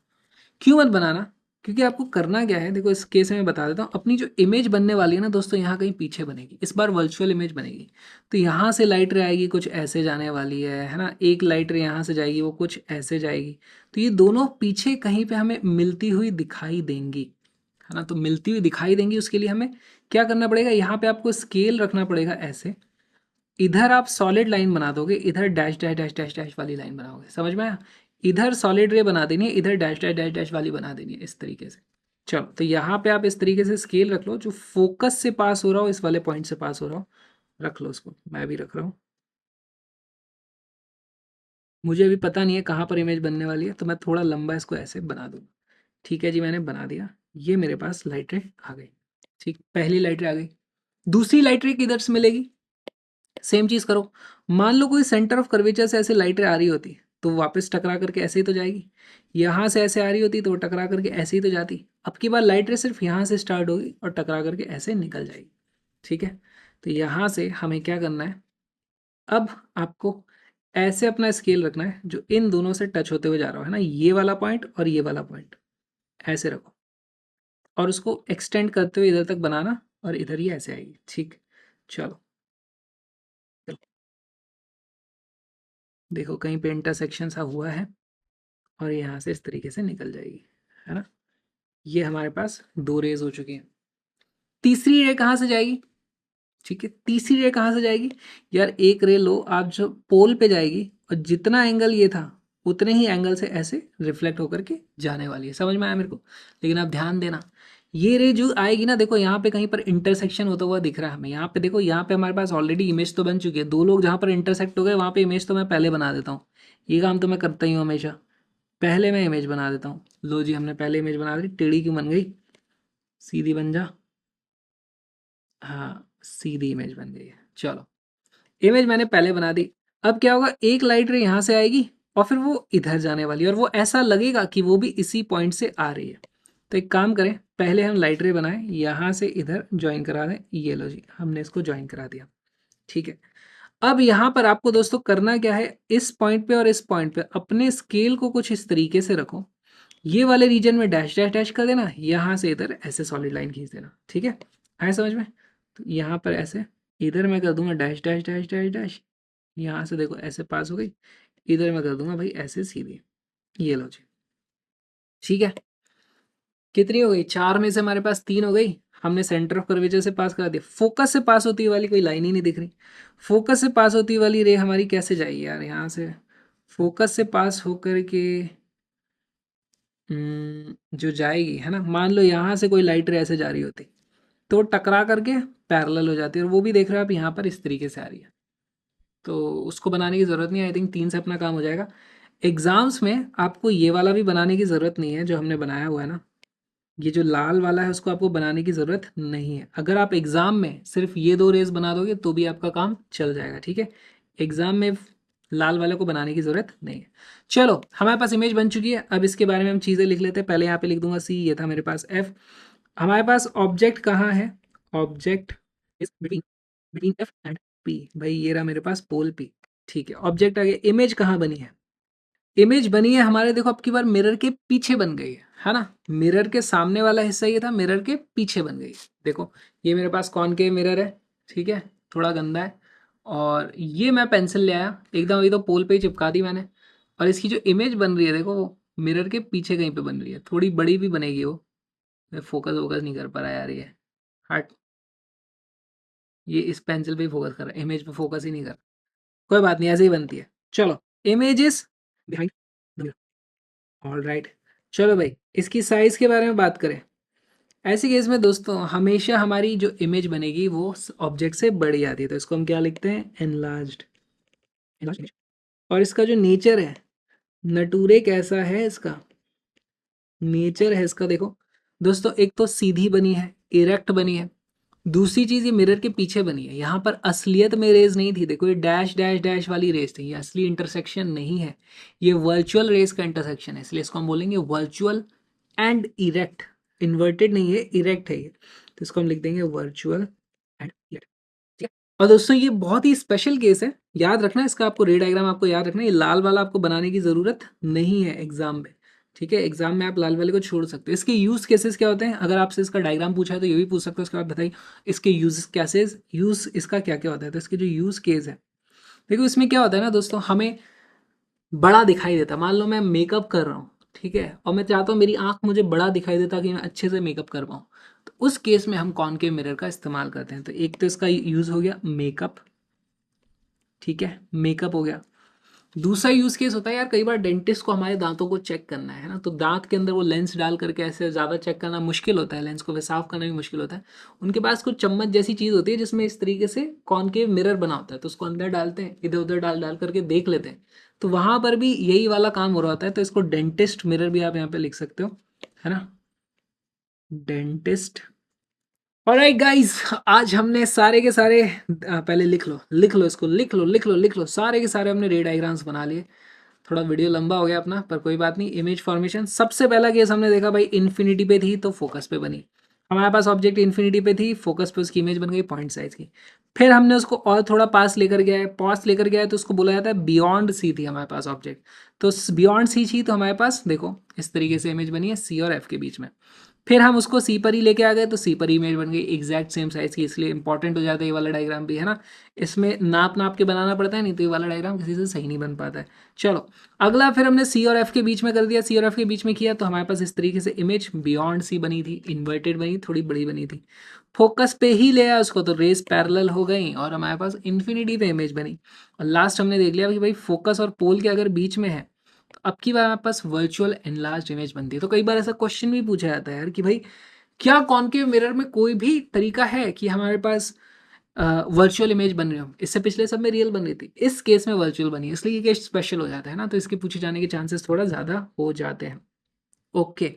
क्यों मत बनाना? क्योंकि आपको करना क्या है, देखो इस केस में मैं बता देता हूँ। अपनी जो इमेज बनने वाली है ना दोस्तों, यहाँ कहीं पीछे बनेगी, इस बार वर्चुअल इमेज बनेगी। तो यहाँ से लाइट रे आएगी, कुछ ऐसे जाने वाली है ना, एक लाइट रे यहाँ से जाएगी, वो कुछ ऐसे जाएगी। तो ये दोनों पीछे कहीं पे हमें मिलती हुई दिखाई देंगी, है ना। तो मिलती हुई दिखाई देंगी, उसके लिए हमें क्या करना पड़ेगा, यहाँ पे आपको स्केल रखना पड़ेगा ऐसे। इधर आप सॉलिड लाइन बना दोगे, इधर dash dash dash dash dash वाली लाइन बनाओगे, समझ में आया? इधर सॉलिड रे बना देनी है, इधर डैश डैश डैश डैश वाली बना देनी है, इस तरीके से। चलो, तो यहाँ पे आप इस तरीके से स्केल रख लो, जो फोकस से पास हो रहा हो, इस वाले पॉइंट से पास हो रहा हो, रख लो उसको। मैं भी रख रहा हूँ। मुझे अभी पता नहीं है कहाँ पर इमेज बनने वाली है, तो मैं थोड़ा लंबा इसको ऐसे बना दूँ। ठीक है जी, मैंने बना दिया। ये मेरे पास लाइट रे आ गई। ठीक, पहली लाइट रे आ गई। दूसरी लाइट रे किधर से मिलेगी? सेम चीज करो। मान लो कोई सेंटर ऑफ कर्वेचर से ऐसे लाइट रे आ रही होती, तो वापस टकरा करके ऐसे ही तो जाएगी। यहाँ से ऐसे आ रही होती तो वो टकरा करके ऐसे ही तो जाती। अब की बार लाइट रे सिर्फ यहाँ से स्टार्ट होगी और टकरा करके ऐसे निकल जाएगी। ठीक है, तो यहाँ से हमें क्या करना है, अब आपको ऐसे अपना स्केल रखना है जो इन दोनों से टच होते हुए जा रहा है ना, ये वाला पॉइंट और ये वाला पॉइंट, ऐसे रखो। और उसको एक्सटेंड करते हुए इधर तक बनाना, और इधर ही ऐसे आएगी। ठीक, चलो। देखो कहीं पे इंटरसेक्शन सा हुआ है और यहाँ से इस तरीके से निकल जाएगी, है ना। ये हमारे पास दो रेज हो चुकी हैं। तीसरी रे कहाँ से जाएगी? ठीक है, तीसरी रे कहाँ से जाएगी? यार एक रे लो आप, जो पोल पे जाएगी और जितना एंगल ये था उतने ही एंगल से ऐसे रिफ्लेक्ट होकर के जाने वाली है। समझ में आया मेरे को? लेकिन आप ध्यान देना, ये रे जो आएगी ना, देखो यहाँ पे कहीं पर इंटरसेक्शन होता हुआ दिख रहा है हमें। यहाँ पे देखो, यहाँ पे हमारे पास ऑलरेडी इमेज तो बन चुकी है। दो लोग जहाँ पर इंटरसेक्ट हो गए वहाँ पे इमेज तो मैं पहले बना देता हूँ। ये काम तो मैं करता ही हूँ हमेशा, पहले मैं इमेज बना देता हूँ। लो जी, हमने पहले इमेज बना दी। टेढ़ी क्यों बन गई? सीधी बन जा। हाँ, सीधी इमेज बन गई है। चलो, इमेज मैंने पहले बना दी। अब क्या होगा, एक लाइट रे यहाँ से आएगी और फिर वो इधर जाने वाली है, और वो ऐसा लगेगा कि वो भी इसी पॉइंट से आ रही है। तो एक काम करें, पहले हम लाइट रे बनाएं, यहाँ से इधर ज्वाइन करा दें। ये लो जी, हमने इसको ज्वाइन करा दिया। ठीक है, अब यहाँ पर आपको दोस्तों करना क्या है, इस पॉइंट पे और इस पॉइंट पे अपने स्केल को कुछ इस तरीके से रखो। ये वाले रीजन में डैश डैश डैश कर देना, यहाँ से इधर ऐसे सॉलिड लाइन खींच देना। ठीक है, आए समझ में? तो यहाँ पर ऐसे, इधर मैं कर दूंगा dash dash dash dash dash, यहाँ से देखो ऐसे पास हो गई। इधर मैं कर दूंगा भाई ऐसे सीधी। ये लो जी, ठीक है। कितनी हो गई? चार में से हमारे पास तीन हो गई। हमने सेंटर ऑफ कर्वेचर से पास करा दिया। फोकस से पास होती वाली कोई लाइन ही नहीं दिख रही। फोकस से पास होती वाली रे हमारी कैसे जाएगी यार? यहाँ से फोकस से पास होकर के जो जाएगी, है ना, मान लो यहाँ से कोई लाइट रे ऐसे जा रही होती तो टकरा करके पैरेलल हो जाती है, और वो भी देख रहे हो आप यहाँ पर इस तरीके से आ रही है। तो उसको बनाने की ज़रूरत नहीं, आई थिंक तीन से अपना काम हो जाएगा। एग्जाम्स में आपको ये वाला भी बनाने की ज़रूरत नहीं है जो हमने बनाया हुआ है ना, ये जो लाल वाला है उसको आपको बनाने की ज़रूरत नहीं है। अगर आप एग्ज़ाम में सिर्फ ये 2 रेज़ बना दोगे तो भी आपका काम चल जाएगा, ठीक है? एग्ज़ाम में लाल वाले को बनाने की ज़रूरत नहीं है। चलो, हमारे पास इमेज बन चुकी है, अब इसके बारे में हम चीज़ें लिख लेते हैं। पहले यहाँ पे लिख दूँगा C, ये था मेरे पास F। हमारे पास ऑब्जेक्ट कहाँ है? Object is between between F and P। भाई ये रहा मेरे पास पोल P, ठीक है? ऑब्जेक्ट आ गया। इमेज कहाँ बनी है? इमेज बनी है हमारे, देखो अब की बार मिरर के पीछे बन गई है ना? मिरर के सामने वाला हिस्सा ये था, मिरर के पीछे बन गई। देखो ये मेरे पास कॉनकेव मिरर है, ठीक है? थोड़ा गंदा है, और ये मैं पेंसिल ले आया एकदम, ये तो पोल पे ही चिपका दी मैंने। और इसकी जो इमेज बन रही है देखो, वो मिरर के पीछे कहीं पे बन रही है, थोड़ी बड़ी भी बनेगी वो। मैं फोकस वोकस नहीं कर पा रहा यार, ये हट, ये इस पेंसिल पे ही फोकस कर रहा है, इमेज पे फोकस ही नहीं कर रहा। कोई बात नहीं, ऐसे ही बनती है। चलो, इमेजेस बिहाइंड, ऑल राइट। चलो भाई, इसकी साइज के बारे में बात करें। ऐसी केस में दोस्तों हमेशा हमारी जो इमेज बनेगी वो ऑब्जेक्ट से बड़ी आती है, तो इसको हम क्या लिखते हैं? एनलार्ज्ड। इमेज। और इसका जो नेचर है, नटूरे कैसा है इसका, नेचर है इसका, देखो दोस्तों, एक तो सीधी बनी है, इरेक्ट बनी है। दूसरी चीज ये मिरर के पीछे बनी है। यहाँ पर असलियत में रेज नहीं थी, देखो ये डैश डैश डैश वाली रेज थी, ये असली इंटरसेक्शन नहीं है, ये वर्चुअल रेज का इंटरसेक्शन है, इसलिए इसको हम बोलेंगे वर्चुअल एंड इरेक्ट। इन्वर्टेड नहीं है, इरेक्ट है ये, तो इसको हम लिख देंगे वर्चुअल एंड इरेक्ट, ठीक है? और दोस्तों ये बहुत ही स्पेशल केस है, याद रखना इसका, आपको रे डायग्राम आपको याद रखना, ये लाल वाला आपको बनाने की जरूरत नहीं है एग्जाम में, ठीक है? एग्जाम में आप लाल वाले को छोड़ सकते हो। इसके यूज केसेस क्या होते हैं, अगर आपसे इसका डायग्राम पूछा है तो ये भी पूछ सकते हो, उसके बाद बताइए इसके यूज कैसे, यूज इसका क्या क्या होता है। तो इसके जो यूज केस है, देखो इसमें क्या होता है ना दोस्तों, हमें बड़ा दिखाई देता है। मान लो मैं मेकअप कर रहा हूँ, ठीक है, और मैं चाहता हूँ मेरी आंख मुझे बड़ा दिखाई देता कि मैं अच्छे से मेकअप कर पाऊँ, तो उस केस में हम कॉनकेव मिरर का इस्तेमाल करते हैं। तो एक तो इसका यूज हो गया मेकअप, ठीक है, मेकअप हो गया। दूसरा यूज केस होता है यार, कई बार डेंटिस्ट को हमारे दांतों को चेक करना है ना, तो दांत के अंदर वो लेंस डाल करके ऐसे ज़्यादा चेक करना मुश्किल होता है, लेंस को साफ करना भी मुश्किल होता है। उनके पास कुछ चम्मच जैसी चीज़ होती है जिसमें इस तरीके से कॉनकेव मिरर बना होता है, तो उसको अंदर डालते हैं, इधर उधर डाल डाल करके देख लेते हैं। तो वहां पर भी यही वाला काम हो रहा होता है, तो इसको डेंटिस्ट मिरर भी आप यहाँ पे लिख सकते हो, है ना? डेंटिस्ट। ऑलराइट गाइस, आज हमने सारे के सारे पहले लिख लो इसको, लिख लो सारे के सारे हमने रे डायग्राम्स बना लिए। थोड़ा वीडियो लंबा हो गया अपना, पर कोई बात नहीं। इमेज फॉर्मेशन सबसे पहला केस हमने देखा भाई, इन्फिनिटी पे थी तो फोकस पे बनी। हमारे पास ऑब्जेक्ट इन्फिनिटी पे थी, फोकस पे उसकी इमेज बन गई पॉइंट साइज की। फिर हमने उसको और थोड़ा पास लेकर गया है, पास लेकर गया है, तो उसको बोला जाता है बियॉन्ड सी थी हमारे पास ऑब्जेक्ट। तो बियॉन्ड सी थी, तो हमारे पास देखो इस तरीके से इमेज बनी है सी और एफ के बीच में। फिर हम उसको सी पर ही लेके आ गए, तो सी पर इमेज बन गई एग्जैक्ट सेम साइज की, इसलिए इंपॉर्टेंट हो जाता है ये वाला डायग्राम भी, है ना? इसमें नाप नाप के बनाना पड़ता है, नहीं तो ये वाला डायग्राम किसी से सही नहीं बन पाता है। चलो अगला, फिर हमने सी और एफ के बीच में कर दिया, सी और एफ के बीच में किया, तो हमारे पास इस तरीके से इमेज बियॉन्ड सी बनी थी, इन्वर्टेड बनी, थोड़ी बड़ी बनी थी। फोकस पे ही ले आया उसको, तो रेस पैरेलल हो गई और हमारे पास इन्फिनिटी पे इमेज बनी। और लास्ट हमने देख लिया कि भाई फोकस और पोल के अगर बीच में है, तो अब की बार हमारे पास वर्चुअल एनलार्ज इमेज बनती है। तो कई बार ऐसा क्वेश्चन भी पूछा जाता है यार कि भाई क्या कॉनकेव मिरर में कोई भी तरीका है कि हमारे पास वर्चुअल इमेज बन रही हो? इससे पिछले सब में रियल बन रही थी, इस केस में वर्चुअल बनी है, इसलिए ये केस स्पेशल हो जाता है ना, तो इसके पूछे जाने के चांसेस थोड़ा ज़्यादा हो जाते हैं। ओके,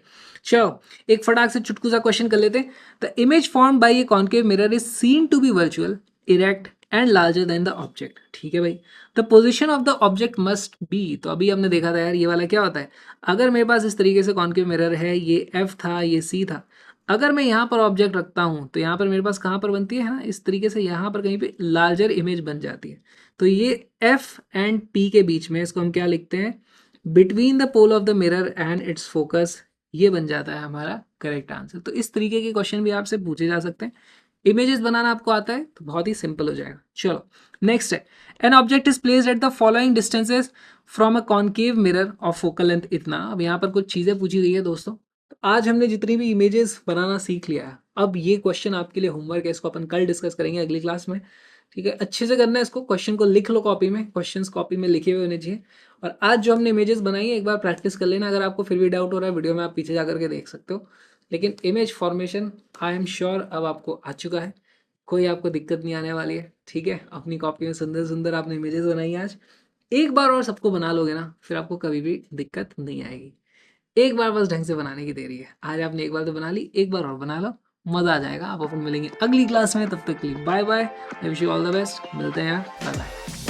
चलो एक फटाक से चुटकू सा क्वेश्चन कर लेते हैं। The image form by a concave mirror is seen to be virtual, erect and larger than the object, ठीक है भाई। The position of the object must be, तो अभी हमने देखा था यार ये वाला क्या होता है, अगर मेरे पास इस तरीके से कॉनकेव मिरर है, ये एफ था ये सी था, अगर मैं यहाँ पर ऑब्जेक्ट रखता हूँ तो यहाँ पर मेरे पास कहाँ पर बनती है ना, इस तरीके से यहाँ पर कहीं पे लार्जर इमेज बन जाती है। तो ये एफ एंड पी के बीच में, इसको हम क्या लिखते हैं, between the pole of the mirror and its focus, ये बन जाता है हमारा करेक्ट आंसर। तो इस तरीके के क्वेश्चन भी आपसे पूछे जा सकते हैं। इमेजेस बनाना आपको आता है तो बहुत ही सिंपल हो जाएगा। चलो नेक्स्ट है, an object is placed at the following distances from a concave mirror of focal length इतना। अब यहाँ पर कुछ चीज़ें पूछी गई है दोस्तों। तो आज हमने जितनी भी इमेजेस बनाना सीख लिया है, अब ये क्वेश्चन आपके लिए होमवर्क है, इसको अपन कल डिस्कस करेंगे अगली क्लास में, ठीक है? अच्छे से करना है इसको, क्वेश्चन को लिख लो कॉपी में, क्वेश्चंस कॉपी में लिखे हुए होने चाहिए। और आज जो हमने इमेजेस बनाई है एक बार प्रैक्टिस कर लेना, अगर आपको फिर भी डाउट हो रहा है वीडियो में आप पीछे जा करके देख सकते हो। लेकिन image formation I am sure अब आपको आ चुका है, कोई आपको दिक्कत नहीं आने वाली है, ठीक है? अपनी कॉपी में सुंदर सुंदर आपने इमेजेस बनाई आज, एक बार और सबको बना लोगे ना, फिर आपको कभी भी दिक्कत नहीं आएगी। एक बार बस ढंग से बनाने की देरी है। आज आपने एक बार तो बना ली, एक बार और बना लो, मज़ा आ जाएगा। आप अपन मिलेंगे अगली क्लास में, तब तक के लिए bye bye. I wish you all the best, मिलते हैं यार, बाय बाय।